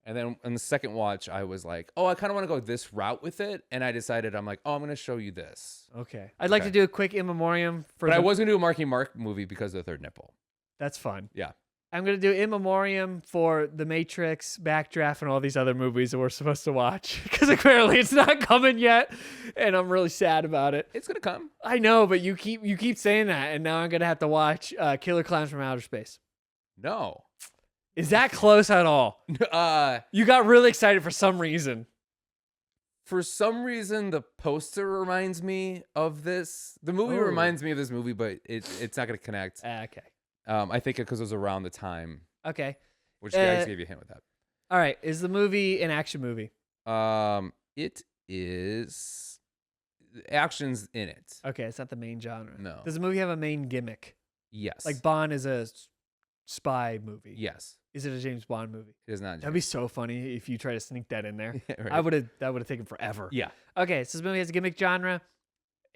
and then on the second watch, I was like, oh, I kind of want to go this route with it, and I decided I'm like, oh, I'm gonna show you this. Okay, I'd like Okay. to do a quick in memoriam for. But I was gonna do a Marky Mark movie because of the third nipple. That's fun. Yeah. I'm gonna do in memoriam for The Matrix, Backdraft, and all these other movies that we're supposed to watch because apparently it's not coming yet, and I'm really sad about it. It's gonna come. I know, but you keep saying that, and now I'm gonna have to watch Killer Clowns from Outer Space. No. Is that close at all? You got really excited for some reason. For some reason, the poster reminds me of this. The movie Oh. reminds me of this movie, but it's not gonna connect. Okay. I think because it was around the time, Okay. which I just gave you a hint with that. All right. Is the movie an action movie? It is actions in it. Okay, it's not the main genre. No. Does the movie have a main gimmick? Yes. Like Bond is a spy movie. Yes. Is it a James Bond movie? It is not. That'd be so funny if you try to sneak that in there. Yeah, right. That would have taken forever. Yeah. Okay, so this movie has a gimmick genre.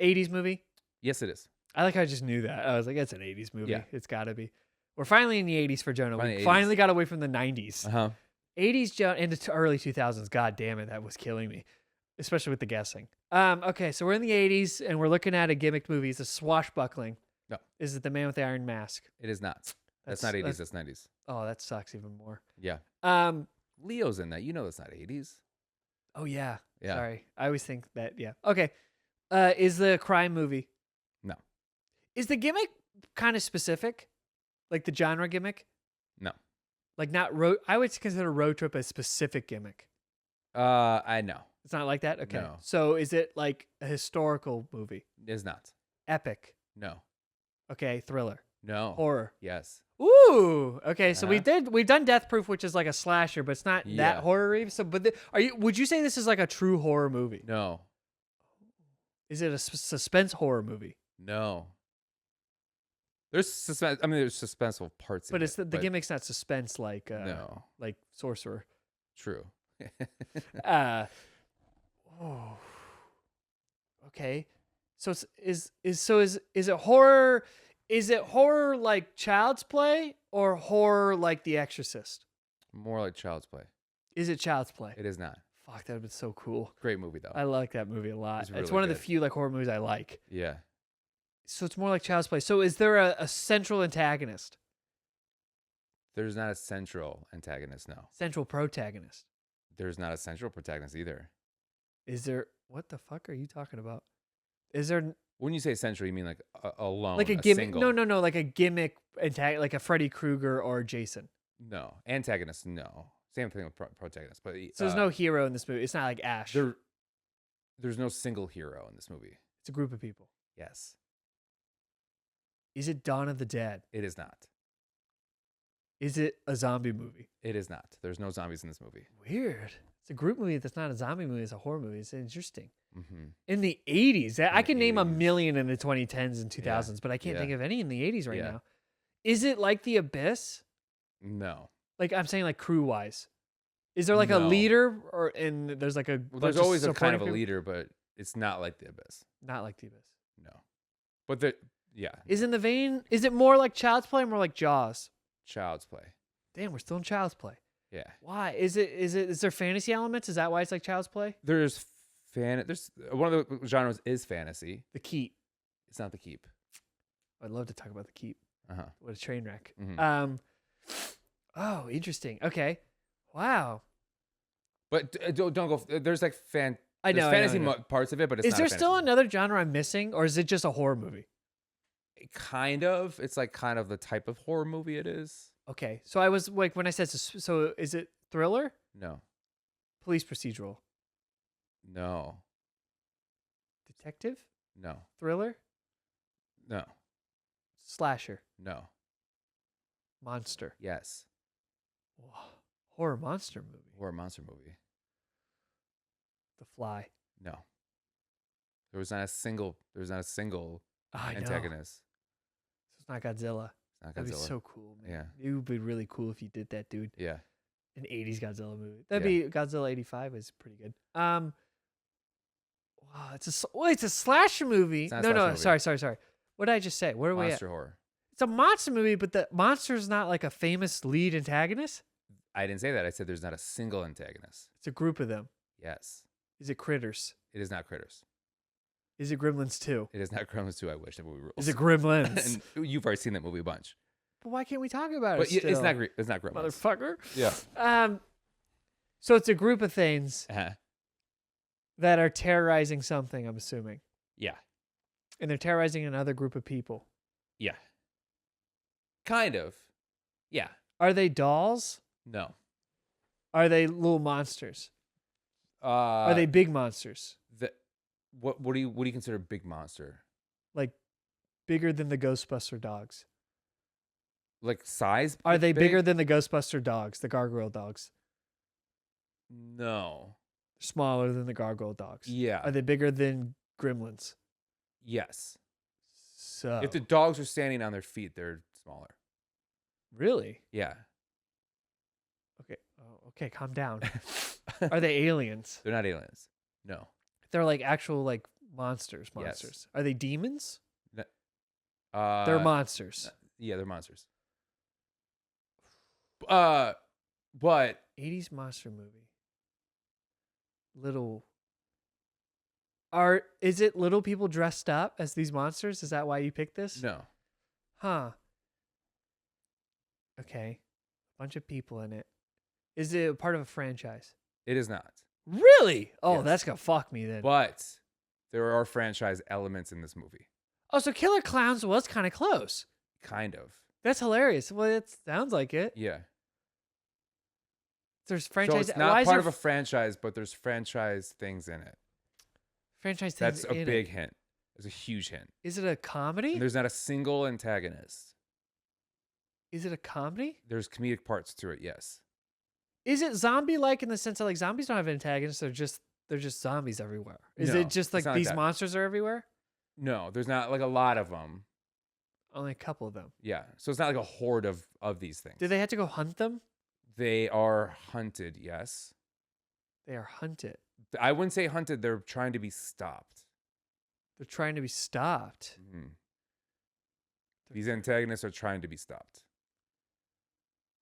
80s movie. Yes, it is. I like how I just knew that. I was like, it's an 80s movie. Yeah. It's got to be. We're finally in the 80s for Jonah. Finally We 80s. finally got away from the 90s. Uh huh. 80s Jonah into early 2000s. God damn it, that was killing me, especially with the guessing. Okay, so we're in the 80s and we're looking at a gimmick movie. It's a swashbuckling. No. Is it The Man with the Iron Mask? It is not. That's not 80s. That's 90s. Oh, that sucks even more. Yeah. Um. Leo's in that. You know that's not 80s. Oh yeah. Yeah. Sorry, I always think that. Yeah. Okay. Is the crime movie? No. Is the gimmick kind of specific, like the genre gimmick? No. Like not road. I would consider Road Trip a specific gimmick. I know. It's not like that. Okay. No. So is it like a historical movie? It is not. Epic. No. Okay. Thriller. No. Horror. Yes. Ooh. Okay. So Uh-huh. we've done Death Proof, which is like a slasher, but it's not Yeah. that horror-y. So, but would you say this is like a true horror movie? No. Is it a suspense horror movie? No. There's suspense. I mean, there's suspenseful parts. But in it's it, the gimmick's not suspense like No. like Sorcerer. True. Oh. Okay. So is it horror? Is it horror like Child's Play or horror like The Exorcist? More like Child's Play. Is it Child's Play? It is not. Fuck, that would be so cool. Great movie though. I like that movie a lot. It's It's really one of the good. few like horror movies I like. Yeah. So it's more like Child's Play. So is there a central antagonist? There's not a central antagonist. No. Central protagonist? There's not a central protagonist either. Is there? What the fuck are you talking about? Is there When you say central, you mean like alone, like a gimmick? single. No, like a gimmick like a Freddy Krueger or Jason. No. Antagonist, no. Same thing with protagonist. But So there's no hero in this movie. It's not like Ash. there's no single hero in this movie. It's a group of people. Yes. Is it Dawn of the Dead? It is not. Is it a zombie movie? It is not. There's no zombies in this movie. Weird. It's a group movie that's not a zombie movie. It's a horror movie. It's interesting. Mm-hmm. In the 80s, I the can name a 80s. million in the 2010s and 2000s, but I can't Yeah. think of any in the 80s right Yeah. now. Is it like The Abyss? No. Like I'm saying, like crew wise. Is there like a No. leader, or and there's like a Well, bunch there's of always a kind supporting of a people? leader, but it's not like the Abyss. Not like The Abyss. No. But yeah. Is in the vein? Is it more like Child's Play, or more like Jaws? Child's Play. Damn, we're still in Child's Play. Yeah. Why is there fantasy elements? Is that why it's like Child's Play? There's one of the genres is fantasy. The Keep. It's not the Keep. I'd love to talk about The Keep. Uh-huh. What a train wreck. Mhm. Oh, interesting. Okay. Wow. But don't go. There's like I know. There's I fantasy know. parts of it, but it's Is not. there a fantasy still movie. another genre I'm missing, or is it just a horror movie? Kind of. It's like kind of the type of horror movie it is. Okay, so I was like, when I said so, is it thriller, No. police procedural, No. detective, No. thriller, No. slasher, No. monster, Yes. horror monster movie, Horror monster movie. The Fly. No. There was not a single I know. antagonist. So it's not Godzilla. It's not That'd be Godzilla. so cool, man. Yeah. It would be really cool if you did that, dude. Yeah. An 80s Godzilla movie. That'd Yeah. be Godzilla 85 is pretty good. Wow, it's a slasher movie. It's not a No, slasher movie. sorry. What did I just say? Where are we at? Monster horror. It's a monster movie, but the monster's not like a famous lead antagonist. I didn't say that. I said there's not a single antagonist. It's a group of them. Yes. Is it Critters? It is not Critters. Is it Gremlins 2? It is not Gremlins 2. I wish that movie rules. Is it Gremlins? And you've already seen that movie a bunch. But why can't we talk about But it still? it's not Gremlins. Motherfucker. Yeah. So it's a group of things Uh-huh. that are terrorizing something, I'm assuming. Yeah. And they're terrorizing another group of people. Yeah. Kind of. Yeah. Are they dolls? No. Are they little monsters? Are they big monsters? What do you consider a big monster? Like bigger than the Ghostbuster dogs? Like size? Are they big? bigger than the Ghostbuster dogs, the gargoyle dogs? No. Smaller than the gargoyle dogs? Yeah. Are they bigger than gremlins? Yes. So If the dogs are standing on their feet, they're smaller. really? Yeah. Okay. Oh, okay, calm down. Are they aliens? They're not aliens. No. They're like actual like monsters. Yes. Are they demons? They're They're monsters. Yeah, they're monsters. But 80s monster movie. Is it little people dressed up as these monsters? Is that why you picked this? no. Huh. Okay. A bunch of people in it. Is it part of a franchise? It is not. Really? Oh, Yes. that's gonna fuck me then. But there are franchise elements in this movie. Oh, so Killer Clowns was kind of close. Kind of. That's hilarious. Well, it sounds like it. Yeah. There's So franchise. it's why not is part there of a franchise, but there's franchise things in it. franchise things That's a in big it? hint. It's a huge hint. Is it a comedy? And there's not a single antagonist. Is it a comedy? There's comedic parts to it, yes. Is it zombie-like in the sense that like zombies don't have antagonists? They're just zombies everywhere. Is No, it just like it's not like these that. monsters are everywhere? No, there's not like a lot of them. Only a couple of them. Yeah. So it's not like a horde of these things. Do they have to go hunt them? They are hunted, yes. They are hunted. I wouldn't say hunted, they're trying to be stopped. They're trying to be stopped. Mhm. These antagonists are trying to be stopped.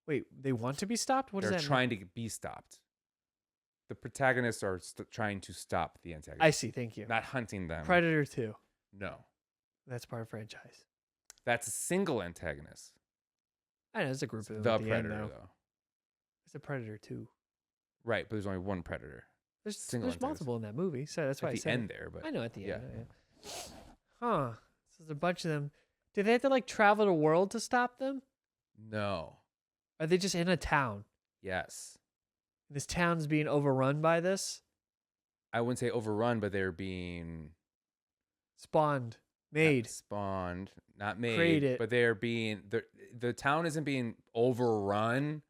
Wait, they want to be stopped? What They're does that trying to be stopped. The protagonists are trying to stop the mean? antagonist. I see. Thank you. Not hunting them. Predator 2. No. That's part of franchise. That's a single antagonist. I know. It's a group of them The at the Predator, end, though. though. It's a Predator 2. Right, but there's only one Predator. There's Single antagonist. multiple in that movie, so that's why At I the said end it. there, but I know at the yeah. end. Yeah. Huh. So there's a bunch of them. Do they have to like travel the world to stop them? No. Are they just in a town? Yes. This town's being overrun by this? I wouldn't say overrun, but they're being Spawned. not Made. spawned, not made, Created. but they're being the town isn't being overrun,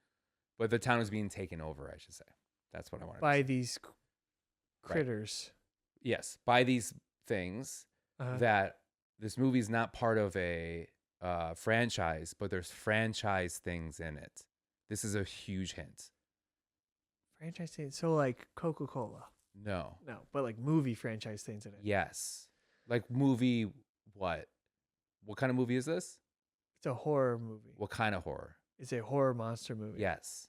but the town is being taken over, I should say. That's what I wanted By to say. these critters. Yes, by these things Uh-huh. that this movie's not part of a franchise, but there's franchise things in it. This is a huge hint. Franchise things. So like Coca-Cola. No. No, but like movie franchise things in it. Yes. Like movie what? What kind of movie is this? It's a horror movie. What kind of horror? It's a horror monster movie. Yes.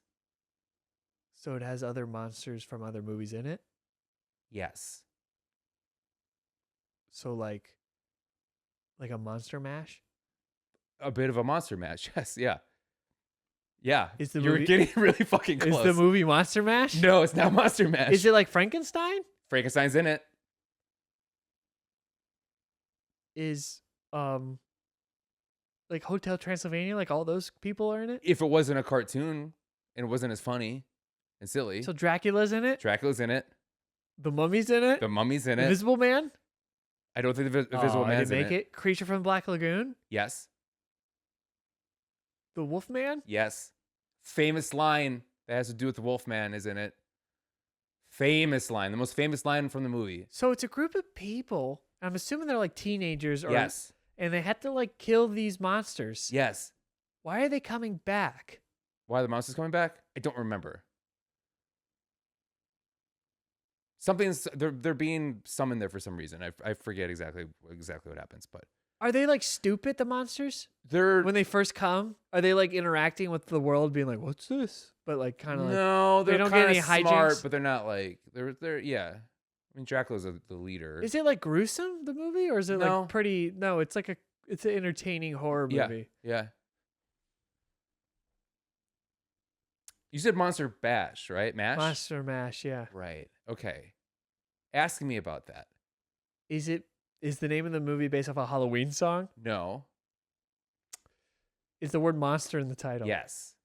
So it has other monsters from other movies in it. Yes. So like a monster mash. A bit of a monster mash. Yes, yeah. Yeah. Is the You're movie- getting really fucking close. Is the movie Monster Mash? No, it's not Monster Mash. Is it like Frankenstein? Frankenstein's in it. Is like Hotel Transylvania, like all those people are in it. If it wasn't a cartoon and it wasn't as funny and silly, So Dracula's in it. Dracula's in it. The Mummy's in it. The Mummy's in it. Invisible Man. I don't think the Invisible I Man's didn't in make it. Creature from Black Lagoon. Yes. The Wolfman. Yes. Famous line that has to do with the Wolfman is in it. Famous line. The most famous line from the movie. So it's a group of people. I'm assuming they're like teenagers. Or, Yes. And they had to like kill these monsters. Yes. Why are they coming back? Why are the monsters coming back? I don't remember. Something's they're being summoned there for some reason. I forget exactly what happens, but Are they like stupid, the monsters? they're When they first come, are they like interacting with the world, being like, "What's this?" But like kind of like, no, they they're don't get kind any of smart, hijinks? but they're not like they're yeah. I mean, Dracula's the leader. is it like gruesome, the movie, or is it No. like pretty? No, it's like it's an entertaining horror Yeah. movie. Yeah. You said Monster Bash, right? Mash? Monster Mash, yeah. Right. Okay. Ask me about that. Is the name of the movie based off a Halloween song? No. Is the word monster in the title? Yes.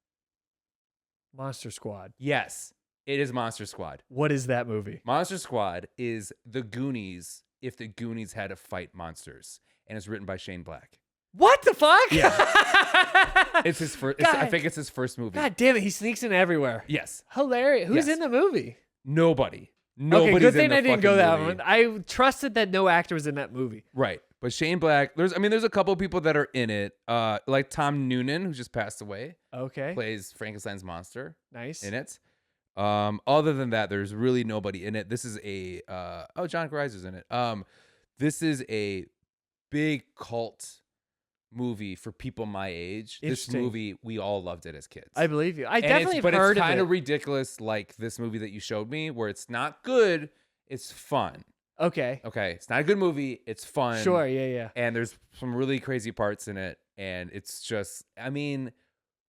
Monster Squad. Yes. It is Monster Squad. What is that movie? Monster Squad is the Goonies if the Goonies had to fight monsters. And it's written by Shane Black. What the fuck? Yeah. It's his first. I think it's his first movie. God damn it, he sneaks in everywhere. Yes. Hilarious. Who's Yes. in the movie? Nobody. Okay, Nobody's good in thing the I didn't go fucking that movie. one. I trusted that no actor was in that movie. Right. But Shane Black, there's a couple of people that are in it. Like Tom Noonan, who just passed away, Okay. plays Frankenstein's monster Nice. in it. Other than that, there's really nobody in it. This is a John Greiser's in it. This is a big cult movie for people my age. This Interesting. movie, we all loved it as kids. I believe you. I And definitely but have heard it's of kind it. of ridiculous, like this movie that you showed me, where it's not good, it's fun. Okay. Okay, it's not a good movie, it's fun. Sure. Yeah. Yeah. And there's some really crazy parts in it, and it's just, I mean,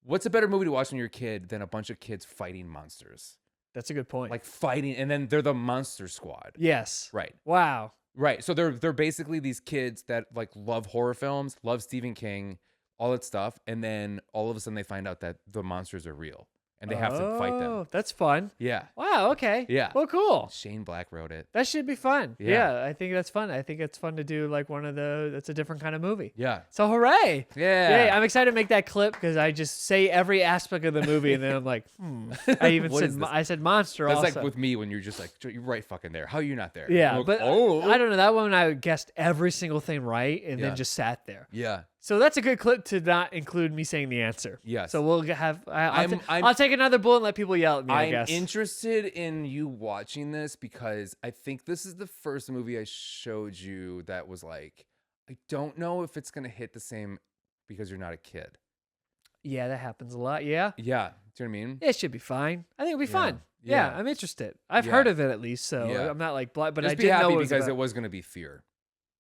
what's a better movie to watch when you're a kid than a bunch of kids fighting monsters? That's a good point. Like fighting, and then they're the Monster Squad. yes. Right. Wow. Right. So they're basically these kids that like love horror films, love Stephen King, all that stuff, and then all of a sudden they find out that the monsters are real and they have to fight them. Oh, that's fun. Yeah. Wow. Okay. Yeah. Well, cool. Shane Black wrote it. That should be fun. Yeah. Yeah. I think that's fun. I think it's fun to do like that's a different kind of movie. Yeah. So hooray. Yeah. Yay, I'm excited to make that clip because I just say every aspect of the movie and then I'm like, I even What is said this? I said monster That's also. like with me when you're just like, you're right fucking there. How are you not there? yeah, I'm like, but oh. I don't know. That one I guessed every single thing right and Yeah. then just sat there. Yeah. So that's a good clip to not include me saying the answer. Yes. So we'll have. I'm- I'll take another bullet and let people yell at me. I I'm guess. interested in you watching this because I think this is the first movie I showed you that was like, I don't know if it's going to hit the same because you're not a kid. Yeah, that happens a lot. Yeah. Yeah. Do you know what I mean? It should be fine. I think it'll be Yeah. fun. Yeah, Yeah. I'm interested. I've Yeah. heard of it at least, so Yeah. I'm not like blind. But Just I be didn't know happy it was because about- it was going to be fear.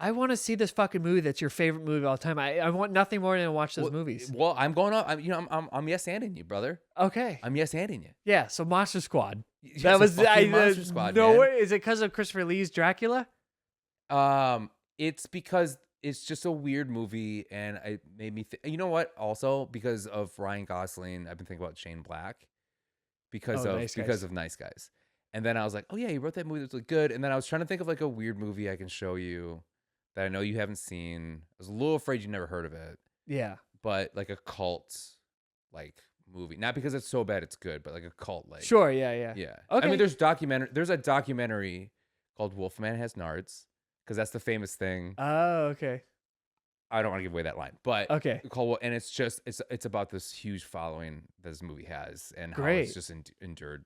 I want to see this fucking movie that's your favorite movie of all time. I want nothing more than to watch those movies. Well, I'm going up. I'm yes anding you, brother. Okay. I'm yes anding you. Yeah. So Monster Squad. It's That a was fucking Monster Squad, No man. way. Is it because of Christopher Lee's Dracula? It's because it's just a weird movie, and it made me. You know what? Also, because of Ryan Gosling, I've been thinking about Shane Black because Oh, of Nice Guys. because of Nice Guys. And then I was like, oh yeah, he wrote that movie that's really good. And then I was trying to think of like a weird movie I can show you that I know you haven't seen. I was a little afraid you never heard of it, Yeah. but like a cult like movie. Not because it's so bad it's good, but like a cult like. Sure. Yeah. Yeah. Yeah. Okay. I mean, there's a documentary called Wolfman Has Nards because that's the famous thing. Oh, okay. I don't want to give away that line, but Okay. and it's about this huge following that this movie has and how Great. it's just endured.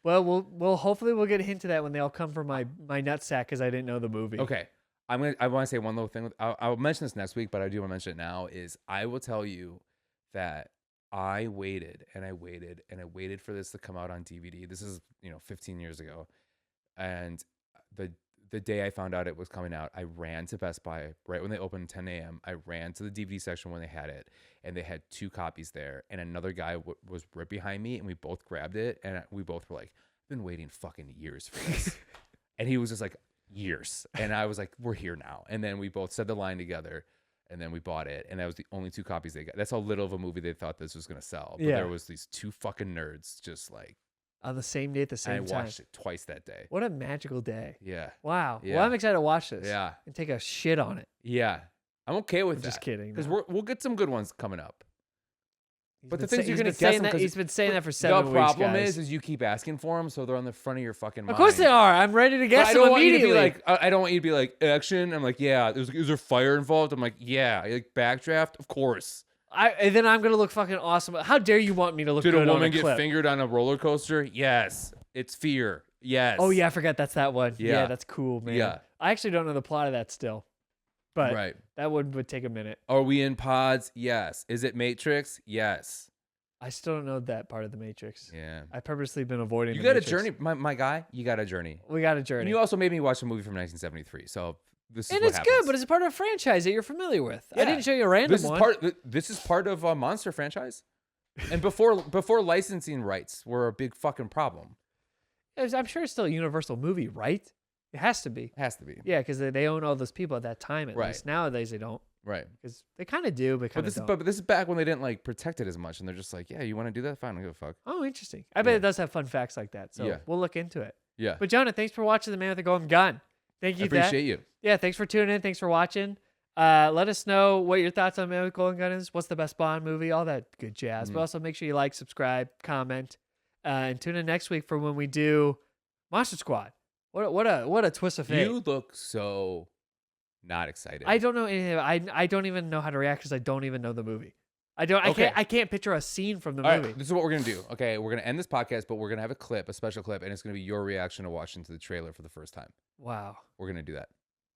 Well, we'll hopefully we'll get a hint of that when they all come from my nutsack because I didn't know the movie. Okay, I want to say one little thing. I'll mention this next week, but I do want to mention it now. Is I will tell you that I waited and I waited and I waited for this to come out on DVD. This is 15 years ago, and the day I found out it was coming out, I ran to Best Buy right when they opened 10 a.m. I ran to the DVD section when they had it, and they had 2 copies there. And another guy was right behind me, and we both grabbed it, and we both were like, "I've been waiting fucking years for this." And he was just like, "Years," and I was like, "We're here now." And then we both said the line together, and then we bought it, and that was the only 2 copies they got. That's how little of a movie they thought this was gonna sell. But Yeah. there was these 2 fucking nerds just like On the same day at the same I time. watched it twice that day. What a magical day. Yeah. Wow. Yeah. Well, I'm excited to watch this. Yeah. And take a shit on it. Yeah. I'm okay with I'm that. just kidding. Because no. we'll get some good ones coming up. He's But the been things say- you're he's gonna been guess saying them that 'cause he's been saying that for 7 The weeks, problem guys. is you keep asking for them, so they're on the front of your fucking mind. Of course they are. I'm ready to But guess I them don't want you to immediately. be like, I don't want you to be like, action. I'm like, yeah. Is there fire involved? I'm like, yeah. Like backdraft, of course. And then I'm gonna look fucking awesome. How dare you want me to look Did good a on woman a get clip? fingered on a roller coaster? Yes. It's fear. Yes. Oh yeah, I forgot that's that one. Yeah. That's cool, man. Yeah. I actually don't know the plot of that still, but Right. that would take a minute. Are we in pods? Yes. Is it Matrix? Yes. I still don't know that part of the Matrix. Yeah. I purposely been avoiding. You the got a Matrix. journey, my guy. You got a journey. We got a journey, And you also made me watch a movie from 1973. So this is and what it's happens. good, but it's part of a franchise that you're familiar with. I Yeah. didn't show you a random this is one. This is part of a monster franchise. And before licensing rights were a big fucking problem. I'm sure it's still a Universal movie, right? It has to be. It has to be. Yeah, because they own all those people at that time. At Right. least nowadays they don't, Right. because they kind of do, but But kind this of is don't. but this is back when they didn't like protect it as much, and they're just like, yeah, you want to do that? Fine, I don't give a fuck. Oh, interesting. I bet Yeah. it does have fun facts like that. So Yeah. we'll look into it. Yeah. But Jonah, thanks for watching The Man with the Golden Gun. Thank I you. appreciate you. Yeah, thanks for tuning in. Thanks for watching. Let us know what your thoughts on Man with the Golden Gun is. What's the best Bond movie? All that good jazz. But also make sure you like, subscribe, comment, and tune in next week for when we do Monster Squad. What a twist of fate. You look so not excited. I don't know anything. I don't even know how to react because I don't even know the movie. Okay. I can't picture a scene from the All movie. right, this is what we're gonna do. Okay, we're gonna end this podcast, but we're gonna have a clip, a special clip, and it's gonna be your reaction to watching the trailer for the first time. Wow. We're gonna do that.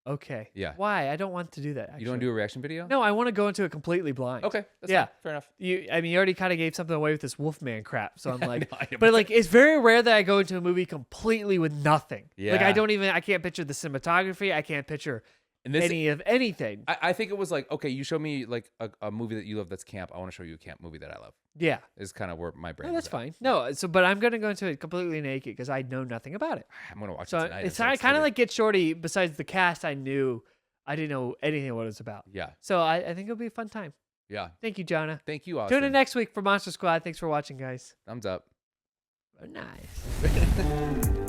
Okay. Yeah. Why? I don't want to do that. Actually. You don't want to do a reaction video? No, I want to go into it completely blind. Okay. That's Yeah. fine. Fair enough. You already kind of gave something away with this Wolfman crap. So I'm like, I know. but like, it's very rare that I go into a movie completely with nothing. Like, Yeah. I can't picture the cinematography. I can't picture And this, any of anything. I think it was like, okay, you show me like a movie that you love that's camp. I want to show you a camp movie that I love. Yeah. Is kind of where my brain. No, that's is at. fine. No, but I'm going to go into it completely naked because I know nothing about it. I'm gonna watch So it tonight. it's I'm so kind excited. of like Get Shorty. Besides the cast, I didn't know anything what it was about. Yeah. So I think it'll be a fun time. Yeah. Thank you, Jonah. Thank you, Austin. Tune in next week for Monster Squad. Thanks for watching, guys. Thumbs up. Nice.